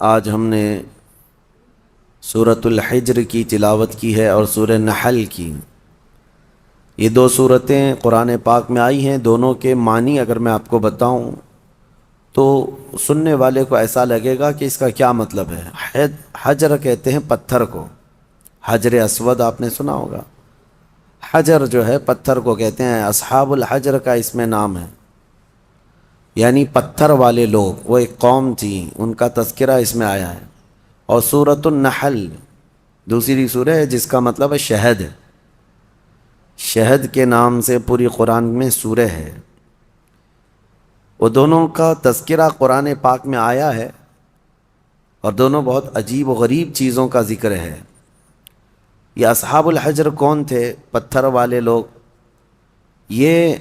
آج ہم نے سورۃ الحجر کی تلاوت کی ہے اور سورہ نحل کی۔ یہ دو صورتیں قرآن پاک میں آئی ہیں، دونوں کے معنی اگر میں آپ کو بتاؤں تو سننے والے کو ایسا لگے گا کہ اس کا کیا مطلب ہے۔ حجر کہتے ہیں پتھر کو، حجر اسود آپ نے سنا ہوگا۔ حجر جو ہے پتھر کو کہتے ہیں، اصحاب الحجر کا اس میں نام ہے، یعنی پتھر والے لوگ، وہ ایک قوم تھی، ان کا تذکرہ اس میں آیا ہے۔ اور سورۃ النحل دوسری سورہ ہے جس کا مطلب ہے شہد، شہد کے نام سے پوری قرآن میں سورہ ہے۔ وہ دونوں کا تذکرہ قرآن پاک میں آیا ہے اور دونوں بہت عجیب و غریب چیزوں کا ذکر ہے۔ یہ اصحاب الحجر کون تھے؟ پتھر والے لوگ۔ یہ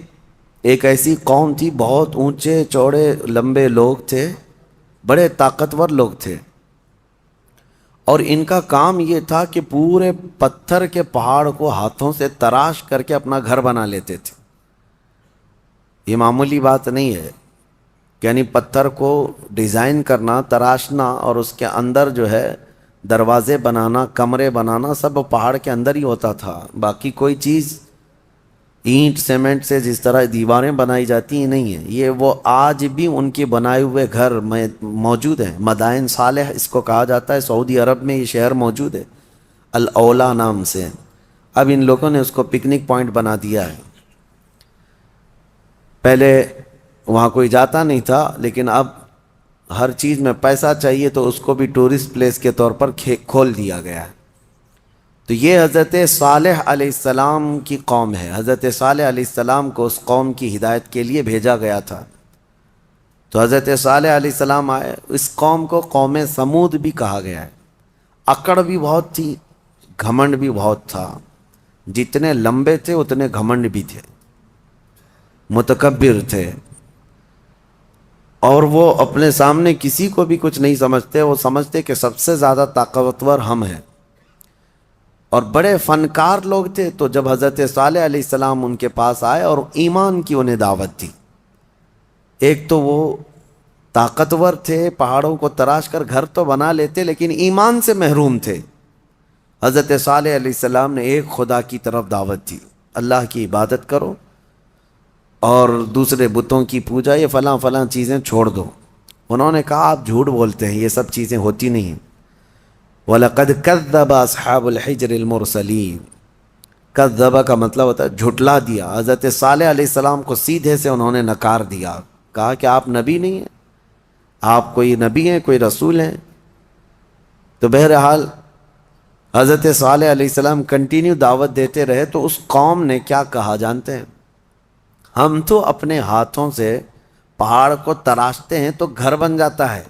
ایک ایسی قوم تھی، بہت اونچے چوڑے لمبے لوگ تھے، بڑے طاقتور لوگ تھے، اور ان کا کام یہ تھا کہ پورے پتھر کے پہاڑ کو ہاتھوں سے تراش کر کے اپنا گھر بنا لیتے تھے۔ یہ معمولی بات نہیں ہے، یعنی پتھر کو ڈیزائن کرنا، تراشنا اور اس کے اندر جو ہے دروازے بنانا، کمرے بنانا، سب پہاڑ کے اندر ہی ہوتا تھا۔ باقی کوئی چیز اینٹ سیمنٹ سے جس طرح دیواریں بنائی جاتی ہیں نہیں ہے، یہ وہ آج بھی ان کے بنائے ہوئے گھر میں موجود ہیں۔ مدائن صالح اس کو کہا جاتا ہے، سعودی عرب میں یہ شہر موجود ہے، الاولا نام سے۔ اب ان لوگوں نے اس کو پکنک پوائنٹ بنا دیا ہے۔ پہلے وہاں کوئی جاتا نہیں تھا، لیکن اب ہر چیز میں پیسہ چاہیے تو اس کو بھی ٹورسٹ پلیس کے طور پر کھول دیا گیا ہے۔ تو یہ حضرت صالح علیہ السلام کی قوم ہے۔ حضرت صالح علیہ السلام کو اس قوم کی ہدایت کے لیے بھیجا گیا تھا۔ تو حضرت صالح علیہ السلام آئے، اس قوم کو قوم سمود بھی کہا گیا ہے۔ اکڑ بھی بہت تھی، گھمنڈ بھی بہت تھا، جتنے لمبے تھے اتنے گھمنڈ بھی تھے، متکبر تھے، اور وہ اپنے سامنے کسی کو بھی کچھ نہیں سمجھتے، وہ سمجھتے کہ سب سے زیادہ طاقتور ہم ہیں، اور بڑے فنکار لوگ تھے۔ تو جب حضرت صالح علیہ السلام ان کے پاس آئے اور ایمان کی انہیں دعوت دی، ایک تو وہ طاقتور تھے، پہاڑوں کو تراش کر گھر تو بنا لیتے لیکن ایمان سے محروم تھے۔ حضرت صالح علیہ السلام نے ایک خدا کی طرف دعوت دی، اللہ کی عبادت کرو اور دوسرے بتوں کی پوجا، یہ فلاں فلاں چیزیں چھوڑ دو۔ انہوں نے کہا آپ جھوٹ بولتے ہیں، یہ سب چیزیں ہوتی نہیں ہیں۔ وَلَقَدْ كَذَّبَ أَصْحَابُ الْحِجْرِ الْمُرْسَلِينَ۔ کذب کا مطلب ہوتا ہے جھٹلا دیا۔ حضرت صالح علیہ السلام کو سیدھے سے انہوں نے نکار دیا، کہا کہ آپ نبی نہیں ہیں، آپ کوئی نبی ہیں، کوئی رسول ہیں؟ تو بہرحال حضرت صالح علیہ السلام کنٹینیو دعوت دیتے رہے، تو اس قوم نے کیا کہا جانتے ہیں؟ ہم تو اپنے ہاتھوں سے پہاڑ کو تراشتے ہیں تو گھر بن جاتا ہے،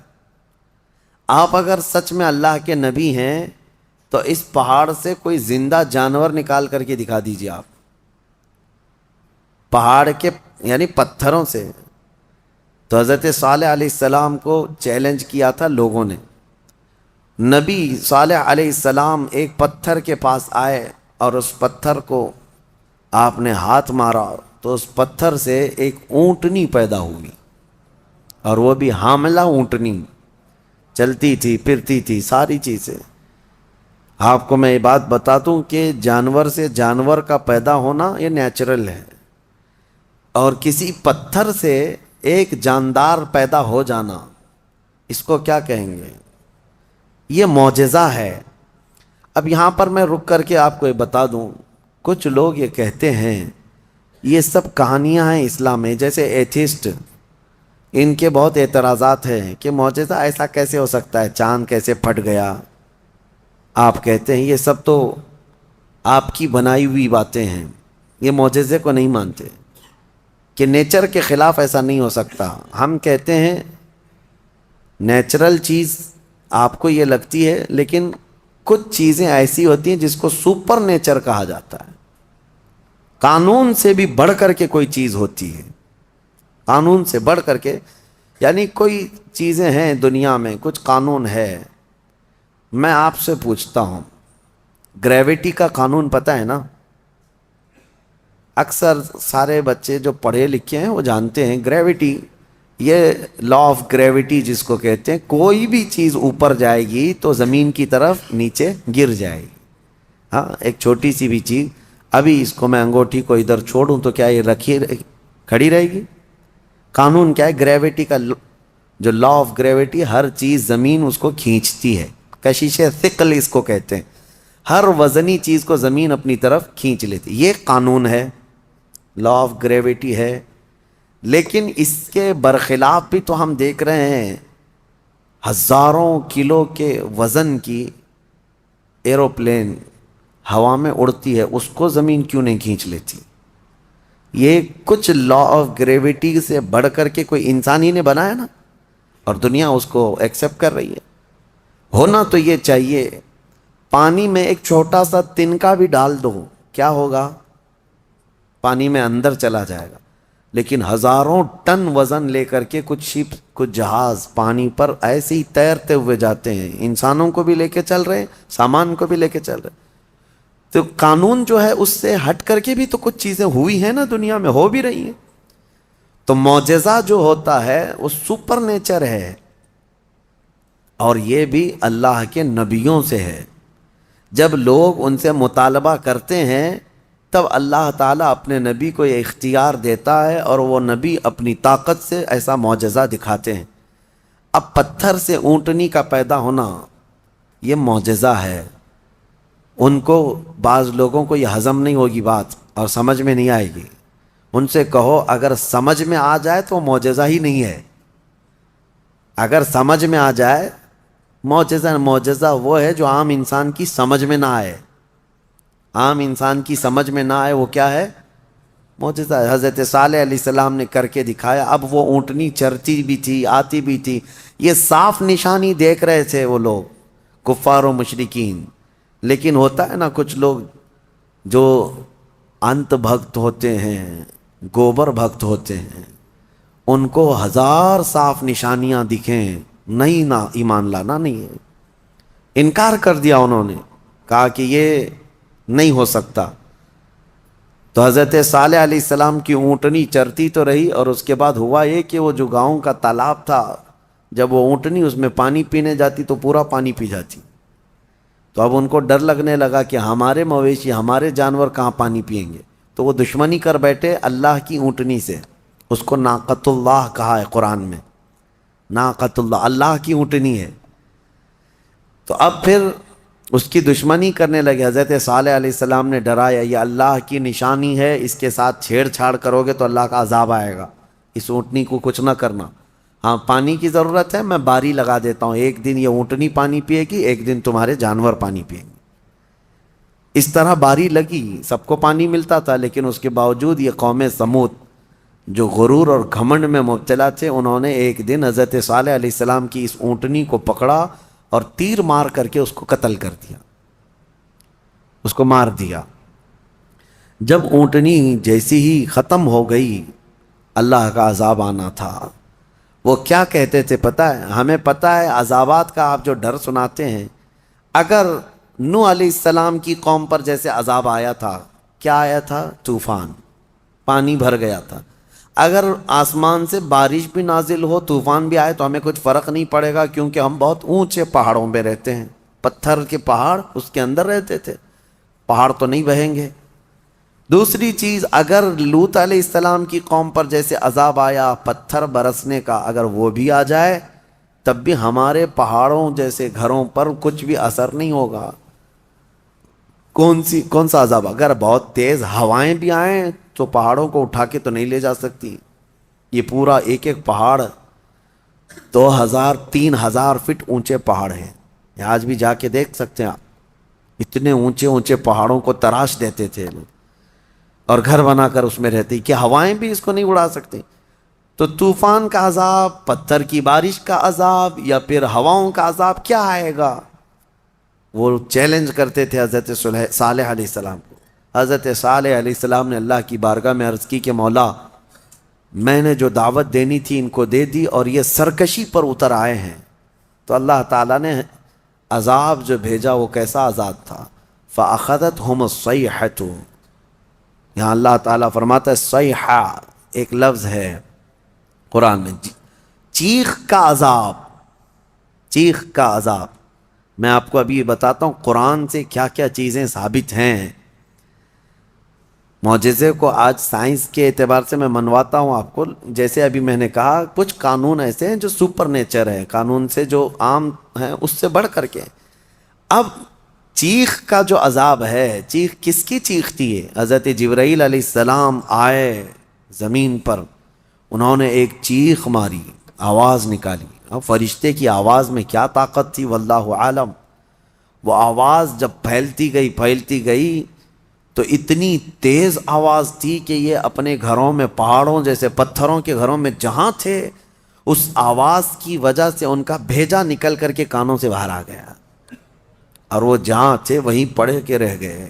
آپ اگر سچ میں اللہ کے نبی ہیں تو اس پہاڑ سے کوئی زندہ جانور نکال کر کے دکھا دیجیے۔ آپ پہاڑ کے یعنی پتھروں سے۔ تو حضرت صالح علیہ السلام کو چیلنج کیا تھا لوگوں نے۔ نبی صالح علیہ السلام ایک پتھر کے پاس آئے اور اس پتھر کو آپ نے ہاتھ مارا تو اس پتھر سے ایک اونٹنی پیدا ہوئی، اور وہ بھی حاملہ اونٹنی، چلتی تھی، پھرتی تھی، ساری چیزیں۔ آپ کو میں یہ بات بتا دوں کہ جانور سے جانور کا پیدا ہونا یہ نیچرل ہے، اور کسی پتھر سے ایک جاندار پیدا ہو جانا، اس کو کیا کہیں گے؟ یہ معجزہ ہے۔ اب یہاں پر میں رک کر کے آپ کو یہ بتا دوں، کچھ لوگ یہ کہتے ہیں یہ سب کہانیاں ہیں اسلام میں، جیسے ایتھسٹ، ان کے بہت اعتراضات ہیں کہ معجزہ ایسا کیسے ہو سکتا ہے، چاند کیسے پھٹ گیا؟ آپ کہتے ہیں یہ سب تو آپ کی بنائی ہوئی باتیں ہیں، یہ معجزے کو نہیں مانتے کہ نیچر کے خلاف ایسا نہیں ہو سکتا۔ ہم کہتے ہیں نیچرل چیز آپ کو یہ لگتی ہے، لیکن کچھ چیزیں ایسی ہوتی ہیں جس کو سپر نیچر کہا جاتا ہے۔ قانون سے بھی بڑھ کر کے کوئی چیز ہوتی ہے، قانون سے بڑھ کر کے، یعنی کوئی چیزیں ہیں دنیا میں، کچھ قانون ہے۔ میں آپ سے پوچھتا ہوں، گریویٹی کا قانون پتہ ہے نا؟ اکثر سارے بچے جو پڑھے لکھے ہیں وہ جانتے ہیں گریویٹی یہ لا آف گریوٹی جس کو کہتے ہیں، کوئی بھی چیز اوپر جائے گی تو زمین کی طرف نیچے گر جائے گی. ہاں، ایک چھوٹی سی بھی چیز، ابھی اس کو میں انگوٹھی کو ادھر چھوڑوں تو کیا یہ رکھی کھڑی رہے گی؟ قانون کیا ہے؟ گریوٹی کا جو لا آف گریوٹی، ہر چیز زمین اس کو کھینچتی ہے. کشش ثقل اس کو کہتے ہیں، ہر وزنی چیز کو زمین اپنی طرف کھینچ لیتی. یہ قانون ہے، لا آف گریوٹی ہے. لیکن اس کے برخلاف بھی تو ہم دیکھ رہے ہیں، ہزاروں کلو کے وزن کی ایروپلین ہوا میں اڑتی ہے، اس کو زمین کیوں نہیں کھینچ لیتی؟ یہ کچھ لا آف گریوٹی سے بڑھ کر کے کوئی انسان ہی نے بنایا نا، اور دنیا اس کو ایکسیپٹ کر رہی ہے. ہونا تو یہ چاہیے، پانی میں ایک چھوٹا سا تنکا بھی ڈال دو، کیا ہوگا؟ پانی میں اندر چلا جائے گا. لیکن ہزاروں ٹن وزن لے کر کے کچھ شپ، کچھ جہاز پانی پر ایسے ہی تیرتے ہوئے جاتے ہیں، انسانوں کو بھی لے کے چل رہے ہیں، سامان کو بھی لے کے چل رہے ہیں. تو قانون جو ہے اس سے ہٹ کر کے بھی تو کچھ چیزیں ہوئی ہیں نا، دنیا میں ہو بھی رہی ہیں. تو معجزہ جو ہوتا ہے وہ سپر نیچر ہے، اور یہ بھی اللہ کے نبیوں سے ہے. جب لوگ ان سے مطالبہ کرتے ہیں تب اللہ تعالیٰ اپنے نبی کو یہ اختیار دیتا ہے، اور وہ نبی اپنی طاقت سے ایسا معجزہ دکھاتے ہیں. اب پتھر سے اونٹنی کا پیدا ہونا یہ معجزہ ہے. ان کو، بعض لوگوں کو یہ ہضم نہیں ہوگی بات اور سمجھ میں نہیں آئے گی. ان سے کہو اگر سمجھ میں آ جائے تو معجزہ ہی نہیں ہے. اگر سمجھ میں آ جائے، معجزہ وہ ہے جو عام انسان کی سمجھ میں نہ آئے. عام انسان کی سمجھ میں نہ آئے وہ کیا ہے؟ معجزہ ہے. حضرت صالح علیہ السلام نے کر کے دکھایا. اب وہ اونٹنی چرتی بھی تھی، آتی بھی تھی، یہ صاف نشانی دیکھ رہے تھے وہ لوگ کفار و مشرکین. لیکن ہوتا ہے نا کچھ لوگ جو انت بھکت ہوتے ہیں، گوبر بھکت ہوتے ہیں، ان کو ہزار صاف نشانیاں دکھیں، نہیں، نہ ایمان لانا نہیں ہے. انکار کر دیا انہوں نے، کہا کہ یہ نہیں ہو سکتا. تو حضرت صالح علیہ السلام کی اونٹنی چرتی تو رہی، اور اس کے بعد ہوا یہ کہ وہ جو گاؤں کا تالاب تھا، جب وہ اونٹنی اس میں پانی پینے جاتی تو پورا پانی پی جاتی. تو اب ان کو ڈر لگنے لگا کہ ہمارے مویشی، ہمارے جانور کہاں پانی پئیں گے. تو وہ دشمنی کر بیٹھے اللہ کی اونٹنی سے. اس کو ناقۃ اللہ کہا ہے قرآن میں، ناقۃ اللہ، اللہ کی اونٹنی ہے. تو اب پھر اس کی دشمنی کرنے لگے. حضرت صالح علیہ السلام نے ڈرایا، یہ اللہ کی نشانی ہے، اس کے ساتھ چھیڑ چھاڑ کرو گے تو اللہ کا عذاب آئے گا، اس اونٹنی کو کچھ نہ کرنا. ہاں پانی کی ضرورت ہے، میں باری لگا دیتا ہوں، ایک دن یہ اونٹنی پانی پیے گی، ایک دن تمہارے جانور پانی پیئیں گے. اس طرح باری لگی، سب کو پانی ملتا تھا. لیکن اس کے باوجود یہ قوم سمود جو غرور اور گھمنڈ میں مبتلا تھے، انہوں نے ایک دن حضرت صالح علیہ السلام کی اس اونٹنی کو پکڑا اور تیر مار کر کے اس کو قتل کر دیا، اس کو مار دیا. جب اونٹنی جیسی ہی ختم ہو گئی، اللہ کا عذاب آنا تھا. وہ کیا کہتے تھے پتہ ہے؟ ہمیں پتہ ہے عذابات کا آپ جو ڈر سناتے ہیں، اگر نوح علیہ السلام کی قوم پر جیسے عذاب آیا تھا، کیا آیا تھا؟ طوفان، پانی بھر گیا تھا. اگر آسمان سے بارش بھی نازل ہو، طوفان بھی آئے تو ہمیں کچھ فرق نہیں پڑے گا، کیونکہ ہم بہت اونچے پہاڑوں پہ رہتے ہیں. پتھر کے پہاڑ اس کے اندر رہتے تھے، پہاڑ تو نہیں بہیں گے. دوسری چیز، اگر لوط علیہ السلام کی قوم پر جیسے عذاب آیا پتھر برسنے کا، اگر وہ بھی آ جائے تب بھی ہمارے پہاڑوں جیسے گھروں پر کچھ بھی اثر نہیں ہوگا. کون سا عذاب؟ اگر بہت تیز ہوائیں بھی آئیں تو پہاڑوں کو اٹھا کے تو نہیں لے جا سکتی. یہ پورا ایک ایک پہاڑ 2000 3000 فٹ اونچے پہاڑ ہیں. آج بھی جا کے دیکھ سکتے ہیں آپ، اتنے اونچے اونچے پہاڑوں کو تراش دیتے تھے لوگ اور گھر بنا کر اس میں رہتی کہ ہوائیں بھی اس کو نہیں اڑا سکتی. تو طوفان کا عذاب، پتھر کی بارش کا عذاب، یا پھر ہواؤں کا عذاب کیا آئے گا؟ وہ چیلنج کرتے تھے حضرت صالح علیہ السلام کو. حضرت صالح علیہ السلام نے اللہ کی بارگاہ میں عرض کی کہ مولا، میں نے جو دعوت دینی تھی ان کو دے دی، اور یہ سرکشی پر اتر آئے ہیں. تو اللہ تعالیٰ نے عذاب جو بھیجا وہ کیسا عذاب تھا؟ فَأَخَذَتْهُمُ الصَّيْحَةُ. یہاں اللہ تعالیٰ فرماتا ہے صیحہ ایک لفظ ہے قرآن میں، چیخ کا عذاب، چیخ کا عذاب. میں آپ کو ابھی بتاتا ہوں قرآن سے کیا کیا چیزیں ثابت ہیں. معجزے کو آج سائنس کے اعتبار سے میں منواتا ہوں آپ کو. جیسے ابھی میں نے کہا کچھ قانون ایسے ہیں جو سپر نیچر ہے، قانون سے جو عام ہیں اس سے بڑھ کر کے. اب چیخ کا جو عذاب ہے، چیخ کس کی چیخ تھی؟ حضرت جبرائیل علیہ السلام آئے زمین پر، انہوں نے ایک چیخ ماری، آواز نکالی. اب فرشتے کی آواز میں کیا طاقت تھی واللہ عالم. وہ آواز جب پھیلتی گئی تو اتنی تیز آواز تھی کہ یہ اپنے گھروں میں، پہاڑوں جیسے پتھروں کے گھروں میں جہاں تھے، اس آواز کی وجہ سے ان کا بھیجا نکل کر کے کانوں سے باہر آ گیا، اور وہ جہاں تھے وہیں پڑے کے رہ گئے.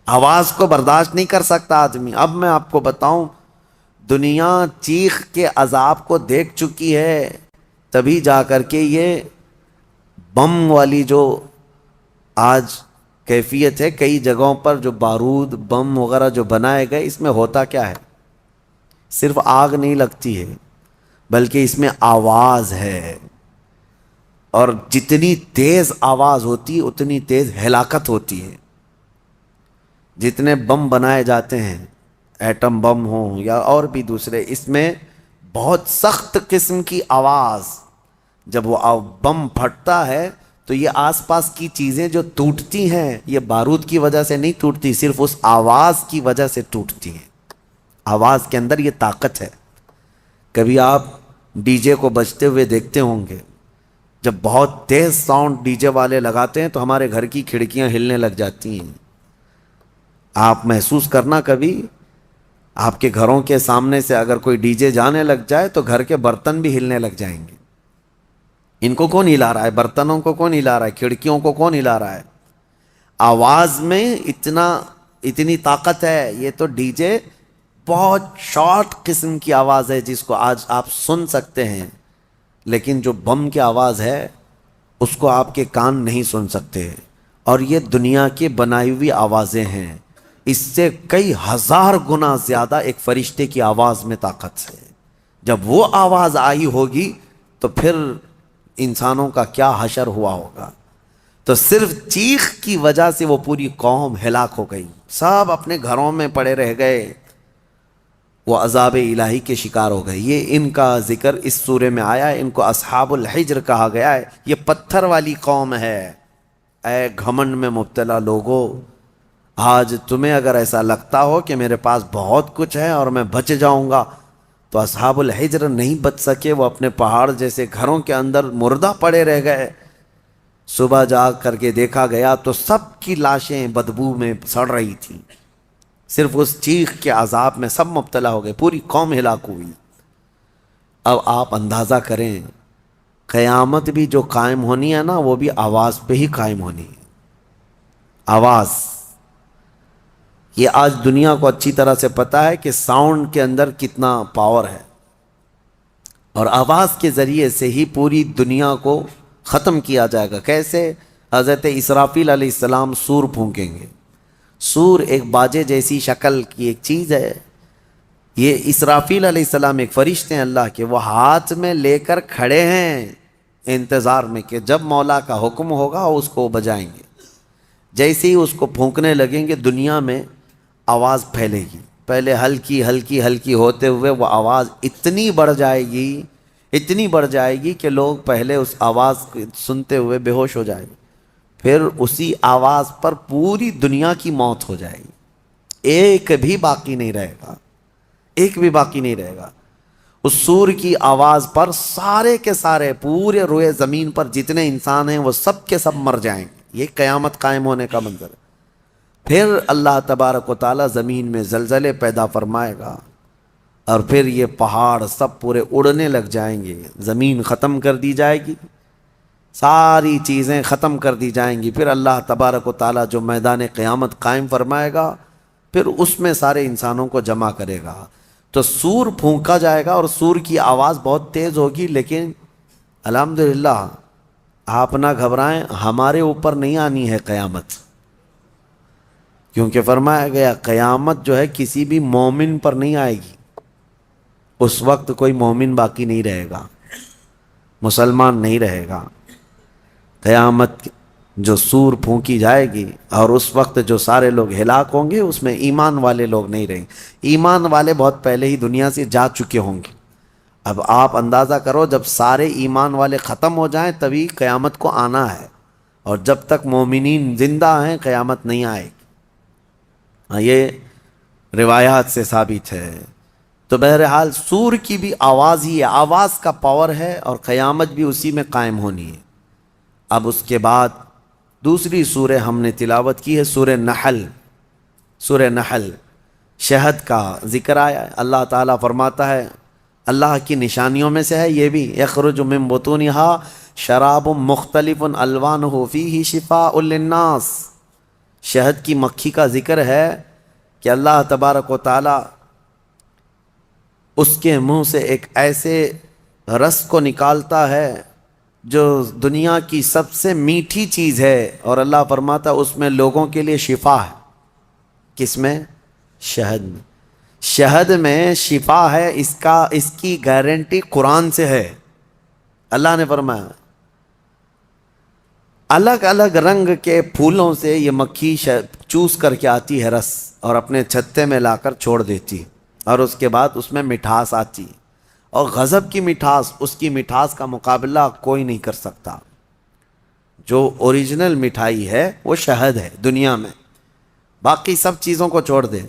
آواز کو برداشت نہیں کر سکتا آدمی. اب میں آپ کو بتاؤں، دنیا چیخ کے عذاب کو دیکھ چکی ہے، تبھی جا کر کے یہ بم والی جو آج کیفیت ہے، کئی جگہوں پر جو بارود بم وغیرہ جو بنائے گئے، اس میں ہوتا کیا ہے؟ صرف آگ نہیں لگتی ہے بلکہ اس میں آواز ہے، اور جتنی تیز آواز ہوتی ہے اتنی تیز ہلاکت ہوتی ہے. جتنے بم بنائے جاتے ہیں، ایٹم بم ہوں یا اور بھی دوسرے، اس میں بہت سخت قسم کی آواز، جب وہ بم پھٹتا ہے تو یہ آس پاس کی چیزیں جو ٹوٹتی ہیں یہ بارود کی وجہ سے نہیں ٹوٹتی، صرف اس آواز کی وجہ سے ٹوٹتی ہیں. آواز کے اندر یہ طاقت ہے. کبھی آپ ڈی جے کو بجتے ہوئے دیکھتے ہوں گے، جب بہت تیز ساؤنڈ ڈی جے والے لگاتے ہیں تو ہمارے گھر کی کھڑکیاں ہلنے لگ جاتی ہیں. آپ محسوس کرنا، کبھی آپ کے گھروں کے سامنے سے اگر کوئی ڈی جے جانے لگ جائے تو گھر کے برتن بھی ہلنے لگ جائیں گے. ان کو کون ہلا رہا ہے؟ برتنوں کو کون ہلا رہا ہے؟ کھڑکیوں کو کون ہلا رہا ہے؟ آواز میں اتنی طاقت ہے. یہ تو ڈی جے بہت شارٹ قسم کی آواز ہے جس کو آج آپ سن سکتے ہیں، لیکن جو بم کی آواز ہے اس کو آپ کے کان نہیں سن سکتے. اور یہ دنیا کی بنائی ہوئی آوازیں ہیں، اس سے کئی ہزار گنا زیادہ ایک فرشتے کی آواز میں طاقت ہے. جب وہ آواز آئی ہوگی تو پھر انسانوں کا کیا حشر ہوا ہوگا. تو صرف چیخ کی وجہ سے وہ پوری قوم ہلاک ہو گئی، سب اپنے گھروں میں پڑے رہ گئے، وہ عذاب الہی کے شکار ہو گئے. یہ ان کا ذکر اس سورے میں آیا ہے. ان کو اصحاب الحجر کہا گیا ہے. یہ پتھر والی قوم ہے. اے گھمنڈ میں مبتلا لوگو، آج تمہیں اگر ایسا لگتا ہو کہ میرے پاس بہت کچھ ہے اور میں بچ جاؤں گا، تو اصحاب الحجر نہیں بچ سکے. وہ اپنے پہاڑ جیسے گھروں کے اندر مردہ پڑے رہ گئے. صبح جا کر کے دیکھا گیا تو سب کی لاشیں بدبو میں سڑ رہی تھیں. صرف اس چیخ کے عذاب میں سب مبتلا ہو گئے، پوری قوم ہلاک ہوئی. اب آپ اندازہ کریں، قیامت بھی جو قائم ہونی ہے نا، وہ بھی آواز پہ ہی قائم ہونی ہے. آواز، یہ آج دنیا کو اچھی طرح سے پتا ہے کہ ساؤنڈ کے اندر کتنا پاور ہے، اور آواز کے ذریعے سے ہی پوری دنیا کو ختم کیا جائے گا. کیسے؟ حضرت اسرافیل علیہ السلام سور پھونکیں گے. سور ایک باجے جیسی شکل کی ایک چیز ہے. یہ اسرافیل علیہ السلام ایک فرشتے ہیں اللہ کے، وہ ہاتھ میں لے کر کھڑے ہیں انتظار میں کہ جب مولا کا حکم ہوگا اس کو بجائیں گے. جیسے ہی اس کو پھونکنے لگیں گے دنیا میں آواز پھیلے گی. پہلے ہلکی ہلکی ہلکی ہوتے ہوئے وہ آواز اتنی بڑھ جائے گی کہ لوگ پہلے اس آواز کو سنتے ہوئے بے ہوش ہو جائیں گے. پھر اسی آواز پر پوری دنیا کی موت ہو جائے گی. ایک بھی باقی نہیں رہے گا، ایک بھی باقی نہیں رہے گا. اس سور کی آواز پر سارے کے سارے پورے روئے زمین پر جتنے انسان ہیں وہ سب کے سب مر جائیں گے. یہ قیامت قائم ہونے کا منظر ہے. پھر اللہ تبارک و تعالی زمین میں زلزلے پیدا فرمائے گا، اور پھر یہ پہاڑ سب پورے اڑنے لگ جائیں گے. زمین ختم کر دی جائے گی، ساری چیزیں ختم کر دی جائیں گی. پھر اللہ تبارک و تعالی جو میدان قیامت قائم فرمائے گا، پھر اس میں سارے انسانوں کو جمع کرے گا. تو سور پھونکا جائے گا، اور سور کی آواز بہت تیز ہوگی. لیکن الحمدللہ آپ نہ گھبرائیں، ہمارے اوپر نہیں آنی ہے قیامت، کیونکہ فرمایا گیا قیامت جو ہے کسی بھی مومن پر نہیں آئے گی. اس وقت کوئی مومن باقی نہیں رہے گا، مسلمان نہیں رہے گا۔ قیامت جو سور پھونکی جائے گی اور اس وقت جو سارے لوگ ہلاک ہوں گے، اس میں ایمان والے لوگ نہیں رہیں گے۔ ایمان والے بہت پہلے ہی دنیا سے جا چکے ہوں گے۔ اب آپ اندازہ کرو، جب سارے ایمان والے ختم ہو جائیں تبھی قیامت کو آنا ہے، اور جب تک مومنین زندہ ہیں قیامت نہیں آئے گی۔ یہ روایات سے ثابت ہے۔ تو بہرحال سور کی بھی آواز ہی ہے، آواز کا پاور ہے، اور قیامت بھی اسی میں قائم ہونی ہے۔ اب اس کے بعد دوسری سورہ ہم نے تلاوت کی ہے، سورہ نحل۔ سورہ نحل شہد کا ذکر آیا ہے۔ اللہ تعالیٰ فرماتا ہے، اللہ کی نشانیوں میں سے ہے یہ بھی، یخرج من بطونها شراب مختلف الوانہ فیہ شفاء للناس۔ شہد کی مکھی کا ذکر ہے کہ اللہ تبارک و تعالیٰ اس کے منہ سے ایک ایسے رس کو نکالتا ہے جو دنیا کی سب سے میٹھی چیز ہے، اور اللہ فرماتا ہے اس میں لوگوں کے لیے شفا ہے۔ کس میں؟ شہد میں۔ شہد میں شفا ہے، اس کی گارنٹی قرآن سے ہے۔ اللہ نے فرمایا الگ الگ رنگ کے پھولوں سے یہ مکھی چوس کر کے آتی ہے رس، اور اپنے چھتے میں لا کر چھوڑ دیتی، اور اس کے بعد اس میں مٹھاس آتی، اور غضب کی مٹھاس، اس کی مٹھاس کا مقابلہ کوئی نہیں کر سکتا۔ جو اوریجنل مٹھائی ہے وہ شہد ہے دنیا میں، باقی سب چیزوں کو چھوڑ دے،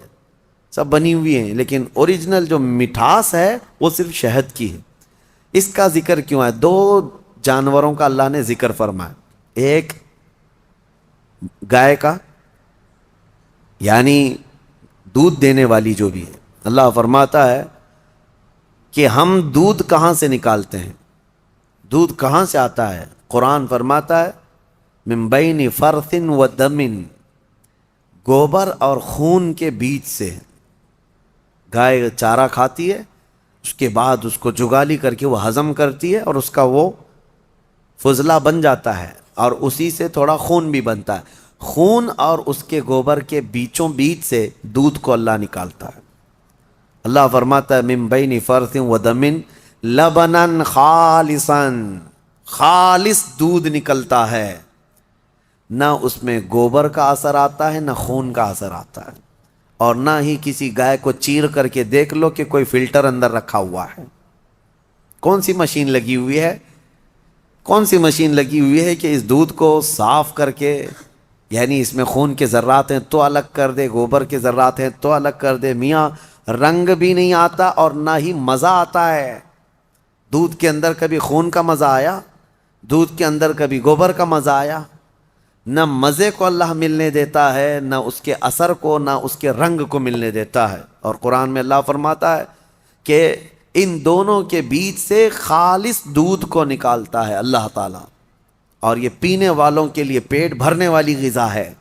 سب بنی ہوئی ہیں، لیکن اوریجنل جو مٹھاس ہے وہ صرف شہد کی ہے۔ اس کا ذکر کیوں ہے؟ دو جانوروں کا اللہ نے ذکر فرمایا، ایک گائے کا، یعنی دودھ دینے والی جو بھی ہے، اللہ فرماتا ہے کہ ہم دودھ کہاں سے نکالتے ہیں، دودھ کہاں سے آتا ہے؟ قرآن فرماتا ہے من بین فرث و دم، گوبر اور خون کے بیچ سے۔ گائے چارہ کھاتی ہے، اس کے بعد اس کو جگالی کر کے وہ ہضم کرتی ہے، اور اس کا وہ فضلہ بن جاتا ہے، اور اسی سے تھوڑا خون بھی بنتا ہے۔ خون اور اس کے گوبر کے بیچوں بیچ سے دودھ کو اللہ نکالتا ہے۔ اللہ فرماتا ہے من بین فرث و دم لبنا خالصا، خالص دودھ نکلتا ہے، نہ اس میں گوبر کا اثر آتا ہے، نہ خون کا اثر آتا ہے، اور نہ ہی کسی گائے کو چیر کر کے دیکھ لو کہ کوئی فلٹر اندر رکھا ہوا ہے۔ کون سی مشین لگی ہوئی ہے؟ کون سی مشین لگی ہوئی ہے کہ اس دودھ کو صاف کر کے، یعنی اس میں خون کے ذرات ہیں تو الگ کر دے، گوبر کے ذرات ہیں تو الگ کر دے؟ میاں رنگ بھی نہیں آتا اور نہ ہی مزہ آتا ہے۔ دودھ کے اندر کبھی خون کا مزہ آیا؟ دودھ کے اندر کبھی گوبر کا مزہ آیا؟ نہ مزے کو اللہ ملنے دیتا ہے، نہ اس کے اثر کو، نہ اس کے رنگ کو ملنے دیتا ہے۔ اور قرآن میں اللہ فرماتا ہے کہ ان دونوں کے بیچ سے خالص دودھ کو نکالتا ہے اللہ تعالیٰ، اور یہ پینے والوں کے لیے پیٹ بھرنے والی غذا ہے۔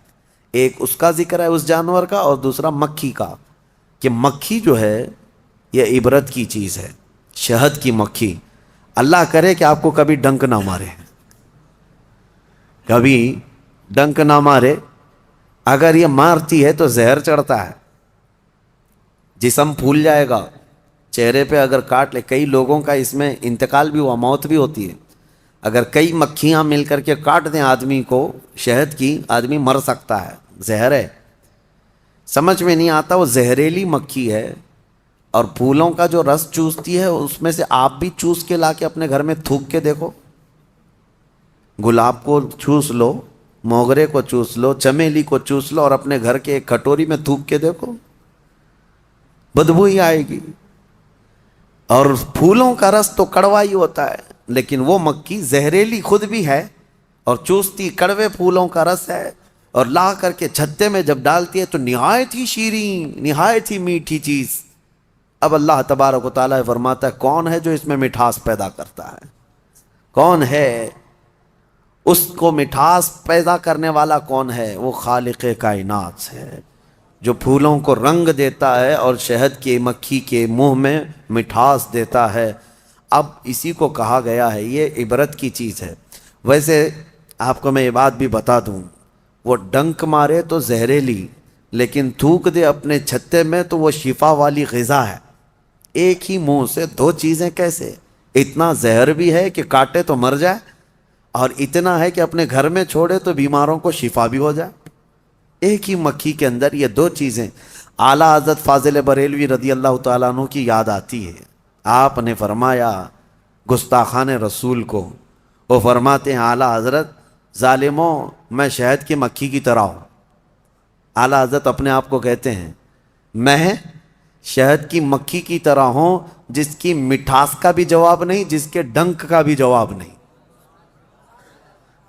ایک اس کا ذکر ہے اس جانور کا، اور دوسرا مکھی کا، کہ مکھی جو ہے یہ عبرت کی چیز ہے، شہد کی مکھی۔ اللہ کرے کہ آپ کو کبھی ڈنک نہ مارے، کبھی ڈنک نہ مارے۔ اگر یہ مارتی ہے تو زہر چڑھتا ہے، جسم پھول جائے گا، چہرے پہ اگر کاٹ لے، کئی لوگوں کا اس میں انتقال بھی ہوا، موت بھی ہوتی ہے۔ اگر کئی مکھیاں مل کر کے کاٹ دیں آدمی کو شہد کی، آدمی مر سکتا ہے، زہر ہے۔ سمجھ میں نہیں آتا، وہ زہریلی مکھی ہے، اور پھولوں کا جو رس چوستی ہے اس میں سے آپ بھی چوس کے لا کے اپنے گھر میں تھوک کے دیکھو۔ گلاب کو چوس لو، موگرے کو چوس لو، چمیلی کو چوس لو، اور اپنے گھر کے ایک کٹوری میں تھوک کے دیکھو، بدبو ہی آئے گی۔ اور پھولوں کا رس تو کڑوا ہی ہوتا ہے، لیکن وہ مکھی زہریلی خود بھی ہے اور چوستی کڑوے پھولوں کا رس ہے، اور لا کر کے چھتے میں جب ڈالتی ہے تو نہایت ہی شیریں، نہایت ہی میٹھی چیز۔ اب اللہ تبارک و تعالیٰ فرماتا ہے کون ہے جو اس میں مٹھاس پیدا کرتا ہے؟ کون ہے؟ اس کو مٹھاس پیدا کرنے والا کون ہے؟ وہ خالق کائنات ہے، جو پھولوں کو رنگ دیتا ہے اور شہد کی مکھی کے منہ میں مٹھاس دیتا ہے۔ اب اسی کو کہا گیا ہے یہ عبرت کی چیز ہے۔ ویسے آپ کو میں یہ بات بھی بتا دوں، وہ ڈنک مارے تو زہریلی، لیکن تھوک دے اپنے چھتے میں تو وہ شفا والی غذا ہے۔ ایک ہی منہ سے دو چیزیں کیسے؟ اتنا زہر بھی ہے کہ کاٹے تو مر جائے، اور اتنا ہے کہ اپنے گھر میں چھوڑے تو بیماروں کو شفا بھی ہو جائے۔ ایک ہی مکھی کے اندر یہ دو چیزیں۔ اعلیٰ حضرت فاضل بریلوی رضی اللہ تعالیٰ عنہ کی یاد آتی ہے، آپ نے فرمایا گستاخان رسول کو، وہ فرماتے ہیں اعلیٰ حضرت ظالموں میں شہد کی مکھی کی طرح ہوں۔ اعلیٰ حضرت اپنے آپ کو کہتے ہیں میں شہد کی مکھی کی طرح ہوں، جس کی مٹھاس کا بھی جواب نہیں، جس کے ڈنک کا بھی جواب نہیں۔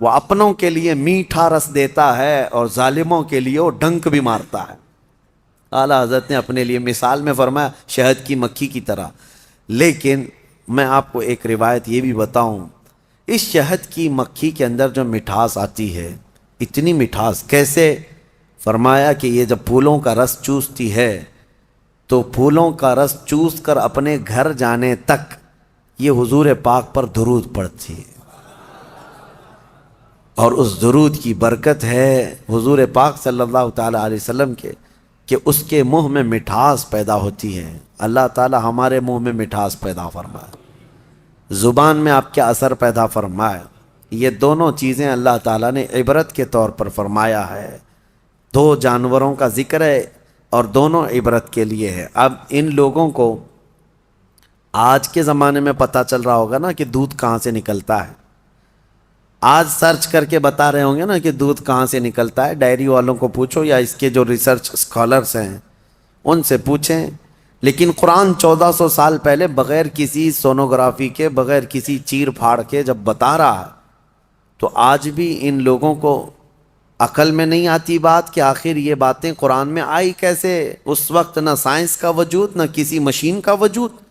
وہ اپنوں کے لیے میٹھا رس دیتا ہے اور ظالموں کے لیے وہ ڈنک بھی مارتا ہے۔ اعلیٰ حضرت نے اپنے لیے مثال میں فرمایا شہد کی مکھی کی طرح۔ لیکن میں آپ کو ایک روایت یہ بھی بتاؤں، اس شہد کی مکھی کے اندر جو مٹھاس آتی ہے، اتنی مٹھاس کیسے؟ فرمایا کہ یہ جب پھولوں کا رس چوستی ہے تو پھولوں کا رس چوس کر اپنے گھر جانے تک یہ حضور پاک پر درود پڑتی ہے، اور اس درود کی برکت ہے حضور پاک صلی اللہ تعالیٰ علیہ وسلم کے کہ اس کے منہ میں مٹھاس پیدا ہوتی ہے۔ اللہ تعالیٰ ہمارے منہ میں مٹھاس پیدا فرمائے، زبان میں آپ کے اثر پیدا فرمائے۔ یہ دونوں چیزیں اللہ تعالیٰ نے عبرت کے طور پر فرمایا ہے۔ دو جانوروں کا ذکر ہے اور دونوں عبرت کے لیے ہے۔ اب ان لوگوں کو آج کے زمانے میں پتہ چل رہا ہوگا نا کہ دودھ کہاں سے نکلتا ہے۔ آج سرچ کر کے بتا رہے ہوں گے نا کہ دودھ کہاں سے نکلتا ہے۔ ڈائری والوں کو پوچھو یا اس کے جو ریسرچ اسکالرس ہیں ان سے پوچھیں۔ لیکن قرآن 1400 سال پہلے بغیر کسی سونوگرافی کے، بغیر کسی چیر پھاڑ کے جب بتا رہا ہے، تو آج بھی ان لوگوں کو عقل میں نہیں آتی بات کہ آخر یہ باتیں قرآن میں آئی کیسے؟ اس وقت نہ سائنس کا وجود، نہ کسی مشین کا وجود۔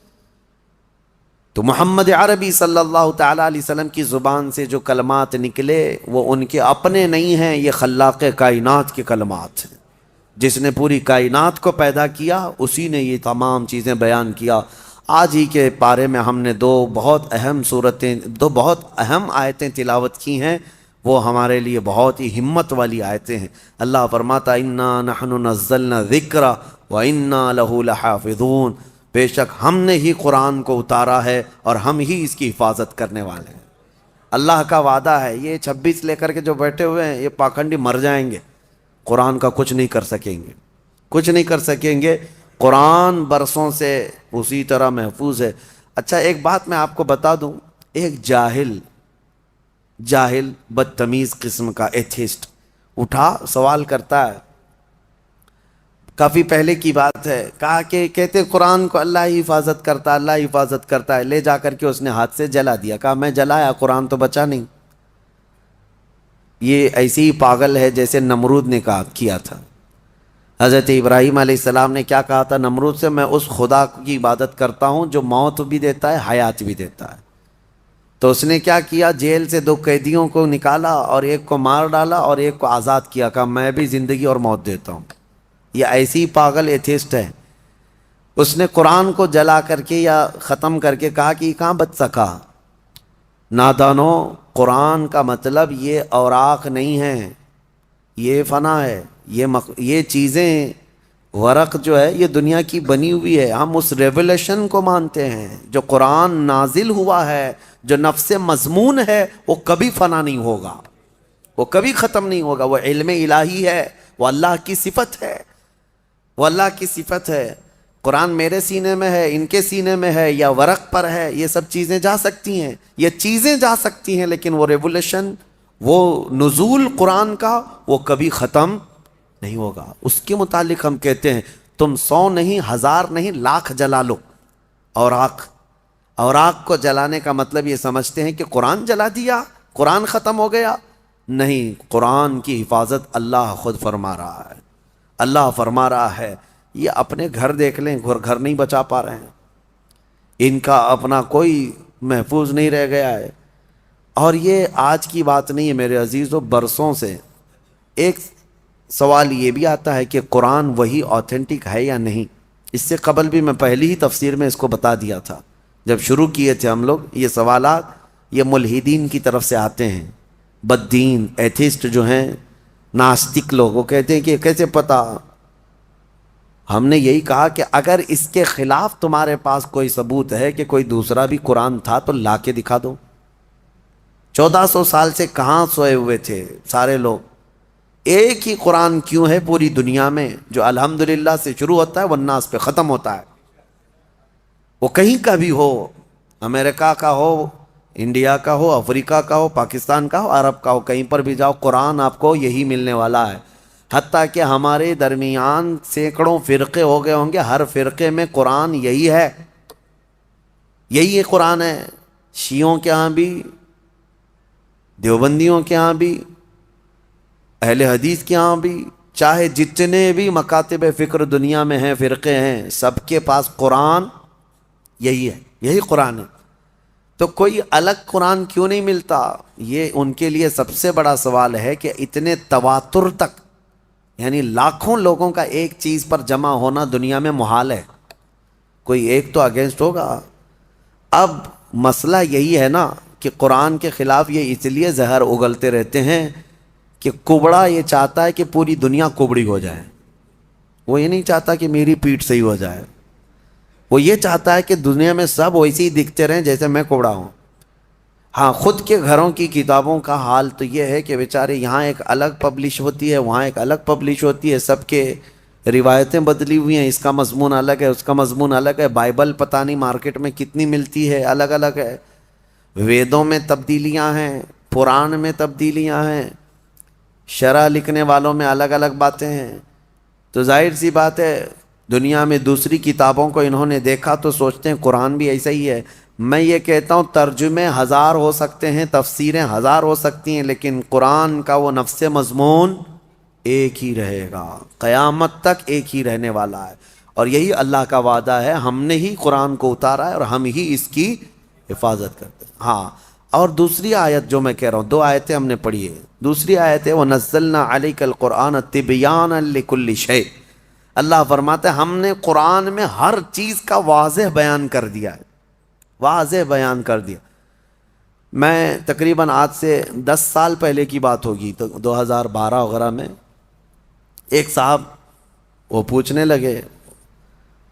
تو محمد عربی صلی اللہ تعالیٰ علیہ وسلم کی زبان سے جو کلمات نکلے وہ ان کے اپنے نہیں ہیں، یہ خلاق کائنات کے کلمات ہیں۔ جس نے پوری کائنات کو پیدا کیا اسی نے یہ تمام چیزیں بیان کیا۔ آج ہی کے پارے میں ہم نے دو بہت اہم آیتیں تلاوت کی ہیں، وہ ہمارے لیے بہت ہی ہمت والی آیتیں ہیں۔ اللہ فرماتا انا نحن نزلنا الذکر وانا لہ لحافظون، بے شک ہم نے ہی قرآن کو اتارا ہے اور ہم ہی اس کی حفاظت کرنے والے ہیں۔ اللہ کا وعدہ ہے، یہ 26 لے کر کے جو بیٹھے ہوئے ہیں یہ پاکھنڈی مر جائیں گے، قرآن کا کچھ نہیں کر سکیں گے، کچھ نہیں کر سکیں گے۔ قرآن برسوں سے اسی طرح محفوظ ہے۔ اچھا ایک بات میں آپ کو بتا دوں، ایک جاہل بدتمیز قسم کا ایتھیسٹ اٹھا سوال کرتا ہے، کافی پہلے کی بات ہے، کہا کہ کہتے قرآن کو اللہ ہی حفاظت کرتا ہے، اللہ ہی حفاظت کرتا ہے۔ لے جا کر کے اس نے ہاتھ سے جلا دیا، کہا میں جلایا، قرآن تو بچا نہیں۔ یہ ایسی ہی پاگل ہے جیسے نمرود نے کیا تھا۔ حضرت ابراہیم علیہ السلام نے کیا کہا تھا نمرود سے؟ میں اس خدا کی عبادت کرتا ہوں جو موت بھی دیتا ہے، حیات بھی دیتا ہے۔ تو اس نے کیا کیا؟ جیل سے 2 قیدیوں کو نکالا اور ایک کو مار ڈالا اور ایک کو آزاد کیا، کہا میں بھی زندگی اور موت دیتا ہوں۔ یہ ایسی پاگل ایتھیسٹ ہے۔ اس نے قرآن کو جلا کر کے یا ختم کر کے کہا کہ یہ کہاں بچ سکا؟ نادانو، قرآن کا مطلب یہ اوراق نہیں ہے، یہ فنا ہے، یہ چیزیں ورق جو ہے یہ دنیا کی بنی ہوئی ہے۔ ہم اس ریولیشن کو مانتے ہیں جو قرآن نازل ہوا ہے، جو نفس مضمون ہے، وہ کبھی فنا نہیں ہوگا، وہ کبھی ختم نہیں ہوگا۔ وہ علم الہی ہے، وہ اللہ کی صفت ہے، وہ اللہ کی صفت ہے۔ قرآن میرے سینے میں ہے، ان کے سینے میں ہے، یا ورق پر ہے، یہ سب چیزیں جا سکتی ہیں، یہ چیزیں جا سکتی ہیں، لیکن وہ ریولیشن، وہ نزول قرآن کا، وہ کبھی ختم نہیں ہوگا۔ اس کے متعلق ہم کہتے ہیں تم 100 نہیں، 1000 نہیں، 1,00,000 جلا لو اوراق کو جلانے کا مطلب یہ سمجھتے ہیں کہ قرآن جلا دیا، قرآن ختم ہو گیا۔ نہیں، قرآن کی حفاظت اللہ خود فرما رہا ہے۔ اللہ فرما رہا ہے، یہ اپنے گھر دیکھ لیں، گھر نہیں بچا پا رہے ہیں، ان کا اپنا کوئی محفوظ نہیں رہ گیا ہے۔ اور یہ آج کی بات نہیں ہے میرے عزیزو، برسوں سے۔ ایک سوال یہ بھی آتا ہے کہ قرآن وہی آتھینٹک ہے یا نہیں۔ اس سے قبل بھی میں پہلی ہی تفسیر میں اس کو بتا دیا تھا، جب شروع کیے تھے ہم لوگ یہ سوالات، یہ ملحدین کی طرف سے آتے ہیں، بددین ایتھیسٹ جو ہیں، ناستک لوگ، وہ کہتے ہیں کہ کیسے پتا ہم نے یہی کہا کہ اگر اس کے خلاف تمہارے پاس کوئی ثبوت ہے کہ کوئی دوسرا بھی قرآن تھا تو لا کے دکھا دو۔ 1400 سال سے کہاں سوئے ہوئے تھے سارے لوگ؟ ایک ہی قرآن کیوں ہے پوری دنیا میں جو الحمدللہ سے شروع ہوتا ہے والناس پہ ختم ہوتا ہے؟ وہ کہیں کا بھی ہو، امریکہ کا ہو، انڈیا کا ہو، افریقہ کا ہو، پاکستان کا ہو، عرب کا ہو، کہیں پر بھی جاؤ قرآن آپ کو یہی ملنے والا ہے۔ حتیٰ کہ ہمارے درمیان سینکڑوں فرقے ہو گئے ہوں گے، ہر فرقے میں قرآن یہی ہے، یہی قرآن ہے۔ شیعوں کے ہاں بھی، دیوبندیوں کے ہاں بھی، اہل حدیث کے ہاں بھی، چاہے جتنے بھی مکاتب فکر دنیا میں ہیں، فرقے ہیں، سب کے پاس قرآن یہی ہے، یہی قرآن ہے۔ تو کوئی الگ قرآن کیوں نہیں ملتا؟ یہ ان کے لیے سب سے بڑا سوال ہے کہ اتنے تواتر تک، یعنی لاکھوں لوگوں کا ایک چیز پر جمع ہونا دنیا میں محال ہے، کوئی ایک تو اگینسٹ ہوگا۔ اب مسئلہ یہی ہے نا کہ قرآن کے خلاف یہ اس لیے زہر اگلتے رہتے ہیں کہ کبڑا یہ چاہتا ہے کہ پوری دنیا کبڑی ہو جائے، وہ یہ نہیں چاہتا کہ میری پیٹھ صحیح ہو جائے، وہ یہ چاہتا ہے کہ دنیا میں سب ویسے ہی دکھتے رہیں جیسے میں کبڑا ہوں۔ ہاں، خود کے گھروں کی کتابوں کا حال تو یہ ہے کہ بیچارے یہاں ایک الگ پبلش ہوتی ہے، وہاں ایک الگ پبلش ہوتی ہے، سب کے روایتیں بدلی ہوئی ہیں، اس کا مضمون الگ ہے، اس کا مضمون الگ ہے، بائبل پتہ نہیں مارکیٹ میں کتنی ملتی ہے، الگ الگ ہے، ویدوں میں تبدیلیاں ہیں، پران میں تبدیلیاں ہیں، شرح لکھنے والوں میں الگ الگ باتیں ہیں۔ تو ظاہر سی بات ہے دنیا میں دوسری کتابوں کو انہوں نے دیکھا تو سوچتے ہیں قرآن بھی ایسا ہی ہے۔ میں یہ کہتا ہوں ترجمے ہزار ہو سکتے ہیں، تفسیریں ہزار ہو سکتی ہیں، لیکن قرآن کا وہ نفس مضمون ایک ہی رہے گا، قیامت تک ایک ہی رہنے والا ہے۔ اور یہی اللہ کا وعدہ ہے، ہم نے ہی قرآن کو اتارا ہے اور ہم ہی اس کی حفاظت کرتے ہیں۔ ہاں، اور دوسری آیت جو میں کہہ رہا ہوں، دو آیتیں ہم نے پڑھی ہے۔ دوسری آیت ہے وَنَزَّلْنَا عَلَيْكَ الْقُرْآنَ تِبْيَانًا لِكُلِّ شَيْءٍ۔ اللہ فرماتا ہے ہم نے قرآن میں ہر چیز کا واضح بیان کر دیا ہے، واضح بیان کر دیا۔ میں تقریباً آج سے 10 سال پہلے کی بات ہوگی، تو 2012 وغیرہ میں ایک صاحب وہ پوچھنے لگے،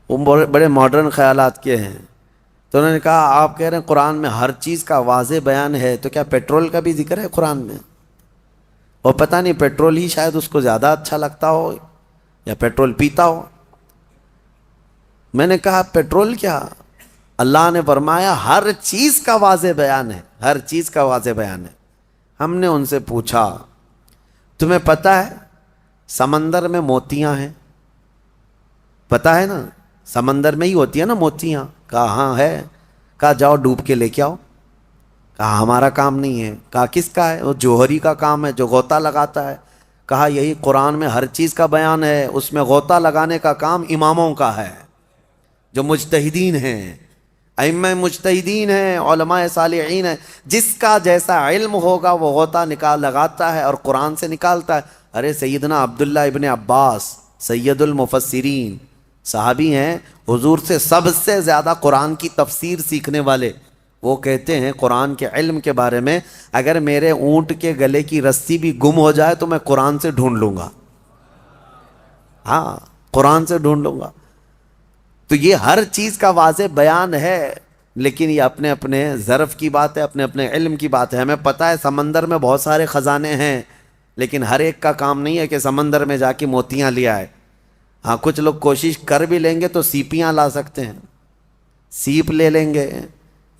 وہ بڑے ماڈرن خیالات کے ہیں، تو انہوں نے کہا آپ کہہ رہے ہیں قرآن میں ہر چیز کا واضح بیان ہے، تو کیا پیٹرول کا بھی ذکر ہے قرآن میں؟ اور پتہ نہیں پیٹرول ہی شاید اس کو زیادہ اچھا لگتا ہو یا پیٹرول پیتا ہو۔ میں نے کہا پیٹرول کیا؟ اللہ نے فرمایا ہر چیز کا واضح بیان ہے، ہر چیز کا واضح بیان ہے۔ ہم نے ان سے پوچھا تمہیں پتہ ہے سمندر میں موتیاں ہیں؟ پتہ ہے نا، سمندر میں ہی ہوتی ہے نا موتیاں۔ کہا ہاں ہے۔ کہا جاؤ ڈوب کے لے کے آؤ۔ کہا ہمارا کام نہیں ہے۔ کہا کس کا ہے؟ وہ جوہری کا کام ہے جو غوطہ لگاتا ہے۔ کہا یہی قرآن میں ہر چیز کا بیان ہے، اس میں غوطہ لگانے کا کام اماموں کا ہے جو مجتہدین ہیں، ائمہ مجتہدین ہیں، علماء صالحین ہیں، جس کا جیسا علم ہوگا وہ غوطہ لگاتا ہے اور قرآن سے نکالتا ہے۔ ارے سیدنا عبداللہ ابن عباس سید المفسرین صحابی ہیں، حضور سے سب سے زیادہ قرآن کی تفسیر سیکھنے والے، وہ کہتے ہیں قرآن کے علم کے بارے میں اگر میرے اونٹ کے گلے کی رسی بھی گم ہو جائے تو میں قرآن سے ڈھونڈ لوں گا، ہاں قرآن سے ڈھونڈ لوں گا۔ تو یہ ہر چیز کا واضح بیان ہے، لیکن یہ اپنے اپنے ظرف کی بات ہے، اپنے اپنے علم کی بات ہے۔ ہمیں پتہ ہے سمندر میں بہت سارے خزانے ہیں، لیکن ہر ایک کا کام نہیں ہے کہ سمندر میں جا کے موتیاں لے آئے۔ ہاں کچھ لوگ کوشش کر بھی لیں گے تو سیپیاں لا سکتے ہیں، سیپ لے لیں گے،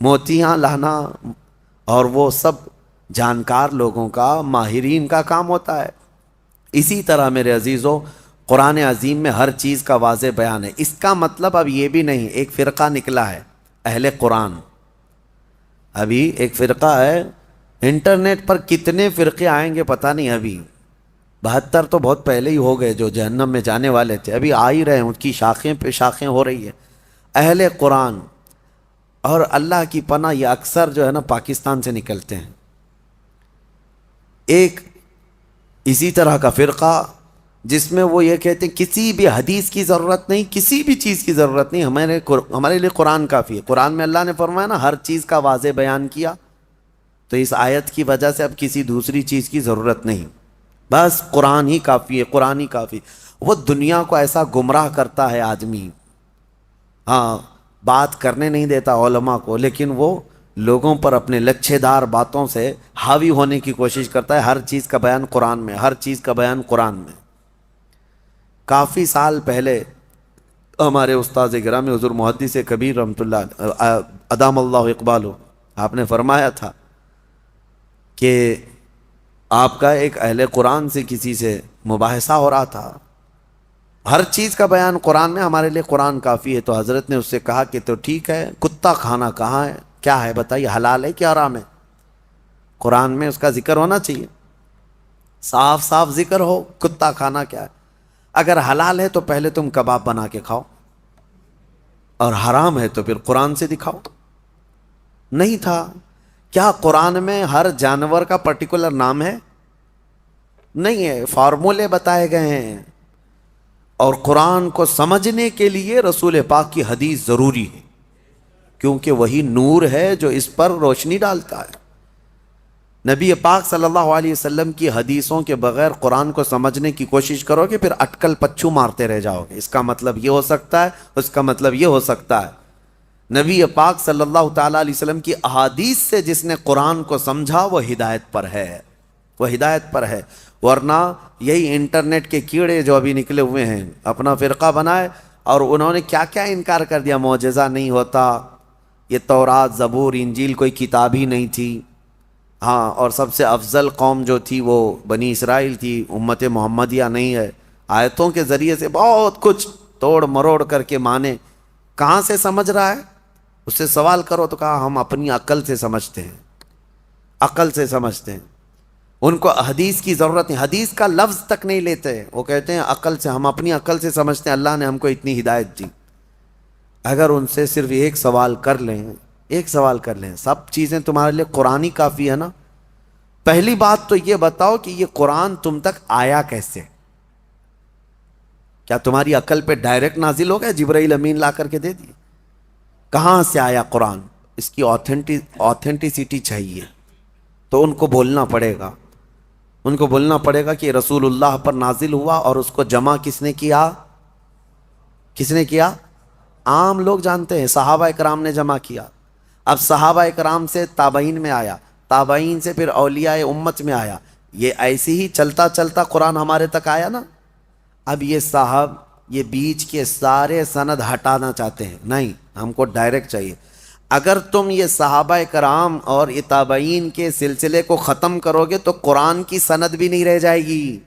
موتیاں لانا اور وہ سب جانکار لوگوں کا، ماہرین کا کام ہوتا ہے۔ اسی طرح میرے عزیزو قرآن عظیم میں ہر چیز کا واضح بیان ہے۔ اس کا مطلب اب یہ بھی نہیں ایک فرقہ نکلا ہے اہل قرآن، ابھی ایک فرقہ ہے، انٹرنیٹ پر کتنے فرقے آئیں گے پتہ نہیں، ابھی 72 تو بہت پہلے ہی ہو گئے جو جہنم میں جانے والے تھے، ابھی آ ہی رہے ہیں، ان کی شاخیں پہ شاخیں ہو رہی ہے اہل قرآن۔ اور اللہ کی پناہ یہ اکثر جو ہے نا پاکستان سے نکلتے ہیں۔ ایک اسی طرح کا فرقہ جس میں وہ یہ کہتے ہیں کسی بھی حدیث کی ضرورت نہیں، کسی بھی چیز کی ضرورت نہیں، ہمارے لیے قرآن کافی ہے۔ قرآن میں اللہ نے فرمایا نا ہر چیز کا واضح بیان کیا، تو اس آیت کی وجہ سے اب کسی دوسری چیز کی ضرورت نہیں، بس قرآن ہی کافی ہے، قرآن ہی کافی۔ وہ دنیا کو ایسا گمراہ کرتا ہے آدمی، ہاں بات کرنے نہیں دیتا علماء کو، لیکن وہ لوگوں پر اپنے لچھے دار باتوں سے حاوی ہونے کی کوشش کرتا ہے۔ ہر چیز کا بیان قرآن میں، ہر چیز کا بیان قرآن میں۔ کافی سال پہلے ہمارے استاد گرامی حضور محدث کبیر رحمۃ اللہ ادام اللہ اقبالہ، آپ نے فرمایا تھا کہ آپ کا ایک اہل قرآن سے کسی سے مباحثہ ہو رہا تھا، ہر چیز کا بیان قرآن میں، ہمارے لیے قرآن کافی ہے۔ تو حضرت نے اس سے کہا کہ تو ٹھیک ہے، کتا کھانا کہاں ہے، کیا ہے بتائیے، حلال ہے کہ حرام ہے؟ قرآن میں اس کا ذکر ہونا چاہیے، صاف صاف ذکر ہو، کتا کھانا کیا ہے۔ اگر حلال ہے تو پہلے تم کباب بنا کے کھاؤ، اور حرام ہے تو پھر قرآن سے دکھاؤ۔ نہیں تھا کیا قرآن میں ہر جانور کا پرٹیکولر نام ہے؟ نہیں ہے، فارمولے بتائے گئے ہیں، اور قرآن کو سمجھنے کے لیے رسول پاک کی حدیث ضروری ہے، کیونکہ وہی نور ہے جو اس پر روشنی ڈالتا ہے۔ نبی پاک صلی اللہ علیہ وسلم کی حدیثوں کے بغیر قرآن کو سمجھنے کی کوشش کرو گے، پھر اٹکل پچھو مارتے رہ جاؤ گے، اس کا مطلب یہ ہو سکتا ہے، اس کا مطلب یہ ہو سکتا ہے۔ نبی پاک صلی اللہ تعالیٰ علیہ وسلم کی احادیث سے جس نے قرآن کو سمجھا وہ ہدایت پر ہے، وہ ہدایت پر ہے۔ ورنہ یہی انٹرنیٹ کے کیڑے جو ابھی نکلے ہوئے ہیں، اپنا فرقہ بنائے، اور انہوں نے کیا کیا انکار کر دیا، معجزہ نہیں ہوتا، یہ تورات زبور انجیل کوئی کتاب ہی نہیں تھی، ہاں، اور سب سے افضل قوم جو تھی وہ بنی اسرائیل تھی، امت محمدیہ نہیں ہے۔ آیتوں کے ذریعے سے بہت کچھ توڑ مروڑ کر کے مانے، کہاں سے سمجھ رہا ہے؟ اس سے سوال کرو تو کہا ہم اپنی عقل سے سمجھتے ہیں، عقل سے سمجھتے ہیں، ان کو حدیث کی ضرورت نہیں، حدیث کا لفظ تک نہیں لیتے، وہ کہتے ہیں عقل سے، ہم اپنی عقل سے سمجھتے ہیں، اللہ نے ہم کو اتنی ہدایت دی۔ اگر ان سے صرف ایک سوال کر لیں، ایک سوال کر لیں، سب چیزیں تمہارے لیے قرآن ہی کافی ہے نا۔ پہلی بات تو یہ بتاؤ کہ یہ قرآن تم تک آیا کیسے؟ کیا تمہاری عقل پہ ڈائریکٹ نازل ہو گیا، جبرائیل امین لا کر کے دے دی؟ کہاں سے آیا قرآن؟ اس کی آتھینٹسٹی چاہیے، تو ان کو بولنا پڑے گا، ان کو بولنا پڑے گا کہ رسول اللہ پر نازل ہوا، اور اس کو جمع کس نے کیا؟ کس نے کیا؟ عام لوگ جانتے ہیں، صحابہ اکرام نے جمع کیا۔ اب صحابہ اکرام سے تابعین میں آیا، تابعین سے پھر اولیاء امت میں آیا، یہ ایسے ہی چلتا چلتا قرآن ہمارے تک آیا نا۔ اب یہ صاحب یہ بیچ کے سارے سند ہٹانا چاہتے ہیں، نہیں، ہم کو ڈائریکٹ چاہیے۔ اگر تم یہ صحابہ کرام اور یہ تابعین کے سلسلے کو ختم کرو گے تو قرآن کی سند بھی نہیں رہ جائے گی،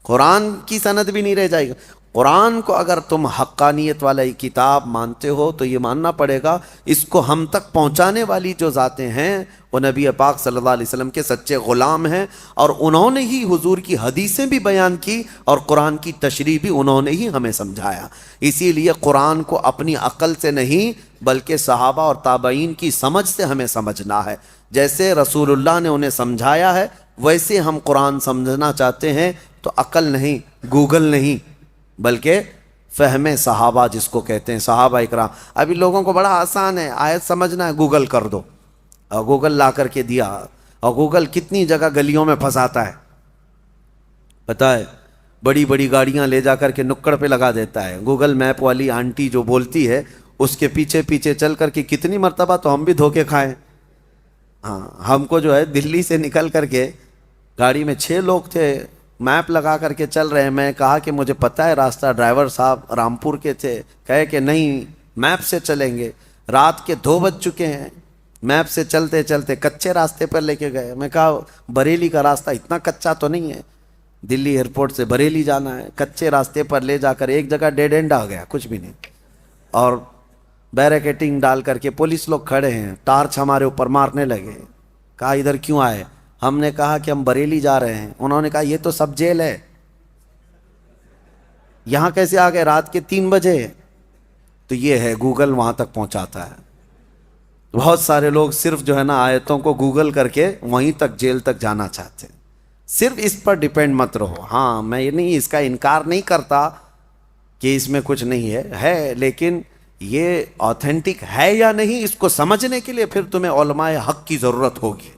قرآن کی سند بھی نہیں رہ جائے گی۔ قرآن کو اگر تم حقانیت والا کتاب مانتے ہو تو یہ ماننا پڑے گا اس کو ہم تک پہنچانے والی جو ذاتیں ہیں وہ نبی پاک صلی اللہ علیہ وسلم کے سچے غلام ہیں، اور انہوں نے ہی حضور کی حدیثیں بھی بیان کی، اور قرآن کی تشریح بھی انہوں نے ہی ہمیں سمجھایا۔ اسی لیے قرآن کو اپنی عقل سے نہیں بلکہ صحابہ اور تابعین کی سمجھ سے ہمیں سمجھنا ہے۔ جیسے رسول اللہ نے انہیں سمجھایا ہے ویسے ہم قرآن سمجھنا چاہتے ہیں، تو عقل نہیں، گوگل نہیں، بلکہ فہم صحابہ جس کو کہتے ہیں، صحابہ اکرام۔ ابھی لوگوں کو بڑا آسان ہے، آیت سمجھنا ہے گوگل کر دو، اور گوگل لا کر کے دیا، اور گوگل کتنی جگہ گلیوں میں پھنساتا ہے پتہ ہے، بڑی بڑی گاڑیاں لے جا کر کے نکڑ پہ لگا دیتا ہے۔ گوگل میپ والی آنٹی جو بولتی ہے اس کے پیچھے پیچھے چل کر کے کتنی مرتبہ تو ہم بھی دھوکے کھائیں۔ ہاں، ہم کو جو ہے دلی سے نکل کر کے گاڑی میں 6 لوگ تھے، میپ لگا کر کے چل رہے ہیں، میں کہا کہ مجھے پتہ ہے راستہ، ڈرائیور صاحب رامپور کے تھے، کہے کہ نہیں میپ سے چلیں گے، رات کے 2 بج چکے ہیں، میپ سے چلتے چلتے کچے راستے پر لے کے گئے۔ میں کہا بریلی کا راستہ اتنا کچا تو نہیں ہے، دلی ایئرپورٹ سے بریلی جانا ہے، کچے راستے پر لے جا کر ایک جگہ ڈیڈ اینڈ آ گیا، کچھ بھی نہیں، اور بیریکیٹنگ ڈال کر کے پولیس لوگ کھڑے ہیں، ٹارچ ہمارے اوپر مارنے لگے۔ کہا ادھر کیوں آئے؟ ہم نے کہا کہ ہم بریلی جا رہے ہیں۔ انہوں نے کہا یہ تو سب جیل ہے، یہاں کیسے آ گئے رات کے 3 بجے؟ تو یہ ہے گوگل وہاں تک پہنچاتا ہے۔ بہت سارے لوگ صرف جو ہے نا آیتوں کو گوگل کر کے وہیں تک جیل تک جانا چاہتے ہیں۔ صرف اس پر ڈیپینڈ مت رہو۔ ہاں، میں یہ نہیں، اس کا انکار نہیں کرتا کہ اس میں کچھ نہیں ہے، لیکن یہ آتھینٹک ہے یا نہیں اس کو سمجھنے کے لیے پھر تمہیں علماء حق کی ضرورت ہوگی۔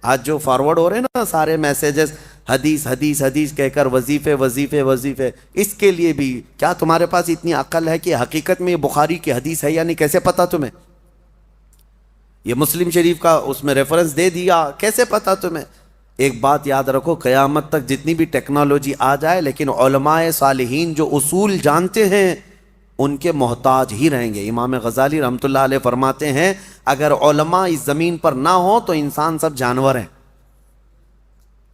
آج جو فارورڈ ہو رہے ہیں نا سارے میسیجز حدیث حدیث حدیث کہہ کر وظیفے وظیفے وظیفے. اس کے لیے بھی کیا تمہارے پاس اتنی عقل ہے کہ حقیقت میں یہ بخاری کی حدیث ہے یا نہیں؟ کیسے پتا تمہیں؟ یہ مسلم شریف کا اس میں ریفرنس دے دیا، کیسے پتا تمہیں؟ ایک بات یاد رکھو، قیامت تک جتنی بھی ٹیکنالوجی آ جائے لیکن علماء صالحین جو اصول جانتے ہیں ان کے محتاج ہی رہیں گے. امام غزالی رحمۃ اللہ علیہ فرماتے ہیں اگر علماء اس زمین پر نہ ہوں تو انسان سب جانور ہیں،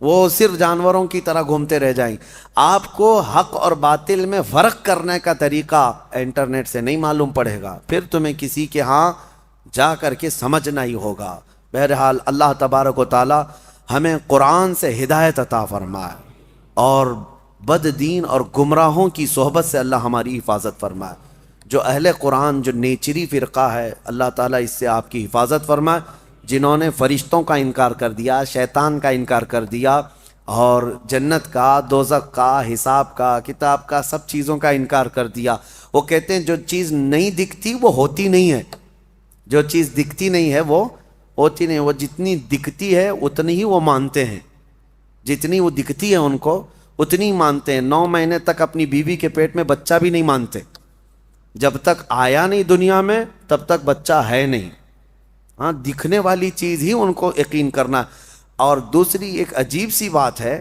وہ صرف جانوروں کی طرح گھومتے رہ جائیں. آپ کو حق اور باطل میں فرق کرنے کا طریقہ انٹرنیٹ سے نہیں معلوم پڑے گا، پھر تمہیں کسی کے ہاں جا کر کے سمجھنا ہی ہوگا. بہرحال اللہ تبارک و تعالی ہمیں قرآن سے ہدایت عطا فرمائے اور بد دین اور گمراہوں کی صحبت سے اللہ ہماری حفاظت فرمائے. جو اہل قرآن جو نیچری فرقہ ہے اللہ تعالیٰ اس سے آپ کی حفاظت فرمائے. جنہوں نے فرشتوں کا انکار کر دیا، شیطان کا انکار کر دیا اور جنت کا، دوزخ کا، حساب کا، کتاب کا، سب چیزوں کا انکار کر دیا. وہ کہتے ہیں جو چیز نہیں دکھتی وہ ہوتی نہیں ہے، جو چیز دکھتی نہیں ہے وہ ہوتی نہیں. وہ جتنی دکھتی ہے اتنی ہی وہ مانتے ہیں، جتنی وہ دکھتی ہے ان کو اتنی مانتے ہیں. 9 مہینے تک اپنی بیوی کے پیٹ میں بچہ بھی نہیں مانتے، جب تک آیا نہیں دنیا میں تب تک بچہ ہے نہیں. ہاں، دکھنے والی چیز ہی ان کو یقین کرنا. اور دوسری ایک عجیب سی بات ہے،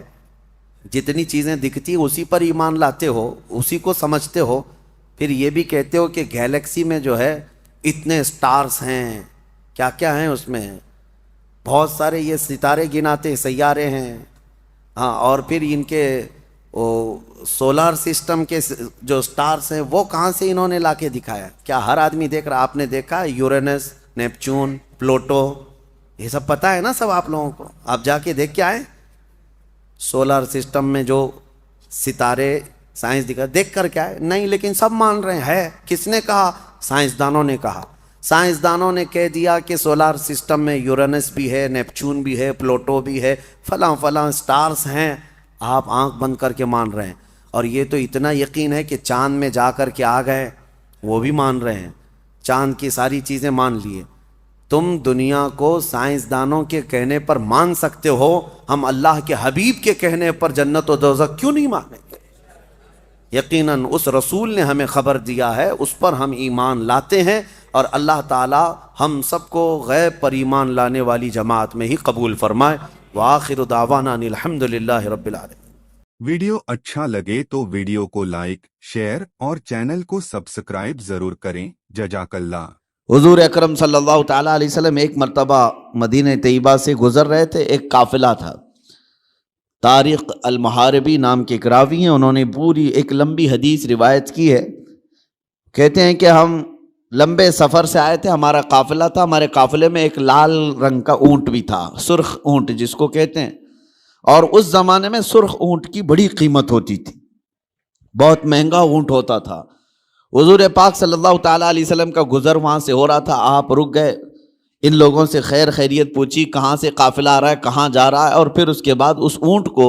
جتنی چیزیں دکھتی اسی پر ایمان لاتے ہو، اسی کو سمجھتے ہو، پھر یہ بھی کہتے ہو کہ گیلیکسی میں جو ہے اتنے سٹارز ہیں، کیا کیا ہیں اس میں، بہت سارے یہ ستارے گناتے سیارے ہیں. ہاں، اور پھر ان کے سولار سسٹم کے جو سٹارز ہیں وہ کہاں سے انہوں نے لا کے دکھایا؟ کیا ہر آدمی دیکھ رہا؟ آپ نے دیکھا یورینس، نیپچون، پلوٹو، یہ سب پتہ ہے نا سب آپ لوگوں کو؟ آپ جا کے دیکھ کے آئے سولار سسٹم میں جو ستارے سائنس دکھا، دیکھ کر کیا ہے؟ نہیں، لیکن سب مان رہے ہیں. کس نے کہا؟ سائنسدانوں نے کہا. سائنسدانوں نے کہہ دیا کہ سولار سسٹم میں یورینس بھی ہے، نیپچون بھی ہے، پلوٹو بھی ہے، فلاں فلاں سٹارز ہیں. آپ آنکھ بند کر کے مان رہے ہیں. اور یہ تو اتنا یقین ہے کہ چاند میں جا کر کے آ گئے، وہ بھی مان رہے ہیں، چاند کی ساری چیزیں مان لیے. تم دنیا کو سائنسدانوں کے کہنے پر مان سکتے ہو، ہم اللہ کے حبیب کے کہنے پر جنت و دوزخ کیوں نہیں مانیں گے؟ یقیناً اس رسول نے ہمیں خبر دیا ہے، اس پر ہم ایمان لاتے ہیں، اور اللہ تعالی ہم سب کو غیب پر ایمان لانے والی جماعت میں ہی قبول فرمائے. وآخر دعوانا ان الحمدللہ رب العالمین. ویڈیو اچھا لگے تو ویڈیو کو لائک، شیئر اور چینل کو سبسکرائب ضرور کریں. جزاک اللہ. حضور اکرم صلی اللہ تعالیٰ علیہ وسلم ایک مرتبہ مدینہ طیبہ سے گزر رہے تھے. ایک قافلہ تھا، طارق المحاربی نام کے ایک راوی ہیں، انہوں نے پوری ایک لمبی حدیث روایت کی ہے. کہتے ہیں کہ ہم لمبے سفر سے آئے تھے، ہمارا قافلہ تھا، ہمارے قافلے میں ایک لال رنگ کا اونٹ بھی تھا، سرخ اونٹ جس کو کہتے ہیں. اور اس زمانے میں سرخ اونٹ کی بڑی قیمت ہوتی تھی، بہت مہنگا اونٹ ہوتا تھا. حضور پاک صلی اللہ تعالیٰ علیہ وسلم کا گزر وہاں سے ہو رہا تھا. آپ رک گئے، ان لوگوں سے خیر خیریت پوچھی، کہاں سے قافلہ آ رہا ہے، کہاں جا رہا ہے. اور پھر اس کے بعد اس اونٹ کو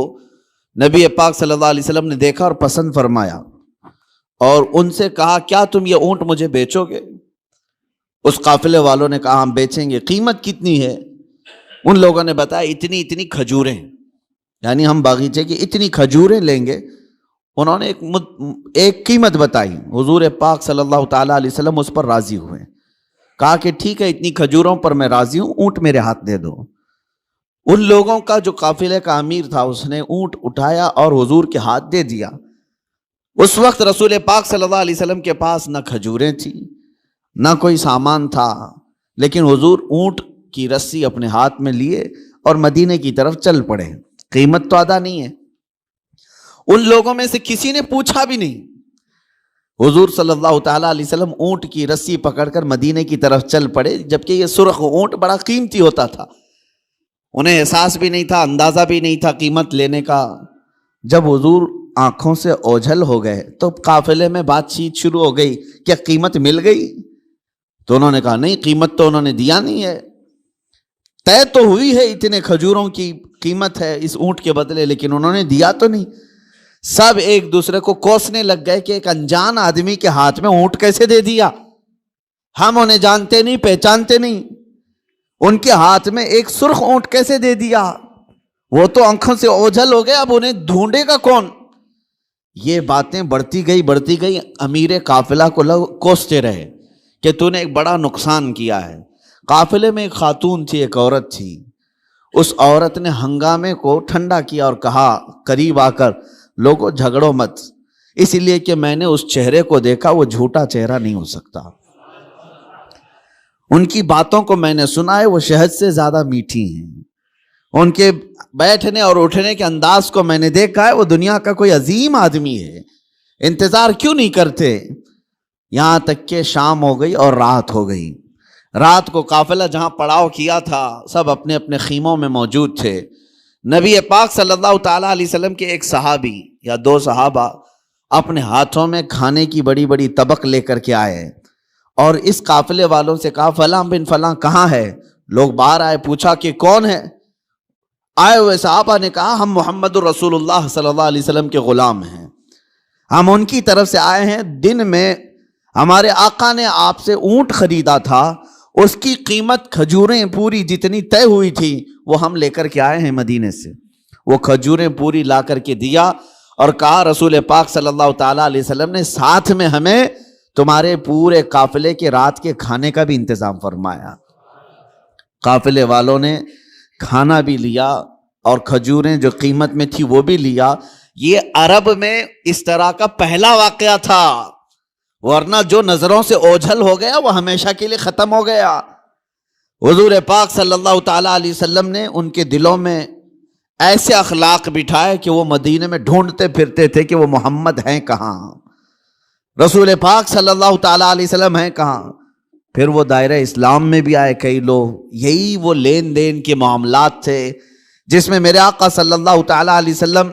نبی پاک صلی اللہ علیہ وسلم نے دیکھا اور پسند فرمایا، اور ان سے کہا کیا تم یہ اونٹ مجھے بیچو گے؟ اس قافلے والوں نے کہا ہم بیچیں گے. قیمت کتنی ہے؟ ان لوگوں نے بتایا اتنی کھجوریں، یعنی ہم باغیچے کی اتنی کھجوریں لیں گے. انہوں نے ایک قیمت بتائی. حضور پاک صلی اللہ تعالیٰ علیہ وسلم اس پر راضی ہوئے، کہا کہ ٹھیک ہے، اتنی کھجوروں پر میں راضی ہوں، اونٹ میرے ہاتھ دے دو. ان لوگوں کا جو قافلے کا امیر تھا اس نے اونٹ اٹھایا اور حضور کے ہاتھ دے دیا. اس وقت رسول پاک صلی اللہ علیہ وسلم کے پاس نہ کھجوریں تھیں نہ کوئی سامان تھا، لیکن حضور اونٹ کی رسی اپنے ہاتھ میں لیے اور مدینے کی طرف چل پڑے. قیمت تو ادا نہیں ہے. ان لوگوں میں سے کسی نے پوچھا بھی نہیں. حضور صلی اللہ تعالیٰ علیہ وسلم اونٹ کی رسی پکڑ کر مدینے کی طرف چل پڑے، جبکہ یہ سرخ اونٹ بڑا قیمتی ہوتا تھا. انہیں احساس بھی نہیں تھا، اندازہ بھی نہیں تھا قیمت لینے کا. جب حضور آنکھوں سے اوجھل ہو گئے تو قافلے میں بات چیت شروع ہو گئی، کیا قیمت مل گئی؟ تو انہوں نے کہا نہیں، قیمت تو انہوں نے دیا نہیں ہے. طے تو ہوئی ہے اتنے کھجوروں کی قیمت ہے اس اونٹ کے بدلے، لیکن انہوں نے دیا تو نہیں. سب ایک دوسرے کو کوسنے لگ گئے کہ ایک انجان آدمی کے ہاتھ میں اونٹ کیسے دے دیا؟ ہم انہیں جانتے نہیں، پہچانتے نہیں، ان کے ہاتھ میں ایک سرخ اونٹ کیسے دے دیا؟ وہ تو آنکھوں سے اوجھل ہو گئے، اب انہیں ڈھونڈے گا کون؟ یہ باتیں بڑھتی گئی، امیر قافلہ کو لوگ کوستے رہے کہ تو نے ایک بڑا نقصان کیا ہے۔ قافلے میں ایک خاتون تھی، ایک عورت تھی، اس عورت نے ہنگامے کو ٹھنڈا کیا اور کہا قریب آ کر، لوگوں جھگڑو مت، اس لیے کہ میں نے اس چہرے کو دیکھا، وہ جھوٹا چہرہ نہیں ہو سکتا، ان کی باتوں کو میں نے سنا ہے، وہ شہد سے زیادہ میٹھی ہیں، ان کے بیٹھنے اور اٹھنے کے انداز کو میں نے دیکھا ہے، وہ دنیا کا کوئی عظیم آدمی ہے، انتظار کیوں نہیں کرتے؟ یہاں تک کہ شام ہو گئی اور رات ہو گئی۔ رات کو قافلہ جہاں پڑاؤ کیا تھا سب اپنے اپنے خیموں میں موجود تھے۔ نبی پاک صلی اللہ تعالیٰ علیہ وسلم کے ایک صحابی یا دو صحابہ اپنے ہاتھوں میں کھانے کی بڑی بڑی طبق لے کر کے آئے اور اس قافلے والوں سے کہا فلاں بن فلاں کہاں ہے؟ لوگ باہر آئے، پوچھا کہ کون ہے؟ آئے ہوئے صحابہ نے کہا ہم محمد الرسول اللہ صلی اللہ علیہ وسلم کے غلام ہیں، ہم ان کی طرف سے آئے ہیں، دن میں ہمارے آقا نے آپ سے اونٹ خریدا تھا، اس کی قیمت کھجوریں پوری جتنی طے ہوئی تھی وہ ہم لے کر کے آئے ہیں مدینے سے۔ وہ کھجوریں پوری لا کر کے دیا اور کہا رسول پاک صلی اللہ تعالیٰ علیہ وسلم نے ساتھ میں ہمیں تمہارے پورے قافلے کے رات کے کھانے کا بھی انتظام فرمایا۔ قافلے والوں نے کھانا بھی لیا اور کھجوریں جو قیمت میں تھی وہ بھی لیا۔ یہ عرب میں اس طرح کا پہلا واقعہ تھا، ورنہ جو نظروں سے اوجھل ہو گیا وہ ہمیشہ کے لیے ختم ہو گیا۔ حضور پاک صلی اللہ تعالیٰ علیہ وسلم نے ان کے دلوں میں ایسے اخلاق بٹھائے کہ وہ مدینے میں ڈھونڈتے پھرتے تھے کہ وہ محمد ہیں کہاں، رسول پاک صلی اللہ تعالیٰ علیہ وسلم ہیں کہاں۔ پھر وہ دائرہ اسلام میں بھی آئے کئی لوگ، یہی وہ لین دین کے معاملات تھے جس میں میرے آقا صلی اللہ تعالیٰ علیہ وسلم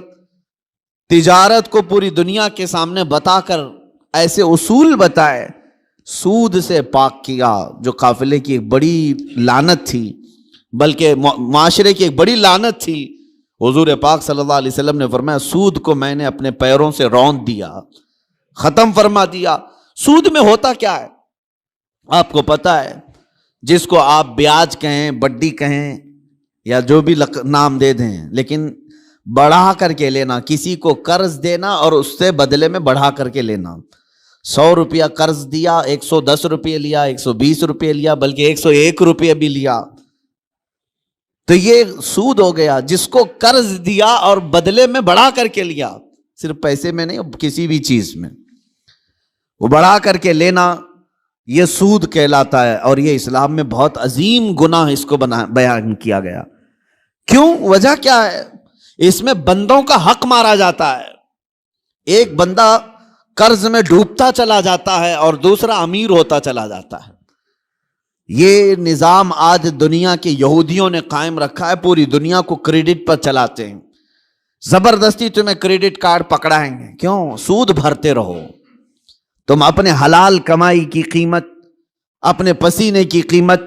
تجارت کو پوری دنیا کے سامنے بتا کر ایسے اصول بتائے، سود سے پاک کیا جو قافلے کی ایک بڑی لعنت تھی، بلکہ معاشرے کی ایک بڑی لعنت تھی۔ حضور پاک صلی اللہ علیہ وسلم نے فرمایا سود کو میں نے اپنے پیروں سے روند دیا، ختم فرما دیا۔ سود میں ہوتا کیا ہے آپ کو پتا ہے؟ جس کو آپ بیاج کہیں، بڈی کہیں یا جو بھی نام دے دیں، لیکن بڑھا کر کے لینا، کسی کو قرض دینا اور اس سے بدلے میں بڑھا کر کے لینا۔ 100 روپیہ قرض دیا، 110 روپے لیا، 120 روپے لیا، بلکہ 101 روپے بھی لیا، تو یہ سود ہو گیا۔ جس کو قرض دیا اور بدلے میں بڑھا کر کے لیا، صرف پیسے میں نہیں، کسی بھی چیز میں وہ بڑھا کر کے لینا، یہ سود کہلاتا ہے، اور یہ اسلام میں بہت عظیم گناہ اس کو بیان کیا گیا۔ کیوں؟ وجہ کیا ہے؟ اس میں بندوں کا حق مارا جاتا ہے۔ ایک بندہ قرض میں ڈوبتا چلا جاتا ہے اور دوسرا امیر ہوتا چلا جاتا ہے۔ یہ نظام آج دنیا کے یہودیوں نے قائم رکھا ہے، پوری دنیا کو کریڈٹ پر چلاتے ہیں، زبردستی تمہیں کریڈٹ کارڈ پکڑائیں گے، کیوں؟ سود بھرتے رہو، تم اپنے حلال کمائی کی قیمت، اپنے پسینے کی قیمت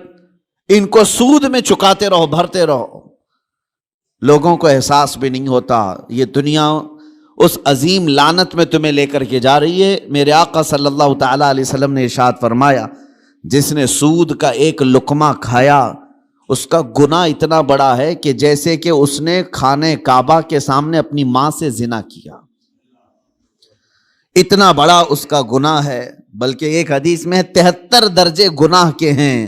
ان کو سود میں چکاتے رہو، بھرتے رہو۔ لوگوں کو احساس بھی نہیں ہوتا، یہ دنیا اس عظیم لعنت میں تمہیں لے کر کے جا رہی ہے۔ میرے آقا صلی اللہ تعالیٰ علیہ وسلم نے ارشاد فرمایا جس نے سود کا ایک لقمہ کھایا اس کا گناہ اتنا بڑا ہے کہ جیسے کہ اس نے خانہ کعبہ کے سامنے اپنی ماں سے زنا کیا، اتنا بڑا اس کا گناہ ہے۔ بلکہ ایک حدیث میں 73 درجے گناہ کے ہیں،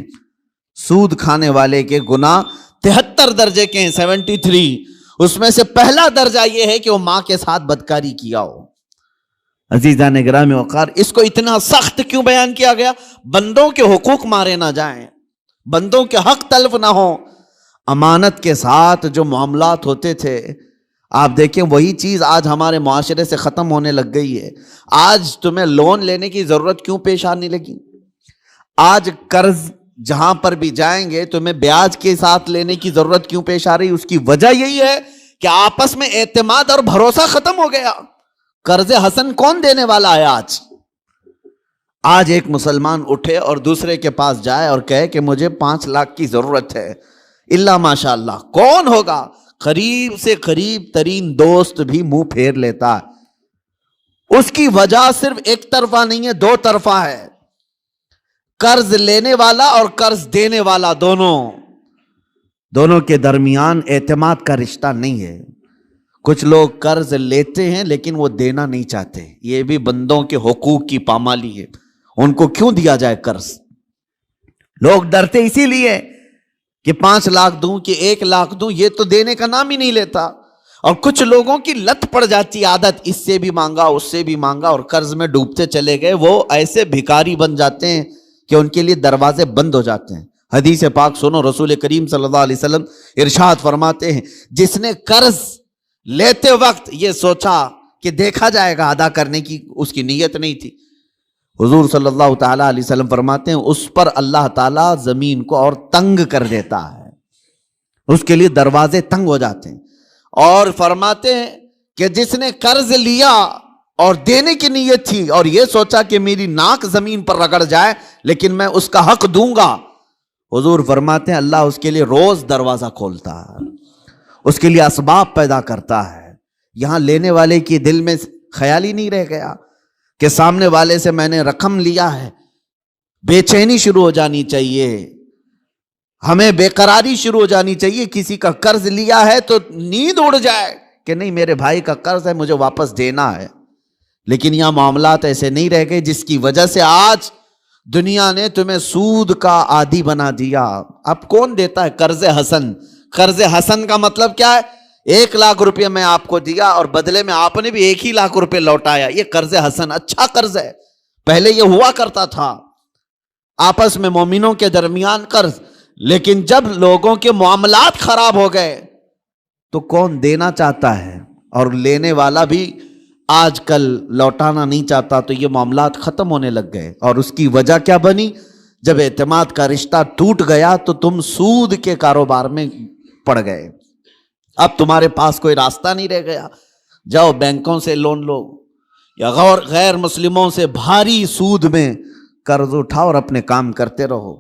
سود کھانے والے کے گناہ 73 درجے کے ہیں، 73۔ اس میں سے پہلا درجہ یہ ہے کہ وہ ماں کے ساتھ بدکاری کیا ہو۔ عزیزان گرامی وقار، اس کو اتنا سخت کیوں بیان کیا گیا؟ بندوں کے حقوق مارے نہ جائیں، بندوں کے حق تلف نہ ہوں۔ امانت کے ساتھ جو معاملات ہوتے تھے، آپ دیکھیں وہی چیز آج ہمارے معاشرے سے ختم ہونے لگ گئی ہے۔ آج تمہیں لون لینے کی ضرورت کیوں پیش آنے لگی؟ آج قرض جہاں پر بھی جائیں گے تمہیں بیاج کے ساتھ لینے کی ضرورت کیوں پیش آ رہی؟ اس کی وجہ یہی ہے کہ آپس میں اعتماد اور بھروسہ ختم ہو گیا۔ قرض حسن کون دینے والا ہے؟ آج ایک مسلمان اٹھے اور دوسرے کے پاس جائے اور کہے کہ مجھے 5 لاکھ کی ضرورت ہے، اللہ ماشاء اللہ کون ہوگا؟ قریب سے قریب ترین دوست بھی منہ پھیر لیتا ہے۔ اس کی وجہ صرف ایک طرفہ نہیں ہے، 2 طرفہ ہے، قرض لینے والا اور قرض دینے والا دونوں۔ دونوں کے درمیان اعتماد کا رشتہ نہیں ہے. کچھ لوگ قرض لیتے ہیں لیکن وہ دینا نہیں چاہتے. یہ بھی بندوں کے حقوق کی پامالی ہے. ان کو کیوں دیا جائے قرض؟ لوگ ڈرتے اسی لیے کہ 5 لاکھ دوں کہ 1 لاکھ دوں، یہ تو دینے کا نام ہی نہیں لیتا. اور کچھ لوگوں کی لت پڑ جاتی عادت، اس سے بھی مانگا اس سے بھی مانگا اور قرض میں ڈوبتے چلے گئے. وہ ایسے بھکاری بن جاتے ہیں کہ ان کے لیے دروازے بند ہو جاتے ہیں. حدیث پاک سنو، رسول کریم صلی اللہ علیہ وسلم ارشاد فرماتے ہیں، جس نے قرض لیتے وقت یہ سوچا کہ دیکھا جائے گا، ادا کرنے کی اس کی نیت نہیں تھی، حضور صلی اللہ تعالیٰ علیہ وسلم فرماتے ہیں اس پر اللہ تعالیٰ زمین کو اور تنگ کر دیتا ہے، اس کے لیے دروازے تنگ ہو جاتے ہیں. اور فرماتے ہیں کہ جس نے قرض لیا اور دینے کی نیت تھی اور یہ سوچا کہ میری ناک زمین پر رگڑ جائے لیکن میں اس کا حق دوں گا، حضور فرماتے ہیں اللہ اس کے لیے روز دروازہ کھولتا ہے، اس کے لیے اسباب پیدا کرتا ہے. یہاں لینے والے کی دل میں خیال ہی نہیں رہ گیا کہ سامنے والے سے میں نے رقم لیا ہے. بے چینی شروع ہو جانی چاہیے، ہمیں بے قراری شروع ہو جانی چاہیے. کسی کا قرض لیا ہے تو نیند اڑ جائے کہ نہیں میرے بھائی کا قرض ہے مجھے واپس دینا ہے. لیکن یہاں معاملات ایسے نہیں رہ گئے، جس کی وجہ سے آج دنیا نے تمہیں سود کا عادی بنا دیا. اب کون دیتا ہے قرض حسن؟ قرض حسن کا مطلب کیا ہے؟ 1 لاکھ روپے میں آپ کو دیا اور بدلے میں آپ نے بھی 1 ہی لاکھ روپے لوٹایا. یہ قرض حسن اچھا قرض ہے. پہلے یہ ہوا کرتا تھا آپس میں مومنوں کے درمیان قرض، لیکن جب لوگوں کے معاملات خراب ہو گئے تو کون دینا چاہتا ہے اور لینے والا بھی آج کل لوٹانا نہیں چاہتا. تو یہ معاملات ختم ہونے لگ گئے اور اس کی وجہ کیا بنی؟ جب اعتماد کا رشتہ ٹوٹ گیا تو تم سود کے کاروبار میں پڑ گئے. اب تمہارے پاس کوئی راستہ نہیں رہ گیا، جاؤ بینکوں سے لون لو یا غیر مسلموں سے بھاری سود میں قرض اٹھاؤ اور اپنے کام کرتے رہو.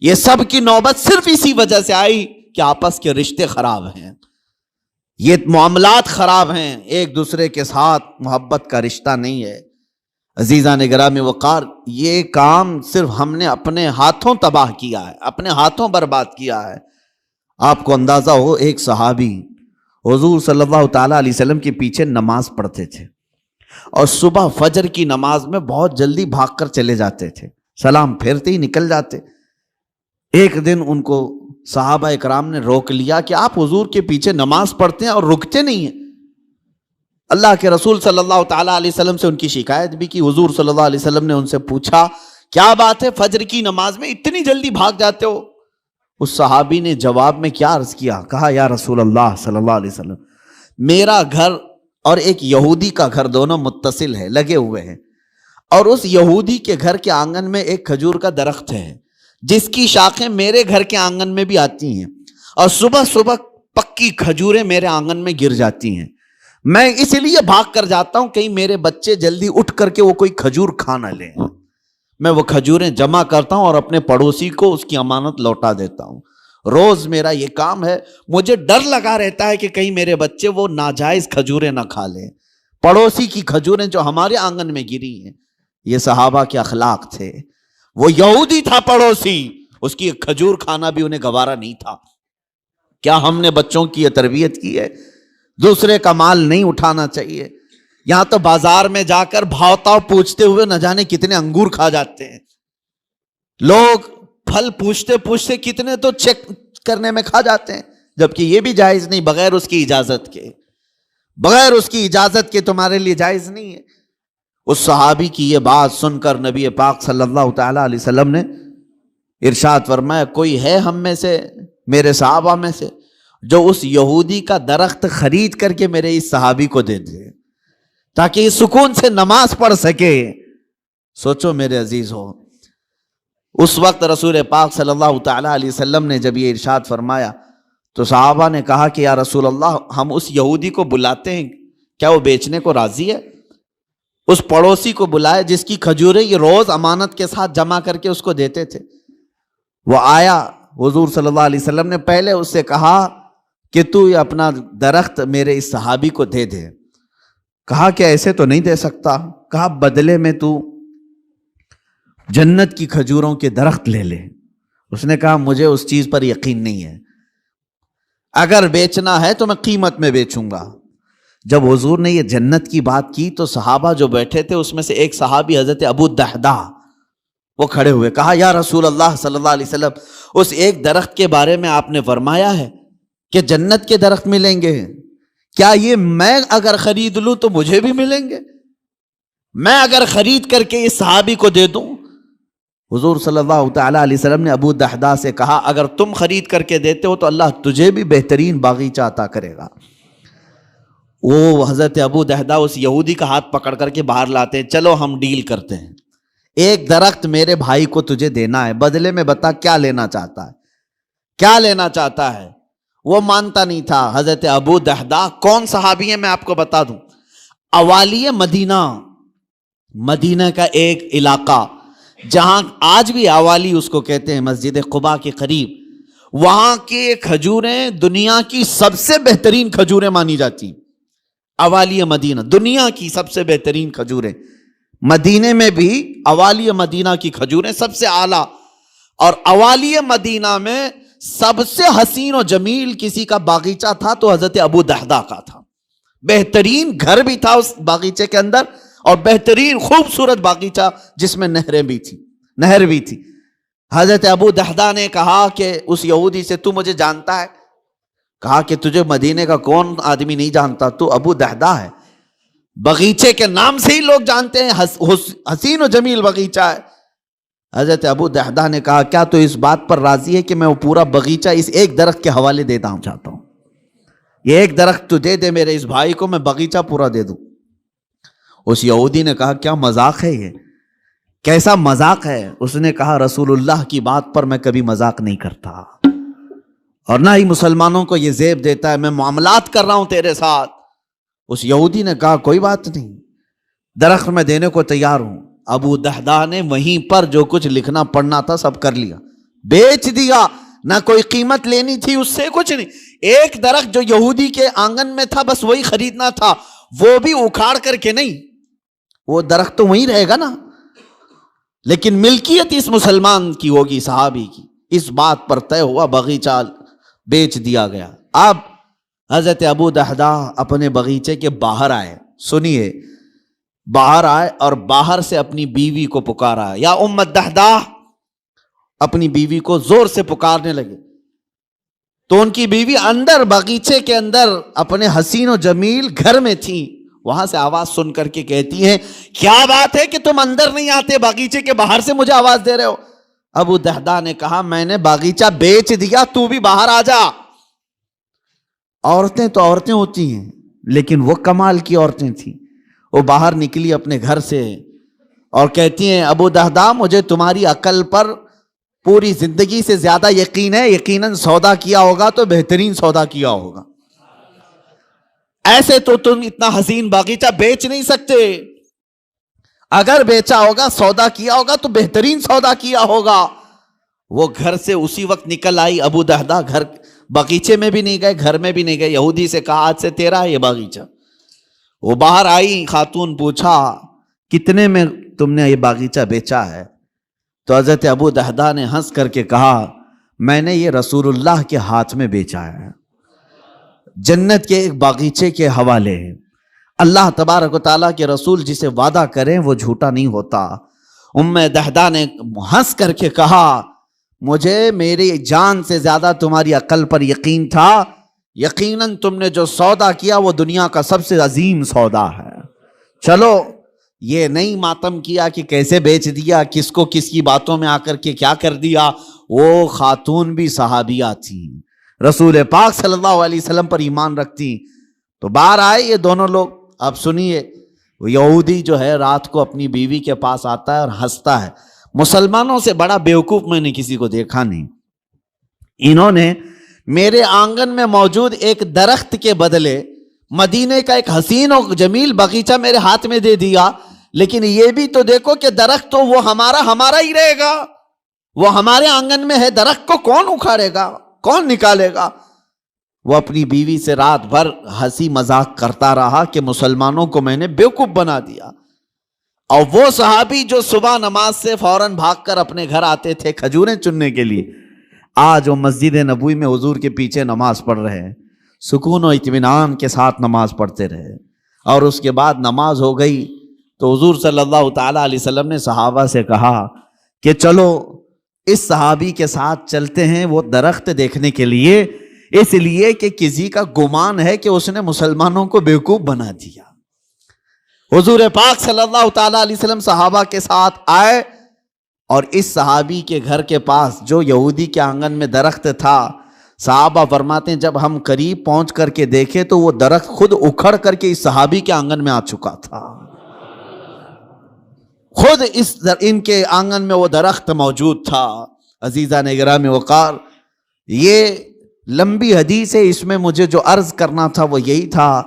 یہ سب کی نوبت صرف اسی وجہ سے آئی کہ آپس کے رشتے خراب ہیں، یہ معاملات خراب ہیں، ایک دوسرے کے ساتھ محبت کا رشتہ نہیں ہے. عزیزان گرامی وقار، یہ کام صرف ہم نے اپنے ہاتھوں تباہ کیا ہے، اپنے ہاتھوں برباد کیا ہے. آپ کو اندازہ ہو، ایک صحابی حضور صلی اللہ تعالیٰ علیہ وسلم کے پیچھے نماز پڑھتے تھے اور صبح فجر کی نماز میں بہت جلدی بھاگ کر چلے جاتے تھے، سلام پھیرتے ہی نکل جاتے. ایک دن ان کو صحابہ اکرام نے روک لیا کہ آپ حضور کے پیچھے نماز پڑھتے ہیں اور رکتے نہیں ہیں. اللہ کے رسول صلی اللہ تعالیٰ علیہ وسلم سے ان کی شکایت بھی کی. حضور صلی اللہ علیہ وسلم نے ان سے پوچھا کیا بات ہے فجر کی نماز میں اتنی جلدی بھاگ جاتے ہو؟ اس صحابی نے جواب میں کیا عرض کیا، کہا یا رسول اللہ صلی اللہ علیہ وسلم، میرا گھر اور ایک یہودی کا گھر دونوں متصل ہے، لگے ہوئے ہیں، اور اس یہودی کے گھر کے آنگن میں ایک کھجور کا درخت ہے جس کی شاخیں میرے گھر کے آنگن میں بھی آتی ہیں، اور صبح صبح پکی کھجوریں میرے آنگن میں گر جاتی ہیں. میں اس لیے بھاگ کر جاتا ہوں کہیں میرے بچے جلدی اٹھ کر کے وہ کوئی کھجور کھا نہ لیں. میں وہ کھجوریں جمع کرتا ہوں اور اپنے پڑوسی کو اس کی امانت لوٹا دیتا ہوں. روز میرا یہ کام ہے. مجھے ڈر لگا رہتا ہے کہ کہیں میرے بچے وہ ناجائز کھجوریں نہ کھا لیں، پڑوسی کی کھجوریں جو ہمارے آنگن میں گری ہیں. یہ صحابہ کے اخلاق تھے. وہ یہودی تھا پڑوسی، اس کی ایک کھجور کھانا بھی انہیں گوارا نہیں تھا. کیا ہم نے بچوں کی یہ تربیت کی ہے؟ دوسرے کا مال نہیں اٹھانا چاہیے. یہاں تو بازار میں جا کر بھاؤ پوچھتے ہوئے نہ جانے کتنے انگور کھا جاتے ہیں لوگ. پھل پوچھتے پوچھتے کتنے تو چیک کرنے میں کھا جاتے ہیں، جبکہ یہ بھی جائز نہیں، بغیر اس کی اجازت کے، بغیر اس کی اجازت کے تمہارے لیے جائز نہیں ہے. اس صحابی کی یہ بات سن کر نبی پاک صلی اللہ تعالیٰ علیہ وسلم نے ارشاد فرمایا کوئی ہے ہم میں سے، میرے صحابہ میں سے، جو اس یہودی کا درخت خرید کر کے میرے اس صحابی کو دے دے تاکہ یہ سکون سے نماز پڑھ سکے. سوچو میرے عزیز ہو، اس وقت رسول پاک صلی اللہ تعالیٰ علیہ وسلم نے جب یہ ارشاد فرمایا تو صحابہ نے کہا کہ یا رسول اللہ، ہم اس یہودی کو بلاتے ہیں، کیا وہ بیچنے کو راضی ہے؟ اس پڑوسی کو بلائے جس کی کھجوریں یہ روز امانت کے ساتھ جمع کر کے اس کو دیتے تھے. وہ آیا، حضور صلی اللہ علیہ وسلم نے پہلے اس سے کہا کہ تو یہ اپنا درخت میرے اس صحابی کو دے دے. کہا کہ ایسے تو نہیں دے سکتا. کہا بدلے میں تو جنت کی کھجوروں کے درخت لے لے. اس نے کہا مجھے اس چیز پر یقین نہیں ہے. اگر بیچنا ہے تو میں قیمت میں بیچوں گا۔ جب حضور نے یہ جنت کی بات کی تو صحابہ جو بیٹھے تھے اس میں سے ایک صحابی حضرت ابو دحدہ وہ کھڑے ہوئے، کہا یا رسول اللہ صلی اللہ علیہ وسلم، اس ایک درخت کے بارے میں آپ نے فرمایا ہے کہ جنت کے درخت ملیں گے، کیا یہ میں اگر خرید لوں تو مجھے بھی ملیں گے؟ میں اگر خرید کر کے اس صحابی کو دے دوں؟ حضور صلی اللہ تعالیٰ علیہ وسلم نے ابو دحدہ سے کہا اگر تم خرید کر کے دیتے ہو تو اللہ تجھے بھی بہترین باغیچہ عطا کرے گا۔ وہ حضرت ابو دحدہ اس یہودی کا ہاتھ پکڑ کر کے باہر لاتے ہیں، چلو ہم ڈیل کرتے ہیں، ایک درخت میرے بھائی کو تجھے دینا ہے، بدلے میں بتا کیا لینا چاہتا ہے، کیا لینا چاہتا ہے؟ وہ مانتا نہیں تھا۔ حضرت ابو دحدہ کون صحابی ہیں میں آپ کو بتا دوں، اوالی مدینہ، مدینہ کا ایک علاقہ جہاں آج بھی اوالی اس کو کہتے ہیں، مسجد قباء کے قریب، وہاں کی کھجوریں دنیا کی سب سے بہترین کھجوریں مانی جاتی ہیں۔ اوالی مدینہ دنیا کی سب سے بہترین کھجوریں، مدینے میں بھی اوالی مدینہ کی کھجوریں سب سے اعلیٰ، اور اوالی مدینہ میں سب سے حسین و جمیل کسی کا باغیچہ تھا تو حضرت ابو دحدہ کا تھا۔ بہترین گھر بھی تھا اس باغیچے کے اندر، اور بہترین خوبصورت باغیچہ جس میں نہر بھی تھی۔ حضرت ابو دحدہ نے کہا کہ اس یہودی سے تو مجھے جانتا ہے؟ کہا کہ تجھے مدینے کا کون آدمی نہیں جانتا، تو ابو دحدہ ہے، باغیچے کے نام سے ہی لوگ جانتے ہیں، حسین و جمیل باغیچہ ہے۔ حضرت ابو دحدہ نے کہا کیا تو اس بات پر راضی ہے کہ میں وہ پورا باغیچہ اس ایک درخت کے حوالے دیتا ہوں، چاہتا ہوں یہ ایک درخت تو دے دے میرے اس بھائی کو، میں باغیچہ پورا دے دوں۔ اس یہودی نے کہا کیا مذاق ہے یہ، کیسا مذاق ہے؟ اس نے کہا رسول اللہ کی بات پر میں کبھی مذاق نہیں کرتا، اور نہ ہی مسلمانوں کو یہ زیب دیتا ہے، میں معاملات کر رہا ہوں تیرے ساتھ۔ اس یہودی نے کہا کوئی بات نہیں، درخت میں دینے کو تیار ہوں۔ ابو دحدہ نے وہیں پر جو کچھ لکھنا پڑھنا تھا سب کر لیا، بیچ دیا، نہ کوئی قیمت لینی تھی اس سے، کچھ نہیں۔ ایک درخت جو یہودی کے آنگن میں تھا بس وہی خریدنا تھا، وہ بھی اکھاڑ کر کے نہیں، وہ درخت تو وہیں رہے گا نا، لیکن ملکیت اس مسلمان کی ہوگی، صحابی کی۔ اس بات پر طے ہوا، باغیچہ بیچ دیا گیا۔ اب حضرت ابو دحدہ اپنے باغیچے کے باہر آئے، سنیے، باہر آئے اور باہر سے اپنی بیوی کو پکارا، یا ام دحدہ، اپنی بیوی کو زور سے پکارنے لگے۔ تو ان کی بیوی اندر باغیچے کے اندر اپنے حسین و جمیل گھر میں تھی، وہاں سے آواز سن کر کے کہتی ہیں کیا بات ہے کہ تم اندر نہیں آتے، باغیچے کے باہر سے مجھے آواز دے رہے ہو؟ ابو دحدہ نے کہا میں نے باغیچہ بیچ دیا، تو بھی باہر آ جا۔ عورتیں تو عورتیں ہوتی ہیں، لیکن وہ کمال کی عورتیں تھیں۔ وہ باہر نکلی اپنے گھر سے اور کہتی ہیں ابو دحدہ مجھے تمہاری عقل پر پوری زندگی سے زیادہ یقین ہے، یقیناً سودا کیا ہوگا تو بہترین سودا کیا ہوگا، ایسے تو تم اتنا حسین باغیچہ بیچ نہیں سکتے، اگر بیچا ہوگا سودا کیا ہوگا تو بہترین سودا کیا ہوگا۔ وہ گھر سے اسی وقت نکل آئی، ابو دحدہ گھر باغیچے میں بھی نہیں گئے، گھر میں بھی نہیں گئے۔ یہودی سے کہا آج سے تیرا ہے یہ باغیچہ۔ وہ باہر آئی، خاتون پوچھا کتنے میں تم نے یہ باغیچہ بیچا ہے؟ تو حضرت ابو دحدہ نے ہنس کر کے کہا میں نے یہ رسول اللہ کے ہاتھ میں بیچا ہے، جنت کے ایک باغیچے کے حوالے۔ اللہ تبارک و تعالیٰ کے رسول جسے وعدہ کریں وہ جھوٹا نہیں ہوتا۔ ام دحدہ نے ہنس کر کے کہا مجھے میری جان سے زیادہ تمہاری عقل پر یقین تھا، یقیناً تم نے جو سودا کیا وہ دنیا کا سب سے عظیم سودا ہے۔ چلو یہ نہیں ماتم کیا کہ کیسے بیچ دیا، کس کو کس کی باتوں میں آ کر کے کیا کر دیا۔ وہ خاتون بھی صحابیہ تھیں، رسول پاک صلی اللہ علیہ وسلم پر ایمان رکھتی۔ تو باہر آئے یہ دونوں لوگ۔ اب سنیے، وہ یہودی جو ہے رات کو اپنی بیوی کے پاس آتا ہے اور ہنستا ہے۔ مسلمانوں سے بڑا بیوقوف میں نے کسی کو دیکھا نہیں۔ انہوں نے میرے آنگن میں موجود ایک درخت کے بدلے مدینے کا ایک حسین و جمیل باغیچہ میرے ہاتھ میں دے دیا، لیکن یہ بھی تو دیکھو کہ درخت تو وہ ہمارا ہی رہے گا، وہ ہمارے آنگن میں ہے، درخت کو کون اکھاڑے گا، کون نکالے گا؟ وہ اپنی بیوی سے رات بھر ہنسی مذاق کرتا رہا کہ مسلمانوں کو میں نے بیوقوف بنا دیا۔ اور وہ صحابی جو صبح نماز سے فوراً بھاگ کر اپنے گھر آتے تھے کھجوریں چننے کے لیے، آج وہ مسجد نبوی میں حضور کے پیچھے نماز پڑھ رہے ہیں، سکون و اطمینان کے ساتھ نماز پڑھتے رہے، اور اس کے بعد نماز ہو گئی تو حضور صلی اللہ تعالیٰ علیہ وسلم نے صحابہ سے کہا کہ چلو اس صحابی کے ساتھ چلتے ہیں وہ درخت دیکھنے کے لیے، اس لیے کہ کسی کا گمان ہے کہ اس نے مسلمانوں کو بیوقوف بنا دیا۔ حضور پاک صلی اللہ تعالیٰ علیہ وسلم صحابہ کے ساتھ آئے، اور اس صحابی کے گھر کے پاس جو یہودی کے آنگن میں درخت تھا، صحابہ فرماتے ہیں جب ہم قریب پہنچ کر کے دیکھے تو وہ درخت خود اکھڑ کر کے اس صحابی کے آنگن میں آ چکا تھا، خود ان کے آنگن میں وہ درخت موجود تھا۔ عزیزان گرامی وقار، یہ لمبی حدیث ہے، اس میں مجھے جو عرض کرنا تھا وہ یہی تھا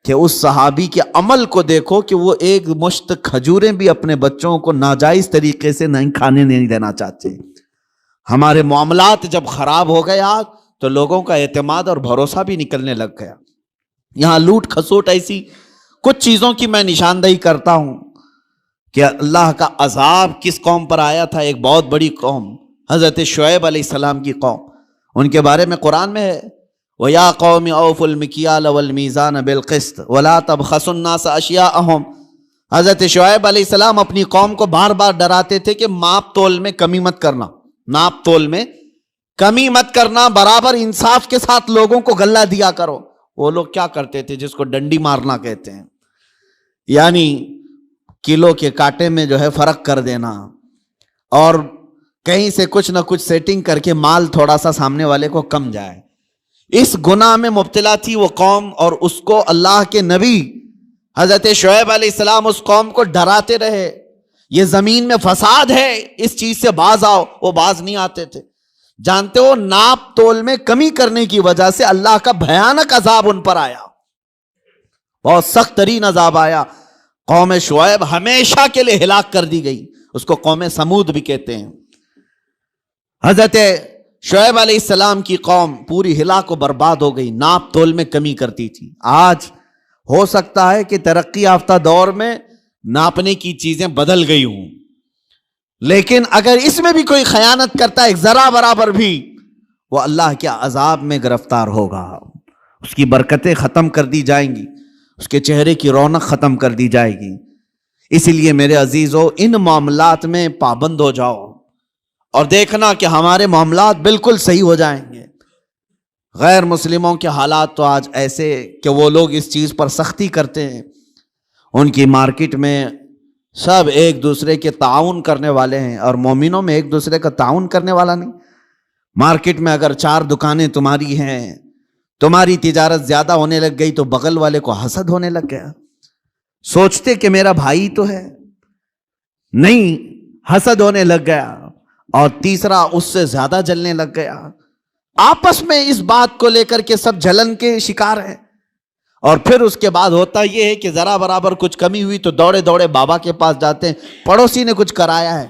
کہ اس صحابی کے عمل کو دیکھو کہ وہ ایک مشت کھجوریں بھی اپنے بچوں کو ناجائز طریقے سے نہیں کھانے نہیں دینا چاہتے۔ ہمارے معاملات جب خراب ہو گیا تو لوگوں کا اعتماد اور بھروسہ بھی نکلنے لگ گیا۔ یہاں لوٹ کھسوٹ ایسی کچھ چیزوں کی میں نشاندہی کرتا ہوں کہ اللہ کا عذاب کس قوم پر آیا تھا، ایک بہت بڑی قوم، حضرت شعیب علیہ السلام کی قوم، ان کے بارے میں قرآن میں ہے وَيَا قَوْمِ أَوْفُوا الْمِكْيَالَ وَالْمِيزَانَ بِالْقِسْطِ وَلَا تَبْخَسُوا النَّاسَ أَشْيَاءَهُمْ۔ حضرت شعیب علیہ السلام اپنی قوم کو بار بار ڈراتے تھے کہ ماپ تول میں کمی مت کرنا، ناپ تول میں کمی مت کرنا، برابر انصاف کے ساتھ لوگوں کو غلہ دیا کرو۔ وہ لوگ کیا کرتے تھے جس کو ڈنڈی مارنا کہتے ہیں، یعنی کلو کے کانٹے میں جو ہے فرق کر دینا، اور کہیں سے کچھ نہ کچھ سیٹنگ کر کے مال تھوڑا سا سامنے والے کو کم جائے۔ اس گناہ میں مبتلا تھی وہ قوم، اور اس کو اللہ کے نبی حضرت شعیب علیہ السلام اس قوم کو ڈراتے رہے، یہ زمین میں فساد ہے، اس چیز سے باز آؤ، وہ باز نہیں آتے تھے۔ جانتے ہو ناپ تول میں کمی کرنے کی وجہ سے اللہ کا بھیانک عذاب ان پر آیا، بہت سخت ترین عذاب آیا۔ قوم شعیب ہمیشہ کے لیے ہلاک کر دی گئی، اس کو قوم سمود بھی کہتے ہیں۔ حضرت شعیب علیہ السلام کی قوم پوری ہلاک و برباد ہو گئی، ناپ تول میں کمی کرتی تھی۔ آج ہو سکتا ہے کہ ترقی یافتہ دور میں ناپنے کی چیزیں بدل گئی ہوں، لیکن اگر اس میں بھی کوئی خیانت کرتا ہے ذرا برابر بھی، وہ اللہ کے عذاب میں گرفتار ہوگا، اس کی برکتیں ختم کر دی جائیں گی، اس کے چہرے کی رونق ختم کر دی جائے گی۔ اس لیے میرے عزیزو، ان معاملات میں پابند ہو جاؤ اور دیکھنا کہ ہمارے معاملات بالکل صحیح ہو جائیں گے۔ غیر مسلموں کے حالات تو آج ایسے کہ وہ لوگ اس چیز پر سختی کرتے ہیں، ان کی مارکیٹ میں سب ایک دوسرے کے تعاون کرنے والے ہیں، اور مومنوں میں ایک دوسرے کا تعاون کرنے والا نہیں۔ مارکیٹ میں اگر 4 دکانیں تمہاری ہیں، تمہاری تجارت زیادہ ہونے لگ گئی تو بغل والے کو حسد ہونے لگ گیا، سوچتے کہ میرا بھائی تو ہے، نہیں، حسد ہونے لگ گیا، اور تیسرا اس سے زیادہ جلنے لگ گیا۔ آپس میں اس بات کو لے کر کے سب جلن کے شکار ہیں، اور پھر اس کے بعد ہوتا یہ ہے کہ ذرا برابر کچھ کمی ہوئی تو دوڑے دوڑے بابا کے پاس جاتے ہیں، پڑوسی نے کچھ کرایا ہے،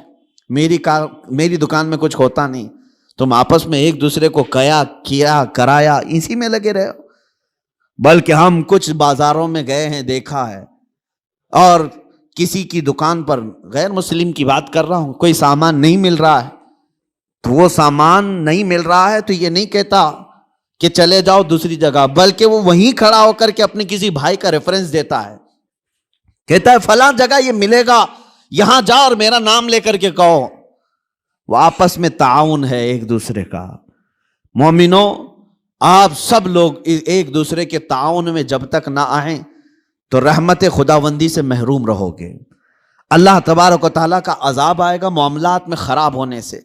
میری دکان میں کچھ ہوتا نہیں۔ تم آپس میں ایک دوسرے کو کیا کرایا اسی میں لگے رہے ہو۔ بلکہ ہم کچھ بازاروں میں گئے ہیں، دیکھا ہے، اور کسی کی دکان پر، غیر مسلم کی بات کر رہا ہوں، کوئی سامان نہیں مل رہا ہے، تو وہ سامان نہیں مل رہا ہے تو یہ نہیں کہتا کہ چلے جاؤ دوسری جگہ، بلکہ وہ وہیں کھڑا ہو کر کے اپنے کسی بھائی کا ریفرنس دیتا ہے، کہتا ہے فلاں جگہ یہ ملے گا، یہاں جاؤ اور میرا نام لے کر کے کہو۔ وہ آپس میں تعاون ہے ایک دوسرے کا۔ مومنوں، آپ سب لوگ ایک دوسرے کے تعاون میں جب تک نہ آئیں تو رحمت خداوندی سے محروم رہو گے۔ اللہ تبارک و تعالیٰ کا عذاب آئے گا معاملات میں خراب ہونے سے۔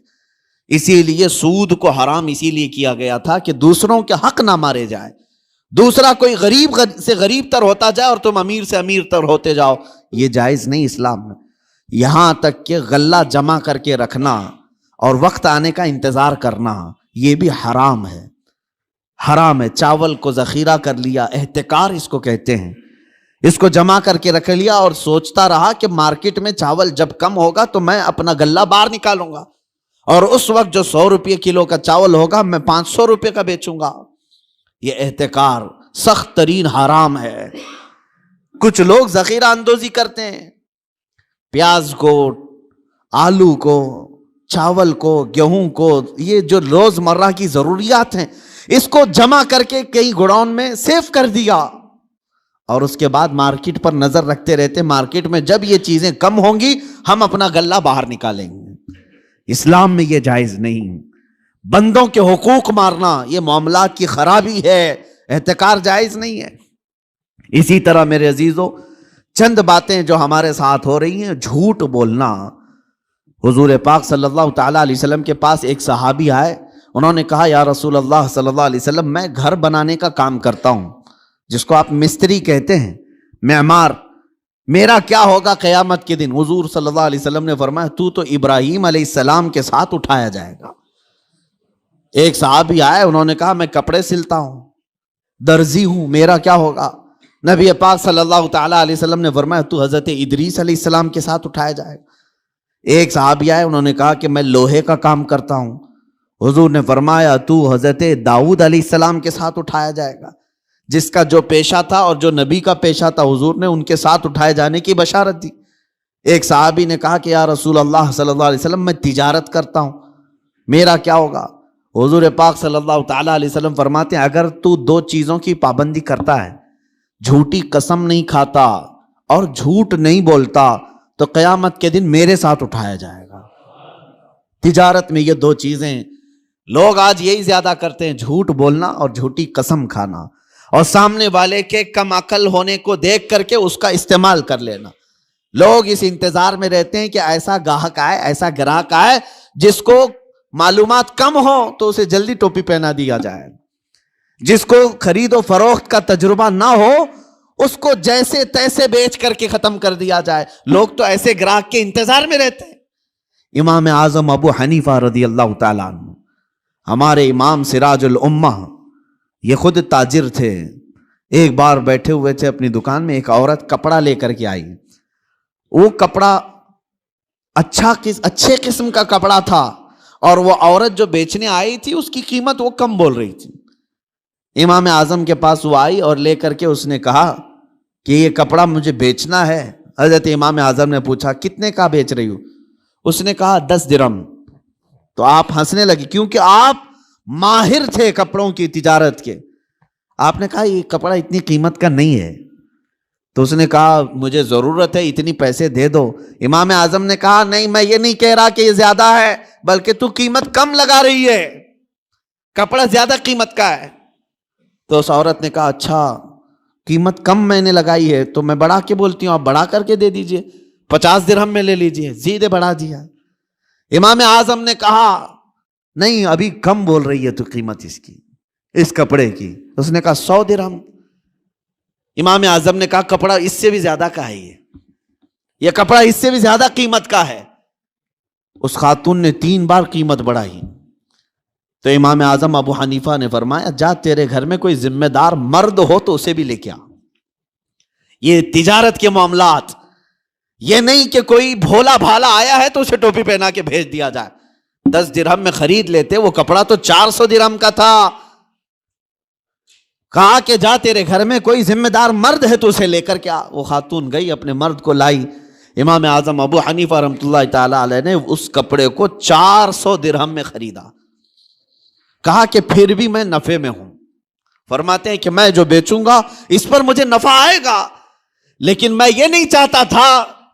اسی لیے سود کو حرام اسی لیے کیا گیا تھا کہ دوسروں کے حق نہ مارے جائے، دوسرا کوئی غریب سے غریب تر ہوتا جائے اور تم امیر سے امیر تر ہوتے جاؤ، یہ جائز نہیں اسلام میں۔ یہاں تک کہ غلہ جمع کر کے رکھنا اور وقت آنے کا انتظار کرنا، یہ بھی حرام ہے، حرام ہے۔ چاول کو ذخیرہ کر لیا، احتکار اس کو کہتے ہیں، اس کو جمع کر کے رکھ لیا اور سوچتا رہا کہ مارکیٹ میں چاول جب کم ہوگا تو میں اپنا غلہ باہر نکالوں گا، اور اس وقت جو 100 روپے کلو کا چاول ہوگا میں 500 روپے کا بیچوں گا۔ یہ احتکار سخت ترین حرام ہے۔ کچھ لوگ ذخیرہ اندوزی کرتے ہیں، پیاز کو، آلو کو، چاول کو، گیہوں کو، یہ جو روزمرہ کی ضروریات ہیں، اس کو جمع کر کے کئی گوڈاؤن میں سیف کر دیا، اور اس کے بعد مارکیٹ پر نظر رکھتے رہتے، مارکیٹ میں جب یہ چیزیں کم ہوں گی ہم اپنا غلہ باہر نکالیں گے۔ اسلام میں یہ جائز نہیں۔ بندوں کے حقوق مارنا یہ معاملات کی خرابی ہے، احتکار جائز نہیں ہے۔ اسی طرح میرے عزیزو، چند باتیں جو ہمارے ساتھ ہو رہی ہیں، جھوٹ بولنا۔ حضور پاک صلی اللہ تعالیٰ علیہ وسلم کے پاس ایک صحابی آئے، انہوں نے کہا یا رسول اللہ صلی اللہ علیہ وسلم، میں گھر بنانے کا کام کرتا ہوں، جس کو آپ مستری کہتے ہیں، معمار، میرا کیا ہوگا قیامت کے دن؟ حضور صلی اللہ علیہ وسلم نے فرمایا تو ابراہیم علیہ السلام کے ساتھ اٹھایا جائے گا۔ ایک صحابی آئے، انہوں نے کہا میں کپڑے سلتا ہوں، درزی ہوں، میرا کیا ہوگا؟ نبی پاک صلی اللہ تعالیٰ علیہ وسلم نے فرمایا تو حضرت ادریس علیہ السلام کے ساتھ اٹھایا جائے گا۔ ایک صحابی آئے، انہوں نے کہا کہ میں لوہے کا کام کرتا ہوں، حضور نے فرمایا تو حضرت داؤد علیہ السلام کے ساتھ اٹھایا جائے گا۔ جس کا جو پیشہ تھا اور جو نبی کا پیشہ تھا، حضور نے ان کے ساتھ اٹھائے جانے کی بشارت دی۔ ایک صحابی نے کہا کہ یا رسول اللہ صلی اللہ علیہ وسلم، میں تجارت کرتا ہوں، میرا کیا ہوگا؟ حضور پاک صلی اللہ تعالیٰ علیہ وسلم فرماتے ہیں اگر تو دو چیزوں کی پابندی کرتا ہے، جھوٹی قسم نہیں کھاتا اور جھوٹ نہیں بولتا، تو قیامت کے دن میرے ساتھ اٹھایا جائے گا۔ تجارت میں یہ دو چیزیں لوگ آج یہی زیادہ کرتے ہیں، جھوٹ بولنا اور جھوٹی قسم کھانا، اور سامنے والے کے کم عقل ہونے کو دیکھ کر کے اس کا استعمال کر لینا۔ لوگ اس انتظار میں رہتے ہیں کہ ایسا گاہک آئے، ایسا گراہک آئے جس کو معلومات کم ہو تو اسے جلدی ٹوپی پہنا دیا جائے، جس کو خرید و فروخت کا تجربہ نہ ہو اس کو جیسے تیسے بیچ کر کے ختم کر دیا جائے۔ لوگ تو ایسے گراہک کے انتظار میں رہتے ہیں۔ امام اعظم ابو حنیفہ رضی اللہ تعالیٰ عنہ، ہمارے امام سراج الامہ، یہ خود تاجر تھے۔ ایک بار بیٹھے ہوئے تھے اپنی دکان میں، ایک عورت کپڑا لے کر کے آئی۔ وہ کپڑا اچھے قسم کا کپڑا تھا، اور وہ عورت جو بیچنے آئی تھی اس کی قیمت وہ کم بول رہی تھی۔ امام اعظم کے پاس وہ آئی اور لے کر کے اس نے کہا کہ یہ کپڑا مجھے بیچنا ہے۔ حضرت امام اعظم نے پوچھا کتنے کا بیچ رہی ہو؟ اس نے کہا 10 درہم۔ تو آپ ہنسنے لگے کیونکہ آپ ماہر تھے کپڑوں کی تجارت کے۔ آپ نے کہا یہ کپڑا اتنی قیمت کا نہیں ہے۔ تو اس نے کہا مجھے ضرورت ہے، اتنی پیسے دے دو۔ امام اعظم نے کہا نہیں، میں یہ نہیں کہہ رہا کہ یہ زیادہ ہے، بلکہ تو قیمت کم لگا رہی ہے، کپڑا زیادہ قیمت کا ہے۔ تو اس عورت نے کہا اچھا، قیمت کم میں نے لگائی ہے تو میں بڑھا کے بولتی ہوں، آپ بڑھا کر کے دے دیجئے، 50 درہم میں لے لیجئے۔ سیدھے بڑھا دیا۔ امام اعظم نے کہا نہیں، ابھی کم بول رہی ہے تو قیمت اس کی، اس کپڑے کی۔ اس نے کہا 100 درہم۔ امام اعظم نے کہا کپڑا اس سے بھی زیادہ کا ہے، یہ کپڑا اس سے بھی زیادہ قیمت کا ہے۔ اس خاتون نے 3 بار قیمت بڑھائی۔ تو امام اعظم ابو حنیفہ نے فرمایا جا تیرے گھر میں کوئی ذمہ دار مرد ہو تو اسے بھی لے کے آ۔ یہ تجارت کے معاملات، یہ نہیں کہ کوئی بھولا بھالا آیا ہے تو اسے ٹوپی پہنا کے بھیج دیا جائے۔ 10 درہم میں خرید لیتے، وہ کپڑا تو 400 درہم کا تھا۔ کہا کہ جا تیرے گھر میں کوئی ذمہ دار مرد ہے تو اسے لے کر کے آ۔ وہ خاتون گئی، اپنے مرد کو لائی۔ امام اعظم ابو حنیفہ رحمۃ اللہ تعالی علیہ نے اس کپڑے کو 400 درہم میں خریدا۔ کہا کہ پھر بھی میں نفع میں ہوں۔ فرماتے ہیں کہ میں جو بیچوں گا اس پر مجھے نفع آئے گا، لیکن میں یہ نہیں چاہتا تھا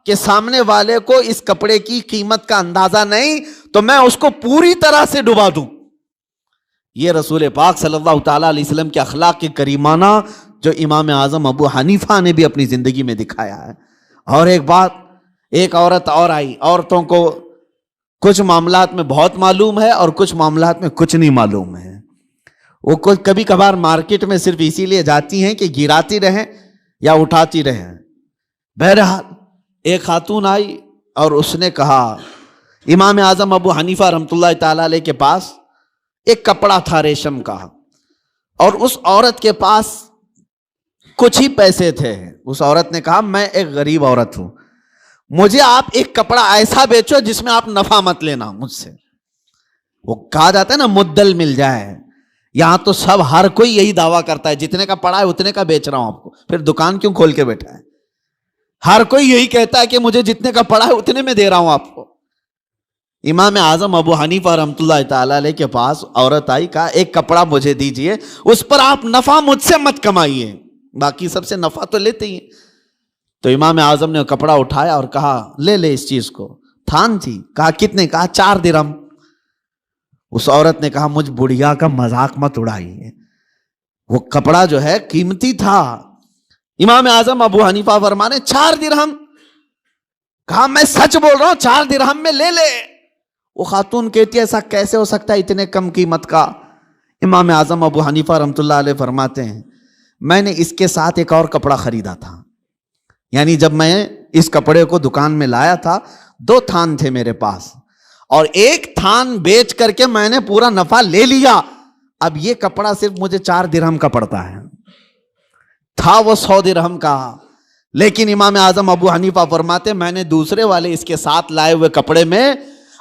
کہ سامنے والے کو اس کپڑے کی قیمت کا اندازہ نہیں تو میں اس کو پوری طرح سے ڈبا دوں۔ یہ رسول پاک صلی اللہ تعالیٰ علیہ وسلم کے اخلاق کریمانہ جو امام اعظم ابو حنیفہ نے بھی اپنی زندگی میں دکھایا ہے۔ اور ایک بات، ایک عورت اور آئی۔ عورتوں کو کچھ معاملات میں بہت معلوم ہے اور کچھ معاملات میں کچھ نہیں معلوم ہے۔ وہ کبھی کبھار مارکیٹ میں صرف اسی لیے جاتی ہیں کہ گراتی رہیں یا اٹھاتی رہیں۔ بہرحال ایک خاتون آئی اور اس نے کہا، امام اعظم ابو حنیفہ رحمۃ اللہ تعالی علیہ کے پاس ایک کپڑا تھا ریشم کا، اور اس عورت کے پاس کچھ ہی پیسے تھے۔ اس عورت نے کہا میں ایک غریب عورت ہوں، مجھے آپ ایک کپڑا ایسا بیچو جس میں آپ نفع مت لینا مجھ سے۔ وہ کہا جاتا ہے نا مدل مل جائے، یہاں تو سب ہر کوئی یہی دعویٰ کرتا ہے جتنے کا پڑا ہے اتنے کا بیچ رہا ہوں آپ کو، پھر دکان کیوں کھول کے بیٹھا ہے؟ ہر کوئی یہی کہتا ہے کہ مجھے جتنے کا پڑا ہے اتنے میں دے رہا ہوں آپ کو۔ امام اعظم ابو حنیفہ رحمۃ اللہ تعالی علیہ کے پاس عورت آئی، کہا ایک کپڑا مجھے دیجئے، اس پر آپ نفع مجھ سے مت کمائیے، باقی سب سے نفع تو لیتے ہی ہیں۔ تو امام اعظم نے کپڑا اٹھایا اور کہا لے لے اس چیز کو، تھان تھی، کہا کتنے، کہا 4 درہم۔ اس عورت نے کہا مجھ بڑھیا کا مذاق مت اڑائیے، وہ کپڑا جو ہے قیمتی تھا۔ امام اعظم ابو حنیفہ فرمانے 4 درہم، کہا میں سچ بول رہا ہوں 4 درہم میں لے لے۔ وہ خاتون کہتی ہے ایسا کیسے ہو سکتا ہے اتنے کم قیمت کا؟ امام اعظم ابو حنیفہ رحمۃ اللہ علیہ فرماتے ہیں میں نے اس کے ساتھ ایک اور کپڑا خریدا تھا، یعنی جب میں اس کپڑے کو دکان میں لایا تھا 2 تھان تھے میرے پاس، اور ایک تھان بیچ کر کے میں نے پورا نفع لے لیا، اب یہ کپڑا صرف مجھے 4 درہم کا پڑتا ہے، تھا وہ 100 درہم کا۔ لیکن امام اعظم ابو حنیفہ فرماتے میں نے دوسرے والے اس کے ساتھ لائے ہوئے کپڑے میں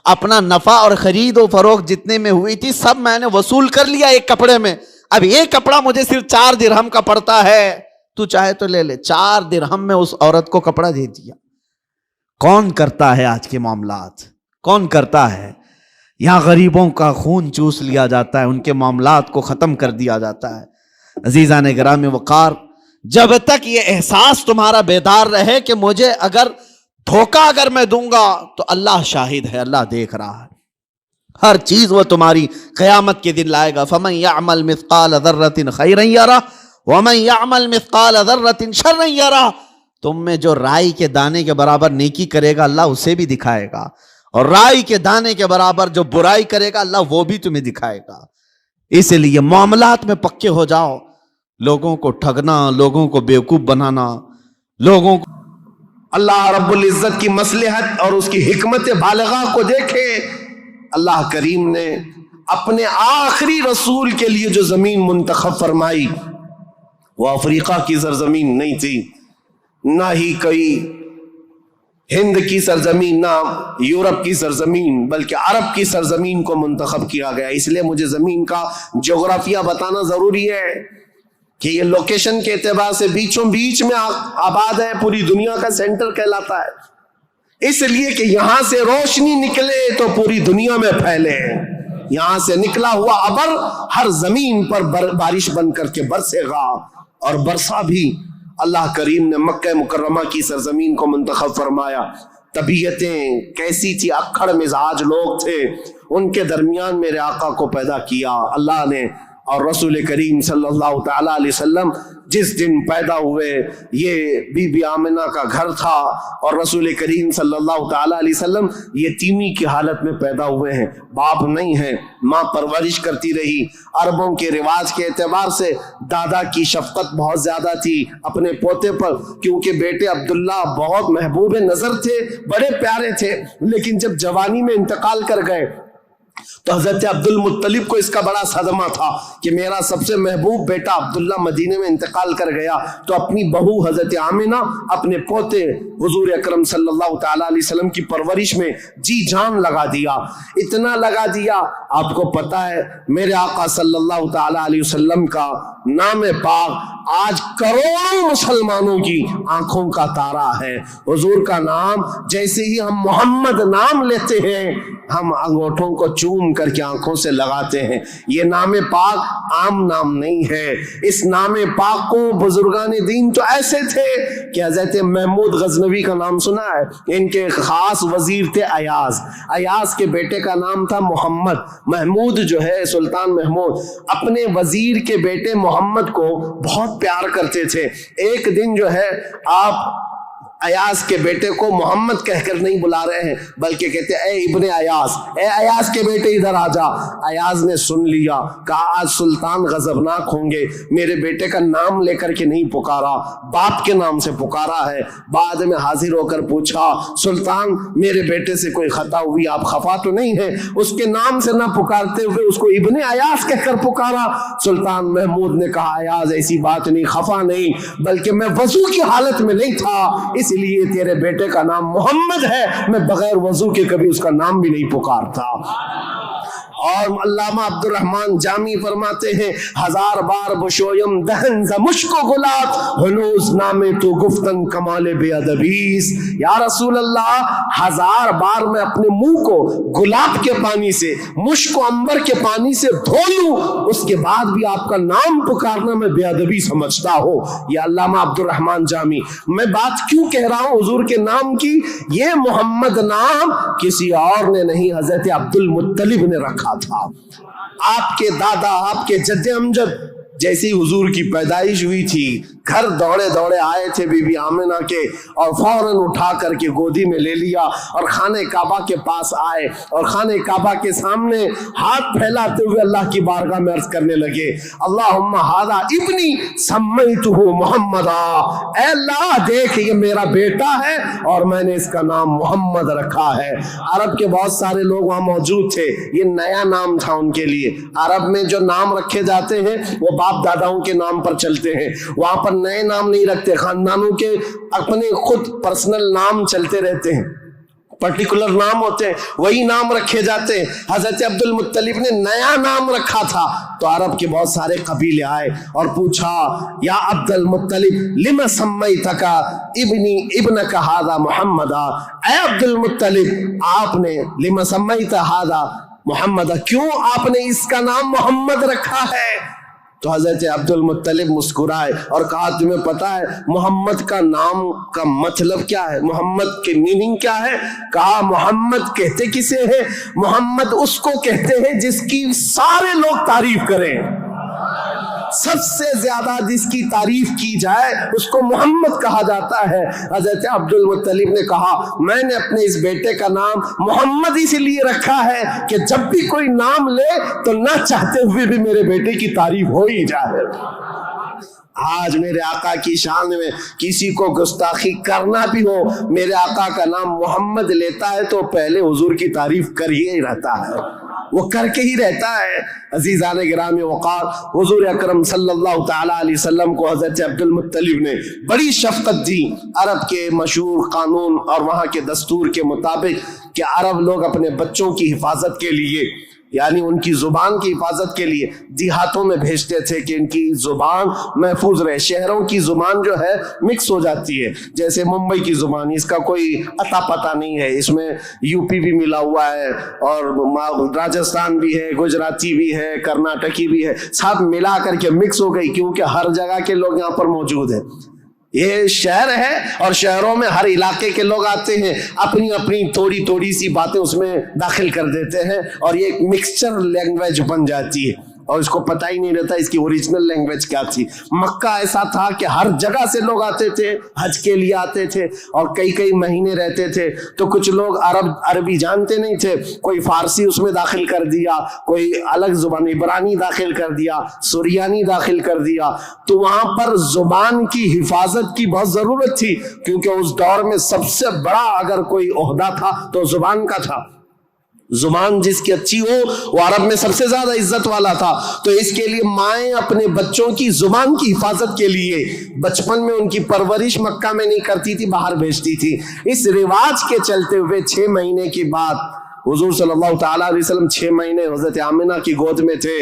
اپنا نفع اور خرید و فروخت جتنے میں ہوئی تھی سب میں نے وصول کر لیا ایک کپڑے میں، اب ایک کپڑا مجھے صرف 4 درہم کا پڑتا ہے، تو چاہے تو لے لے۔ 4 درہم میں اس عورت کو کپڑا دے دیا۔ کون کرتا ہے آج کے معاملات؟ کون کرتا ہے؟ یہاں غریبوں کا خون چوس لیا جاتا ہے، ان کے معاملات کو ختم کر دیا جاتا ہے۔ عزیزان گرامی وقار، جب تک یہ احساس تمہارا بیدار رہے کہ مجھے دھوکہ اگر میں دوں گا تو اللہ شاہد ہے، اللہ دیکھ رہا ہے، ہر چیز وہ تمہاری قیامت کے دن لائے گا۔ فَمَن يَعْمَلْ مِثْقَالَ ذَرَّةٍ خَيْرًا يَرَهُ وَمَن يَعْمَلْ مِثْقَالَ ذَرَّةٍ شَرًّا يَرَهُ، تم میں جو رائی کے دانے کے برابر نیکی کرے گا اللہ اسے بھی دکھائے گا، اور رائی کے دانے کے برابر جو برائی کرے گا اللہ وہ بھی تمہیں دکھائے گا۔ اس لیے معاملات میں پکے ہو جاؤ، لوگوں کو ٹھگنا، لوگوں کو بیوقوف بنانا، لوگوں کو اللہ رب العزت کی مصلحت اور اس کی حکمت بالغہ کو دیکھے۔ اللہ کریم نے اپنے آخری رسول کے لیے جو زمین منتخب فرمائی وہ افریقہ کی سرزمین نہیں تھی، نہ ہی کوئی ہند کی سرزمین، نہ یورپ کی سرزمین، بلکہ عرب کی سرزمین کو منتخب کیا گیا۔ اس لیے مجھے زمین کا جغرافیہ بتانا ضروری ہے کہ یہ لوکیشن کے اعتبار سے بیچوں بیچ میں آباد ہے، پوری دنیا کا سینٹر کہلاتا ہے، اس لیے کہ یہاں سے روشنی نکلے تو پوری دنیا میں پھیلے، یہاں سے نکلا ہوا ابر ہر زمین پر بارش بن کر کے برسے گا، اور برسا بھی۔ اللہ کریم نے مکہ مکرمہ کی سرزمین کو منتخب فرمایا۔ طبیعتیں کیسی تھی، اکھڑ مزاج لوگ تھے، ان کے درمیان میرے آقا کو پیدا کیا اللہ نے، اور رسول کریم صلی اللہ تعالیٰ علیہ وسلم جس دن پیدا ہوئے یہ بی بی آمنہ کا گھر تھا، اور رسول کریم صلی اللہ تعالیٰ علیہ وسلم یتیمی کی حالت میں پیدا ہوئے ہیں، باپ نہیں ہیں، ماں پرورش کرتی رہی۔ عربوں کے رواج کے اعتبار سے دادا کی شفقت بہت زیادہ تھی اپنے پوتے پر، کیونکہ بیٹے عبداللہ بہت محبوب نظر تھے، بڑے پیارے تھے، لیکن جب جوانی میں انتقال کر گئے تو حضرت عبد المطلب کو اس کا بڑا صدمہ تھا کہ میرا سب سے محبوب بیٹا عبداللہ مدینے میں انتقال کر گیا، تو اپنی بہو حضرت آمنہ اپنے پوتے حضور اکرم صلی اللہ تعالیٰ علیہ وسلم کی پرورش میں جی جان لگا دیا، اتنا لگا دیا۔ آپ کو پتا ہے میرے آقا صلی اللہ تعالیٰ علیہ وسلم کا نام پاک آج کروڑوں مسلمانوں کی آنکھوں کا تارا ہے۔ حضور کا نام جیسے ہی ہم محمد نام لیتے ہیں ہم انگوٹھوں کو چوم کر کے آنکھوں سے لگاتے ہیں۔ یہ نام پاک عام نام نہیں ہے، اس نام پاک کو بزرگان دین تو ایسے تھے کہ حضرت محمود غزنوی کا نام سنا ہے، ان کے خاص وزیر تھے ایاز، ایاز کے بیٹے کا نام تھا محمد۔ محمود جو ہے سلطان محمود اپنے وزیر کے بیٹے محمد کو بہت پیار کرتے تھے۔ ایک دن جو ہے آپ ایاز کے بیٹے کو محمد کہہ کر نہیں بلا رہے ہیں بلکہ کہتے اے ابن ایاز، اے ایاز کے بیٹے ادھر آ جا۔ ایاز نے سن لیا، کہا آج سلطان غضبناک ہوں گے، میرے بیٹے کا نام لے کر کے نہیں پکارا، باپ کے نام سے پکارا ہے۔ بعد میں حاضر ہو کر پوچھا سلطان میرے بیٹے سے کوئی خطا ہوئی، آپ خفا تو نہیں ہیں؟ اس کے نام سے نہ پکارتے ہوئے اس کو ابن ایاز کہہ کر پکارا۔ سلطان محمود نے کہا ایاز ایسی بات نہیں، خفا نہیں، بلکہ میں وضو کی حالت میں نہیں تھا، اس لیے تیرے بیٹے کا نام محمد ہے، میں بغیر وضو کے کبھی اس کا نام بھی نہیں پکارتا۔ اور علامہ عبد الرحمن جامی فرماتے ہیں 1000 بار بشویم دہن ز مشک و گلاب ہنوز نامے تو گفتن کمال بے ادبیس. یا رسول اللہ 1000 بار میں اپنے منہ کو گلاب کے پانی سے مشک و عنبر کے پانی سے دھو لوں اس کے بعد بھی آپ کا نام پکارنا میں بے ادبی سمجھتا ہوں. یہ علامہ عبد الرحمن جامی. میں بات کیوں کہہ رہا ہوں حضور کے نام کی؟ یہ محمد نام کسی اور نے نہیں حضرت عبد المطلب نے رکھا تھا. آپ کے دادا آپ کے جد امجد جیسی حضور کی پیدائش ہوئی تھی گھر دوڑے دوڑے آئے تھے بی بی آمنہ کے اور فوراً اٹھا کر کے گودی میں لے لیا اور خانہ کعبہ کے پاس آئے اور خانہ کعبہ کے سامنے ہاتھ پھیلاتے ہوئے اللہ کی بارگاہ میں عرض کرنے لگے اللہم ھذا ابنی سمیتہ محمدا. اے اللہ دیکھ یہ میرا بیٹا ہے اور میں نے اس کا نام محمد رکھا ہے. عرب کے بہت سارے لوگ وہاں موجود تھے. یہ نیا نام تھا ان کے لیے. عرب میں جو نام رکھے جاتے ہیں وہ باپ داداؤں کے نام پر چلتے ہیں. وہاں پر نئے نام نہیں رکھتے. خاندانوں کے اپنے خود پرسنل نام چلتے رہتے ہیں. پرٹیکولر نام ہوتے ہیں وہی نام رکھے جاتے ہیں. حضرت عبد المطلب نے نیا نام رکھا تھا تو عرب کے بہت سارے قبیلے آئے اور پوچھا یا عبد المطلب لما سمیتک ابنک ھذا محمدا. اے عبد المطلب آپ نے لما سمیت ھذا محمدا کیوں آپ نے اس کا نام محمد رکھا ہے؟ تو حضرت عبد المطلب مسکرائے اور کہا تمہیں پتا ہے محمد کا نام کا مطلب کیا ہے؟ محمد کے میننگ کیا ہے؟ کہا محمد کہتے کسے ہیں؟ محمد اس کو کہتے ہیں جس کی سارے لوگ تعریف کریں. سب سے زیادہ جس کی تعریف کی جائے اس کو محمد کہا جاتا ہے. حضرت عبد المطلب نے کہا میں نے اپنے اس بیٹے کا نام محمد اس لیے رکھا ہے کہ جب بھی کوئی نام لے تو نہ چاہتے ہوئے بھی میرے بیٹے کی تعریف ہو ہی جائے. آج میرے آقا کی شان میں کسی کو گستاخی کرنا بھی ہو میرے آقا کا نام محمد لیتا ہے تو پہلے حضور کی تعریف کر ہی رہتا ہے. وہ کر کے ہی رہتا ہے. عزیزان گرامی وقار حضور اکرم صلی اللہ تعالی علیہ وسلم کو حضرت عبد المطلب نے بڑی شفقت دی. عرب کے مشہور قانون اور وہاں کے دستور کے مطابق کہ عرب لوگ اپنے بچوں کی حفاظت کے لیے یعنی ان کی زبان کی حفاظت کے لیے دیہاتوں میں بھیجتے تھے کہ ان کی زبان محفوظ رہے. شہروں کی زبان جو ہے مکس ہو جاتی ہے. جیسے ممبئی کی زبان اس کا کوئی اتا پتہ نہیں ہے. اس میں یو پی بھی ملا ہوا ہے اور راجستھان بھی ہے گجراتی بھی ہے کرناٹکی بھی ہے. سب ملا کر کے مکس ہو گئی کیونکہ ہر جگہ کے لوگ یہاں پر موجود ہیں. یہ شہر ہے اور شہروں میں ہر علاقے کے لوگ آتے ہیں اپنی اپنی تھوڑی تھوڑی سی باتیں اس میں داخل کر دیتے ہیں اور یہ ایک مکسچر لینگویج بن جاتی ہے اور اس کو پتہ ہی نہیں رہتا اس کی اوریجنل لینگویج کیا تھی. مکہ ایسا تھا کہ ہر جگہ سے لوگ آتے تھے حج کے لیے آتے تھے اور کئی کئی مہینے رہتے تھے. تو کچھ لوگ عربی جانتے نہیں تھے. کوئی فارسی اس میں داخل کر دیا کوئی الگ زبان عبرانی داخل کر دیا سریانی داخل کر دیا. تو وہاں پر زبان کی حفاظت کی بہت ضرورت تھی کیونکہ اس دور میں سب سے بڑا اگر کوئی عہدہ تھا تو زبان کا تھا. زبان جس کی اچھی ہو وہ عرب میں سب سے زیادہ عزت والا تھا. تو اس کے لیے مائیں اپنے بچوں کی زبان کی حفاظت کے لیے بچپن میں ان کی پرورش مکہ میں نہیں کرتی تھی باہر بھیجتی تھی. اس رواج کے چلتے ہوئے 6 مہینے کی بعد حضور صلی اللہ تعالیٰ علیہ وسلم 6 مہینے حضرت آمنہ کی گود میں تھے.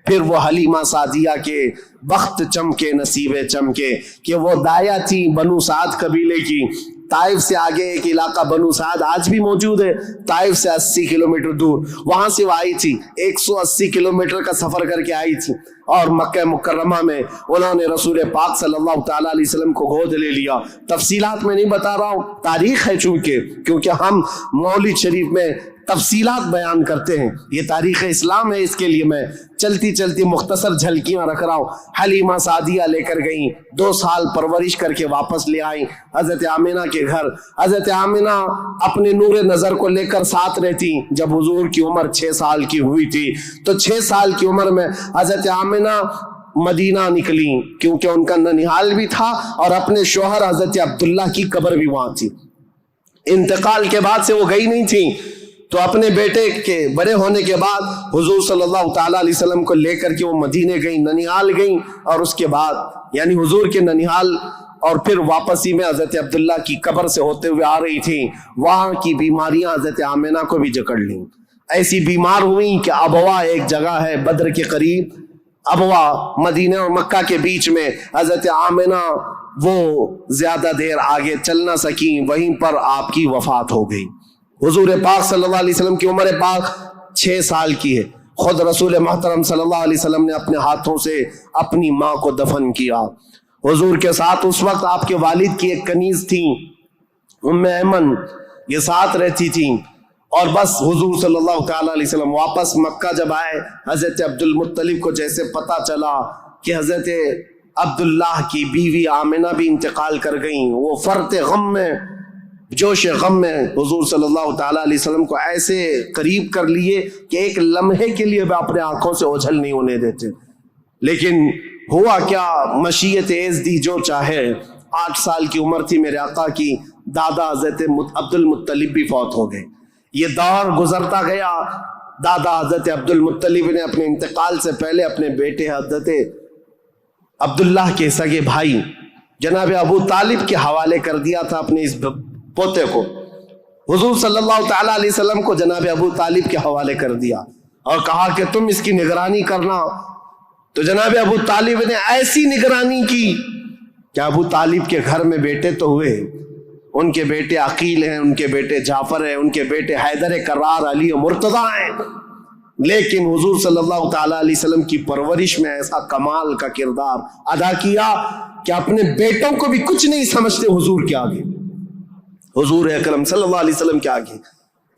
پھر وہ حلیمہ سعدیہ کے بخت چمکے نصیبے چمکے کہ وہ دایا تھی بنو سعد قبیلے کی. طائف سے آگے ایک علاقہ بنو سعد آج بھی موجود ہے. طائف سے 80 کلومیٹر دور وہاں سے وہ آئی تھی. 180 کلومیٹر کا سفر کر کے آئی تھی اور مکہ مکرمہ میں انہوں نے رسول پاک صلی اللہ تعالیٰ علیہ وسلم کو گود لے لیا. تفصیلات میں نہیں بتا رہا ہوں تاریخ ہے کیونکہ ہم مولد شریف میں تفصیلات بیان کرتے ہیں. یہ تاریخ اسلام ہے اس کے لیے میں چلتی چلتی مختصر جھلکیاں رکھ رہا ہوں. حلیمہ سعدیہ لے کر گئیں 2 سال پرورش کر کے واپس لے آئیں حضرت آمنہ کے گھر. حضرت آمنہ اپنے نور نظر کو لے کر ساتھ رہتی. جب حضور کی عمر 6 سال کی ہوئی تھی تو 6 سال کی عمر میں حضرت آمنہ مدینہ نکلی کیونکہ ان کا ننیحال بھی تھا اور اپنے شوہر حضرت عبداللہ کی قبر بھی وہاں تھی. انتقال کے بعد سے وہ گئی نہیں تھی. تو اپنے بیٹے کے بڑے ہونے کے بعد حضور صلی اللہ تعالیٰ علیہ وسلم کو لے کر کے وہ مدینے گئیں ننیحال گئیں اور اس کے بعد یعنی حضور کے ننیحال اور پھر واپسی میں حضرت عبداللہ کی قبر سے ہوتے ہوئے آ رہی تھی. وہاں کی بیماریاں حضرت آمنہ کو بھی جکڑ لیں. ایسی بیمار ہوئی کہ ابوا ایک جگہ ہے بدر کے قریب، ابوا مدینہ اور مکہ کے بیچ میں، حضرت آمنہ وہ زیادہ دیر آگے چل نہ سکیں، وہیں پر آپ کی وفات ہو گئی۔ حضور پاک صلی اللہ علیہ وسلم کی عمر پاک 6 سال کی ہے، خود رسول محترم صلی اللہ علیہ وسلم نے اپنے ہاتھوں سے اپنی ماں کو دفن کیا۔ حضور کے ساتھ اس وقت آپ کے والد کی ایک کنیز تھی ام ایمن، یہ ساتھ رہتی تھیں، اور بس حضور صلی اللہ تعالی علیہ وسلم واپس مکہ جب آئے، حضرت عبد المطلب کو جیسے پتا چلا کہ حضرت عبداللہ کی بیوی آمنہ بھی انتقال کر گئیں، وہ فرط غم میں، جوش غم میں حضور صلی اللہ تعالی علیہ وسلم کو ایسے قریب کر لیے کہ ایک لمحے کے لیے بھی اپنے آنکھوں سے اوجھل نہیں ہونے دیتے۔ لیکن ہوا کیا، مشیت عزدی جو چاہے، 8 سال کی عمر تھی میرے آقا کی، دادا حضرت عبد المطلب بھی فوت ہو گئے۔ یہ دور گزرتا گیا، دادا حضرت عبد المطلب نے اپنے انتقال سے پہلے اپنے بیٹے حضرت عبداللہ کے سگے بھائی جناب ابو طالب کے حوالے کر دیا تھا اپنے اس پوتے کو۔ حضور صلی اللہ تعالی علیہ وسلم کو جناب ابو طالب کے حوالے کر دیا اور کہا کہ تم اس کی نگرانی کرنا۔ تو جناب ابو طالب نے ایسی نگرانی کی کہ ابو طالب کے گھر میں بیٹے تو ہوئے، ان کے بیٹے عقیل ہیں، ان کے بیٹے جعفر ہیں، ان کے بیٹے حیدر کرار، علی و مرتضیٰ ہیں، لیکن حضور صلی اللہ تعالی علیہ وسلم کی پرورش میں ایسا کمال کا کردار ادا کیا کہ اپنے بیٹوں کو بھی کچھ نہیں سمجھتے حضور کے آگے، حضور اکرم صلی اللہ علیہ وسلم کے آگے۔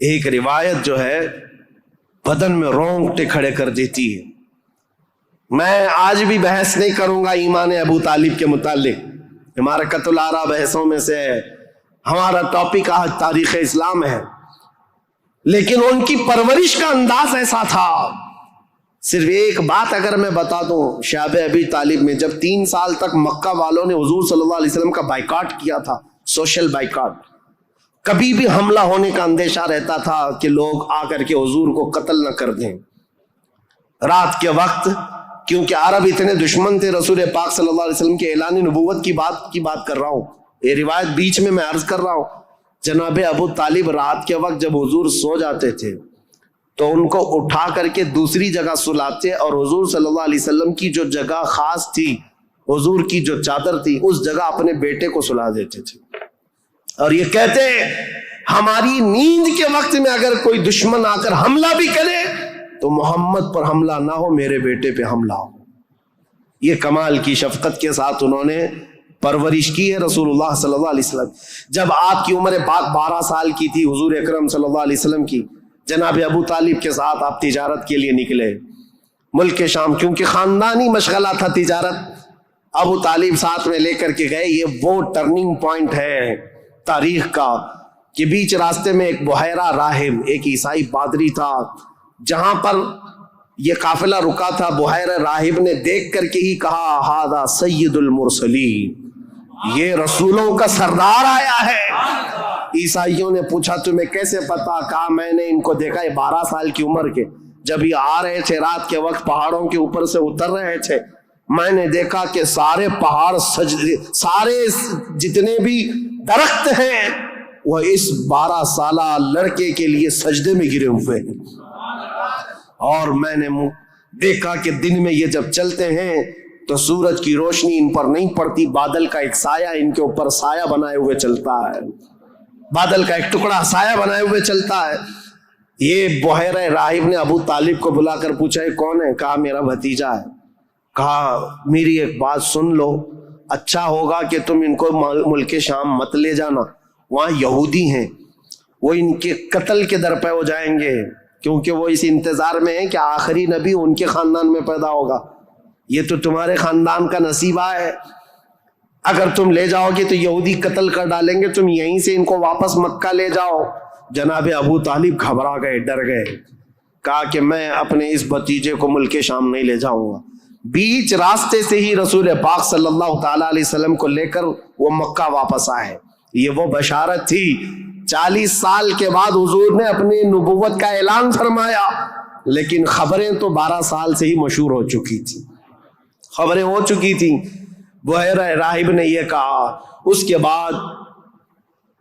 ایک روایت جو ہے بدن میں رونگٹے کھڑے کر دیتی ہے۔ میں آج بھی بحث نہیں کروں گا ایمان ابو طالب کے متعلق، امارکۃ الآراء بحثوں میں سے ہے، ہمارا ٹاپک آج تاریخ اسلام ہے، لیکن ان کی پرورش کا انداز ایسا تھا۔ صرف ایک بات اگر میں بتا دوں، شعب ابی طالب میں جب 3 سال تک مکہ والوں نے حضور صلی اللہ علیہ وسلم کا بائیکاٹ کیا تھا، سوشل بائیکاٹ، کبھی بھی حملہ ہونے کا اندیشہ رہتا تھا کہ لوگ آ کر کے حضور کو قتل نہ کر دیں۔ رات کے وقت کیونکہ عرب اتنے دشمن تھے رسول پاک صلی اللہ علیہ وسلم کے اعلان نبوت کی بات کر رہا ہوں، یہ روایت بیچ میں عرض کر رہا ہوں۔ جناب ابو طالب رات کے وقت جب حضور سو جاتے تھے تو ان کو اٹھا کر کے دوسری جگہ سلاتے اور حضور صلی اللہ علیہ وسلم کی جو جگہ خاص تھی، حضور کی جو چادر تھی، اس جگہ اپنے بیٹے کو سلا دیتے تھے اور یہ کہتے ہماری نیند کے وقت میں اگر کوئی دشمن آ کر حملہ بھی کرے تو محمد پر حملہ نہ ہو، میرے بیٹے پہ حملہ ہو۔ یہ کمال کی شفقت کے ساتھ انہوں نے پرورش کی ہے رسول اللہ صلی اللہ علیہ وسلم۔ جب آپ کی عمر پاک 12 سال کی تھی حضور اکرم صلی اللہ علیہ وسلم کی، جناب ابو طالب کے ساتھ آپ تجارت کے لیے نکلے ملک شام، کیونکہ خاندانی مشغلہ تھا تجارت، ابو طالب ساتھ میں لے کر کے گئے۔ یہ وہ ٹرننگ پوائنٹ ہے تاریخ کا کہ بیچ راستے میں ایک بحیرہ راہب، ایک عیسائی پادری تھا، جہاں پر یہ قافلہ رکا تھا، بحیرہ راہب نے دیکھ کر کے ہی کہا ہذا سید المرسلین، یہ رسولوں کا سردار آیا ہے۔ عیسائیوں نے پوچھا تمہیں کیسے پتا؟ کہا میں نے ان کو دیکھا، یہ 12 سال کی عمر کے جب یہ آ رہے تھے رات کے وقت پہاڑوں کے اوپر سے اتر رہے تھے، میں نے دیکھا کہ سارے پہاڑ سارے جتنے بھی درخت ہیں وہ اس 12 سالہ لڑکے کے لیے سجدے میں گرے ہوئے ہیں، اور میں نے دیکھا کہ دن میں یہ جب چلتے ہیں تو سورج کی روشنی ان پر نہیں پڑتی، بادل کا ایک سایہ ان کے اوپر سایہ بنائے ہوئے چلتا ہے، بادل کا ایک ٹکڑا سایہ بنائے ہوئے چلتا ہے۔ یہ بحیرہ راہب نے ابو طالب کو بلا کر پوچھا یہ کون ہے؟ کہا میرا بھتیجا ہے۔ کہا میری ایک بات سن لو، اچھا ہوگا کہ تم ان کو ملک شام مت لے جانا، وہاں یہودی ہیں، وہ ان کے قتل کے در پہ ہو جائیں گے، کیونکہ وہ اس انتظار میں ہیں کہ آخری نبی ان کے خاندان میں پیدا ہوگا، یہ تو تمہارے خاندان کا نصیبہ ہے، اگر تم لے جاؤ گے تو یہودی قتل کر ڈالیں گے، تم یہیں سے ان کو واپس مکہ لے جاؤ۔ جناب ابو طالب گھبرا گئے، ڈر گئے، کہا کہ میں اپنے اس بھتیجے کو ملک شام نہیں لے جاؤں گا۔ بیچ راستے سے ہی رسول پاک صلی اللہ تعالی علیہ وسلم کو لے کر وہ مکہ واپس آئے۔ یہ وہ بشارت تھی، 40 سال کے بعد حضور نے اپنی نبوت کا اعلان فرمایا، لیکن خبریں تو 12 سال سے ہی مشہور ہو چکی تھی، خبریں ہو چکی تھی۔ بحیرہ راہب نے یہ کہا، اس کے بعد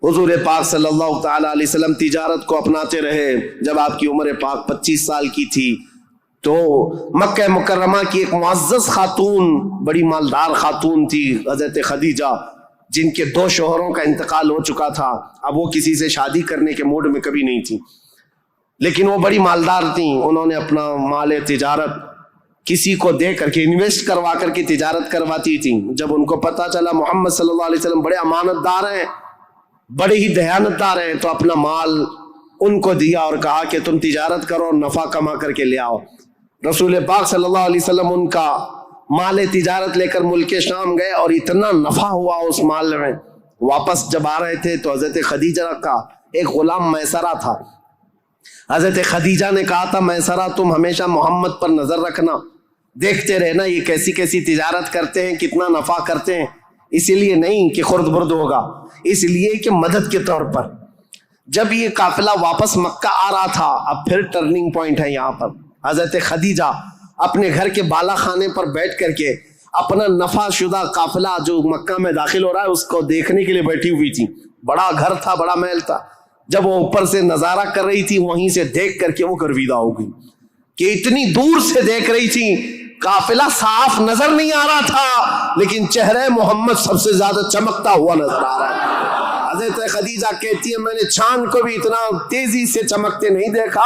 حضور پاک صلی اللہ تعالی علیہ وسلم تجارت کو اپناتے رہے. جب آپ کی عمر پاک 25 سال کی تھی تو مکہ مکرمہ کی ایک معزز خاتون، بڑی مالدار خاتون تھی، حضرت خدیجہ، جن کے 2 شوہروں کا انتقال ہو چکا تھا. اب وہ کسی سے شادی کرنے کے موڈ میں کبھی نہیں تھی، لیکن وہ بڑی مالدار تھیں. انہوں نے اپنا مال تجارت کسی کو دے کر کے، انویسٹ کروا کر کے تجارت کرواتی تھیں. جب ان کو پتا چلا محمد صلی اللہ علیہ وسلم بڑے امانت دار ہیں، بڑے ہی دیانت دار ہیں، تو اپنا مال ان کو دیا اور کہا کہ تم تجارت کرو اور نفع کما کر کے لے آؤ. رسول پاک صلی اللہ علیہ وسلم ان کا مال تجارت لے کر ملک شام گئے اور اتنا نفع ہوا اس مال میں. واپس جب آ رہے تھے تو حضرت خدیجہ کا ایک غلام میسرہ تھا. حضرت خدیجہ نے کہا تھا میسرہ تم ہمیشہ محمد پر نظر رکھنا، دیکھتے رہنا یہ کیسی کیسی تجارت کرتے ہیں، کتنا نفع کرتے ہیں. اسی لیے نہیں کہ خرد برد ہوگا، اس لیے کہ مدد کے طور پر. جب یہ قافلہ واپس مکہ آ رہا تھا، اب پھر ٹرننگ پوائنٹ ہے یہاں پر. حضرت خدیجہ اپنے گھر کے بالا خانے پر بیٹھ کر کے اپنا نفع شدہ قافلہ جو مکہ میں داخل ہو رہا ہے اس کو دیکھنے کے لیے بیٹھی ہوئی تھی. بڑا گھر تھا، بڑا محل تھا. جب وہ اوپر سے نظارہ کر رہی تھی، وہیں سے دیکھ کر کے وہ گرویدہ ہو گئی کہ اتنی دور سے دیکھ رہی تھی، قافلہ صاف نظر نہیں آ رہا تھا لیکن چہرہ محمد سب سے زیادہ چمکتا ہوا نظر آ رہا ہے. حضرت خدیجہ کہتی ہے میں نے چاند کو بھی اتنا تیزی سے چمکتے نہیں دیکھا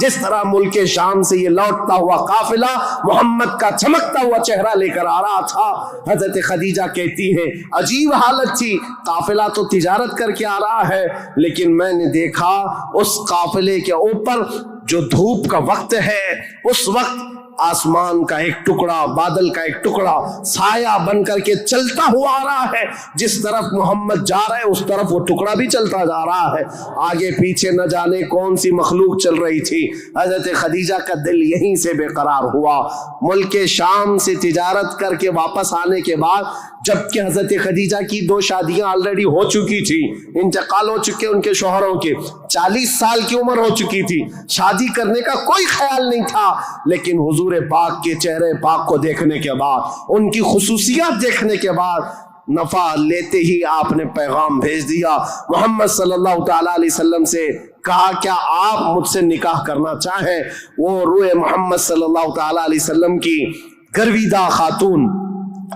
جس طرح ملک شام سے یہ لوٹتا ہوا قافلہ محمد کا چمکتا ہوا چہرہ لے کر آ رہا تھا. حضرت خدیجہ کہتی ہے عجیب حالت تھی، قافلہ تو تجارت کر کے آ رہا ہے لیکن میں نے دیکھا اس قافلے کے اوپر جو دھوپ کا وقت ہے اس وقت آسمان کا ایک ٹکڑا، بادل کا ایک ٹکڑا سایہ بن کر کے چلتا ہوا آ رہا ہے. جس طرف محمد جا رہے اس طرف وہ ٹکڑا بھی چلتا جا رہا ہے. آگے پیچھے نہ جانے کون سی مخلوق چل رہی تھی. حضرت خدیجہ کا دل یہیں سے بے قرار ہوا. ملک شام سے تجارت کر کے واپس آنے کے بعد، جبکہ حضرت خدیجہ کی 2 شادیاں آلریڈی ہو چکی تھی، انتقال ہو چکے ان کے شوہروں کے، 40 سال کی عمر ہو چکی تھی، شادی کرنے کا کوئی خیال نہیں تھا. لیکن حضور پاک کے چہرے پاک کو دیکھنے کے بعد، ان کی خصوصیات دیکھنے کے بعد، نفع لیتے ہی آپ نے پیغام بھیج دیا محمد صلی اللہ تعالی علیہ وسلم سے. کہا کیا آپ مجھ سے نکاح کرنا چاہیں؟ وہ روح محمد صلی اللہ تعالی علیہ وسلم کی گرویدہ خاتون،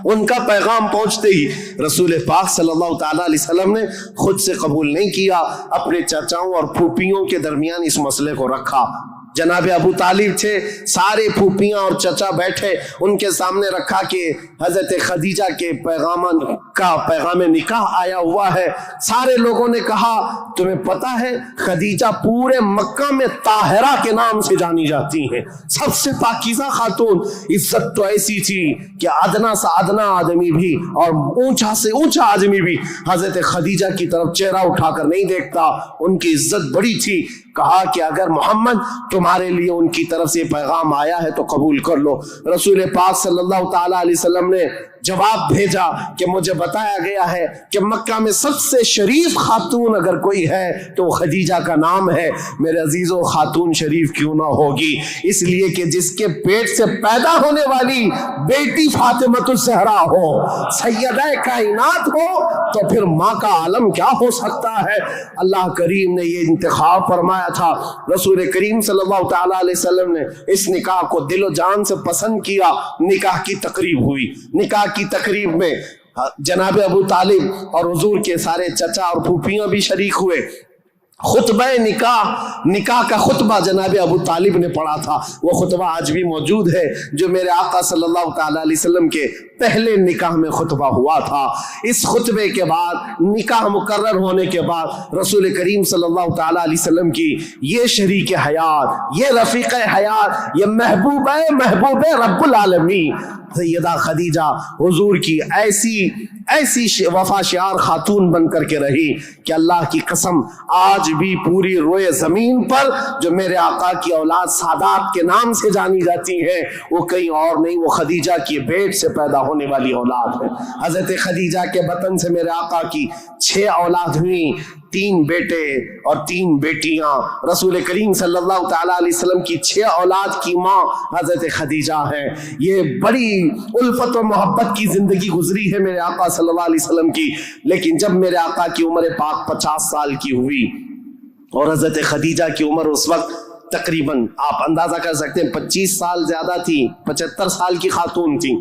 ان کا پیغام پہنچتے ہی رسول پاک صلی اللہ تعالی علیہ وسلم نے خود سے قبول نہیں کیا، اپنے چچاؤں اور پھوپھیوں کے درمیان اس مسئلے کو رکھا. جناب ابو طالب تھے، سارے پھوپھیاں اور چچا بیٹھے، ان کے سامنے رکھا کہ حضرت خدیجہ کے پیغام نکاح آیا ہوا ہے. سارے لوگوں نے کہا تمہیں پتا ہے خدیجہ پورے مکہ میں طاہرہ کے نام سے جانی جاتی ہیں، سب سے پاکیزہ خاتون. عزت تو ایسی تھی کہ ادنا سے ادنا آدمی بھی اور اونچا سے اونچا آدمی بھی حضرت خدیجہ کی طرف چہرہ اٹھا کر نہیں دیکھتا. ان کی عزت بڑی تھی. کہا کہ اگر محمد تمہارے لیے ان کی طرف سے پیغام آیا ہے تو قبول کر لو. رسول پاک صلی اللہ تعالی علیہ وسلم نے جواب بھیجا کہ مجھے بتایا گیا ہے کہ مکہ میں سب سے شریف خاتون اگر کوئی ہے تو وہ خدیجہ کا نام ہے. میرے عزیزو خاتون شریف کیوں نہ ہوگی؟ اس لیے کہ جس کے پیٹ سے پیدا ہونے والی بیٹی فاطمۃ الزہرا ہو، سیدہ کائنات ہو، تو پھر ماں کا عالم کیا ہو سکتا ہے؟ اللہ کریم نے یہ انتخاب فرمایا تھا. رسول کریم صلی اللہ تعالی علیہ وسلم نے اس نکاح کو دل و جان سے پسند کیا. نکاح کی تقریب ہوئی. نکاح کی تقریب میں جناب ابو طالب اور حضور کے سارے چچا اور پھوپھیاں بھی شریک ہوئے. خطبہ نکاح کا خطبہ جناب ابو طالب نے پڑھا تھا. وہ خطبہ آج بھی موجود ہے جو میرے آقا صلی اللہ تعالی علیہ وسلم کے پہلے نکاح میں خطبہ ہوا تھا. اس خطبے کے بعد نکاح مقرر ہونے کے بعد رسول کریم صلی اللہ تعالی علیہ وسلم کی یہ شریک حیات، یہ رفیق حیات، یہ محبوب رب العالمین سیدہ خدیجہ حضور کی ایسی وفا شعار خاتون بن کر کے رہی کہ اللہ کی قسم آج بھی پوری روئے زمین پر جو میرے آقا کی اولاد سادات کے نام سے جانی جاتی ہے وہ کہیں اور نہیں، وہ خدیجہ کی پیٹ سے پیدا ہونے والی اولاد ہے. حضرت خدیجہ کے بطن سے میرے آقا کی 6 اولاد ہوئی. 3 بیٹے اور 3 بیٹیاں. رسول کریم صلی اللہ تعالیٰ علیہ وسلم کی 6 اولاد کی ماں حضرت خدیجہ ہے. یہ بڑی الفت و محبت کی زندگی گزری ہے میرے آقا صلی اللہ علیہ وسلم کی. لیکن جب میرے آقا کی عمر پاک 50 سال کی ہوئی اور حضرت خدیجہ کی عمر اس وقت تقریباً آپ اندازہ کر سکتے ہیں 25 سال زیادہ تھی, 75 سال کی خاتون تھی.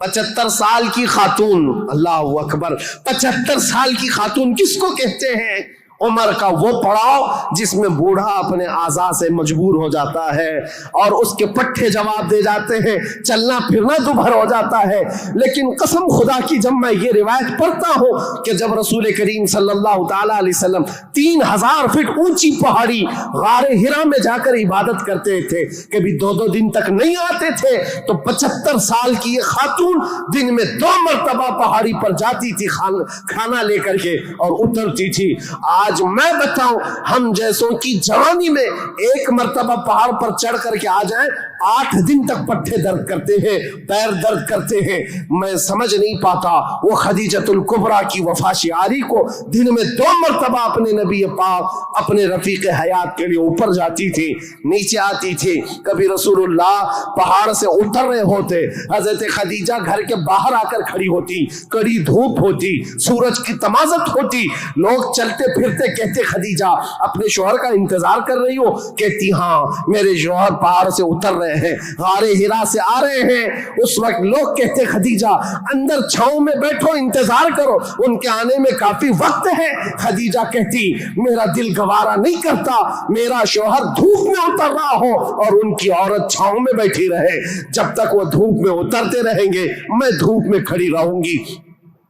75 سال کی خاتون, اللہ اکبر, 75 سال کی خاتون کس کو کہتے ہیں؟ عمر کا وہ پڑاؤ جس میں بوڑھا اپنے اعضاء سے مجبور ہو جاتا ہے اور اس کے پٹھے جواب دے جاتے ہیں, چلنا پھرنا دوبھر ہو جاتا ہے. لیکن قسم خدا کی جب میں یہ روایت پڑھتا ہوں کہ جب رسول کریم صلی اللہ تعالیٰ علیہ وسلم 3000 فٹ اونچی پہاڑی غار ہرا میں جا کر عبادت کرتے تھے, کبھی 2 دن تک نہیں آتے تھے, تو 75 سال کی یہ خاتون دن میں 2 مرتبہ پہاڑی پر جاتی تھی کھانا لے کر کے اور اترتی تھی. آج میں بتاؤں ہم جیسوں کی جوانی میں 1 مرتبہ پہاڑ پر چڑھ کر کے آ جائیں 8 دن تک پٹھے درد کرتے ہیں, پیر درد کرتے ہیں. میں سمجھ نہیں پاتا وہ خدیجۃ الکبریٰ کی وفا شعاری کو دن میں 2 مرتبہ اپنے نبی پاک اپنے رفیق حیات کے لیے اوپر جاتی تھی, نیچے آتی تھی. کبھی رسول اللہ پہاڑ سے اتر رہے ہوتے, حضرت خدیجہ گھر کے باہر آ کر کھڑی ہوتی, کڑی دھوپ ہوتی, سورج کی تمازت ہوتی, لوگ چلتے پھرتے کہتے خدیجہ اپنے شوہر کا انتظار کر رہی ہو؟ کہتی ہاں میرے شوہر پہاڑ سے اتر رہے ہیں, غار ہرا سے آ رہے ہیں. اس وقت لوگ کہتے خدیجہ اندر چھاؤں میں بیٹھو, انتظار کرو, ان کے آنے میں کافی وقت ہے. خدیجہ کہتی میرا دل گوارا نہیں کرتا میرا شوہر دھوپ میں اتر رہا ہو اور ان کی عورت چھاؤں میں بیٹھی رہے. جب تک وہ دھوپ میں اترتے رہیں گے میں دھوپ میں کھڑی رہوں گی.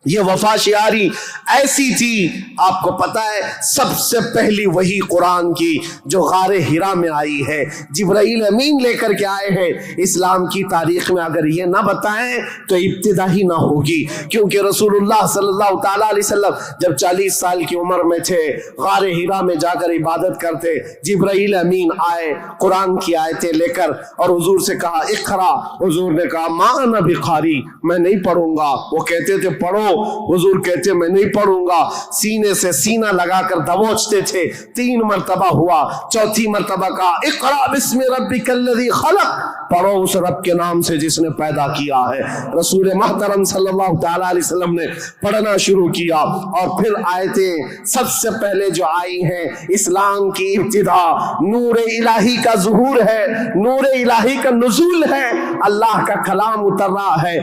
یہ وفا شعاری ایسی تھی. آپ کو پتا ہے سب سے پہلی وہی قرآن کی جو غار ہرا میں آئی ہے, جبرائیل امین لے کر کے آئے ہیں. اسلام کی تاریخ میں اگر یہ نہ بتائیں تو ابتدا ہی نہ ہوگی, کیونکہ رسول اللہ صلی اللہ تعالیٰ علیہ وسلم جب 40 سال کی عمر میں تھے غار ہرا میں جا کر عبادت کرتے, جبرائیل امین آئے قرآن کی آیتیں لے کر اور حضور سے کہا اقرا. حضور نے کہا ما انا بقاری, میں نہیں پڑھوں گا. وہ کہتے تھے پڑھو, حضور کہتے میں نہیں پڑھوں گا. سینے سے سینہ لگا کر دبوچتے تھے. 3 مرتبہ ہوا, 4تھی مرتبہ کہا اقرا بسم ربک الذی خلق, پڑھو اس رب کے نام سے جس نے پیدا کیا ہے. رسول محترم صلی اللہ تعالی علیہ وسلم نے پڑھنا شروع کیا اور پھر آیتیں سب سے پہلے جو آئی ہیں اسلام کی ابتدا نور الہی کا ظہور ہے, نور الہی کا نزول ہے. اللہ کا کلام اتر رہا ہے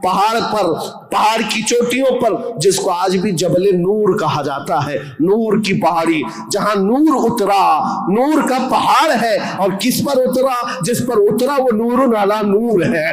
پہاڑ پر, پہاڑ کی چوٹیوں پر, جس کو آج بھی جبل نور کہا جاتا ہے. نور کی پہاڑی جہاں نور اترا, نور کا پہاڑ ہے. اور کس پر اترا؟ جس پر اترا وہ نور علی نور ہے.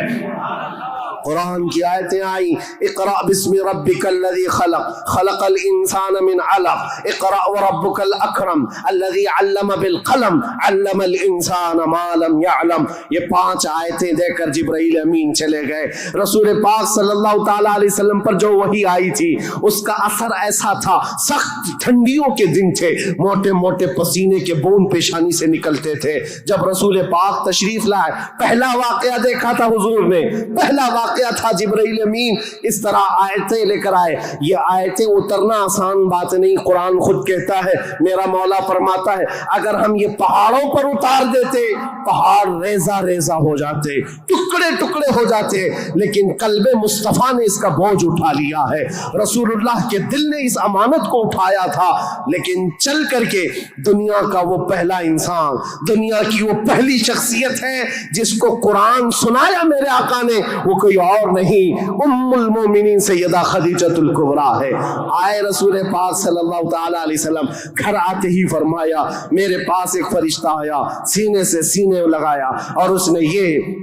قرآن کی آیتیں آئیں اقرأ بسم ربک الذی خلق خلق الانسان من علق اقرأ وربک الاکرم الذی علم بالقلم علم الانسان ما لم يعلم. یہ 5 آیتیں دے کر جبرائیل امین چلے گئے. رسول پاک صلی اللہ تعالی علیہ وسلم پر جو وحی آئی تھی اس کا اثر ایسا تھا, سخت ٹھنڈیوں کے دن تھے, موٹے موٹے پسینے کے بون پیشانی سے نکلتے تھے. جب رسول پاک تشریف لائے پہلا واقعہ دیکھا تھا حضور نے, پہلا واقعہ تھا جبرائیل امین اس طرح آیتیں لے کر آئے. یہ آیتیں اترنا آسان بات نہیں. قرآن خود کہتا ہے, میرا مولا فرماتا ہے اگر ہم یہ پہاڑوں پر اتار دیتے پہاڑ ریزہ ریزہ ہو جاتے, ٹکڑے ٹکڑے ہو جاتے, لیکن قلب مصطفیٰ نے اس کا بوجھ اٹھا لیا ہے. رسول اللہ کے دل نے اس امانت کو اٹھایا تھا, لیکن چل کر کے دنیا کا وہ پہلا انسان, دنیا کی وہ پہلی شخصیت ہے جس کو قرآن سنایا میرے آقا نے, وہ کوئی اور نہیں, ام المومنین سیدہ خدیجۃ الکبریٰ ہے. آئے رسول پاک صلی اللہ تعالی علیہ وسلم, گھر آتے ہی فرمایا میرے پاس ایک فرشتہ آیا, سینے سے سینے لگایا اور اس نے یہ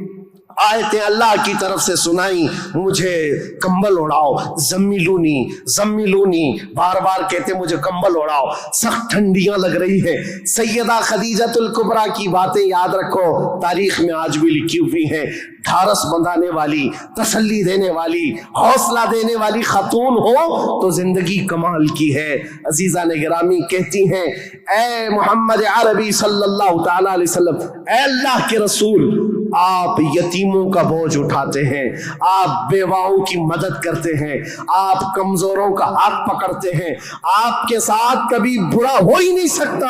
آیتیں اللہ کی طرف سے سنائی, مجھے کمبل اڑاؤ, زمیلونی زمیلونی, بار بار کہتے مجھے کمبل اڑاؤ, سخت ٹھنڈیاں لگ رہی ہیں. سیدہ خدیجۃ الکبریٰ کی باتیں یاد رکھو, تاریخ میں آج بھی لکھی ہوئی ہیں. ڈھارس بندھانے والی, تسلی دینے والی, حوصلہ دینے والی خاتون ہو تو زندگی کمال کی ہے. عزیزہ نے گرامی کہتی ہیں اے محمد عربی صلی اللہ تعالی علیہ وسلم, اے اللہ کے رسول, آپ یتیموں کا بوجھ اٹھاتے ہیں, آپ بیواؤں کی مدد کرتے ہیں, آپ کمزوروں کا ہاتھ پکڑتے ہیں, آپ کے ساتھ کبھی برا ہو ہی نہیں سکتا.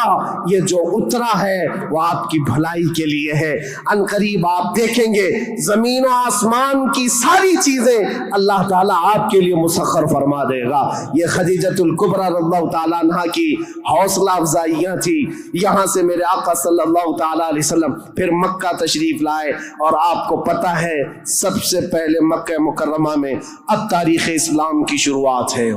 یہ جو اترا ہے وہ آپ کی بھلائی کے لیے ہے. ان قریب آپ دیکھیں گے زمین و آسمان کی ساری چیزیں اللہ تعالیٰ آپ کے لیے مسخر فرما دے گا. یہ خدیجۃ الکبریٰ رضی اللہ تعالیٰ عنہ کی حوصلہ افزائیاں تھی. یہاں سے میرے آقا صلی اللہ تعالیٰ علیہ وسلم پھر مکہ تشریف لائے, اور آپ کو پتہ ہے سب سے پہلے مکہ مکرمہ میں اب تاریخ اسلام کی شروعات ہے.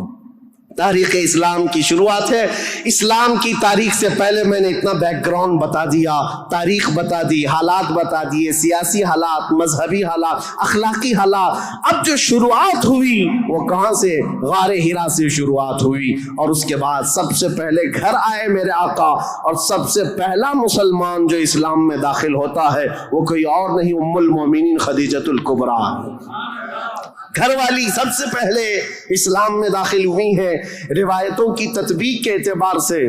تاریخ اسلام کی شروعات ہے. اسلام کی تاریخ سے پہلے میں نے اتنا بیک گراؤنڈ بتا دیا, تاریخ بتا دی, حالات بتا دیے, سیاسی حالات, مذہبی حالات, اخلاقی حالات. اب جو شروعات ہوئی وہ کہاں سے؟ غار حرا سے شروعات ہوئی. اور اس کے بعد سب سے پہلے گھر آئے میرے آقا, اور سب سے پہلا مسلمان جو اسلام میں داخل ہوتا ہے وہ کوئی اور نہیں, ام المومنین خدیجۃ الکبریٰ. گھر والی سب سے پہلے اسلام میں داخل ہوئی ہیں. روایتوں کی تطبیق کے اعتبار سے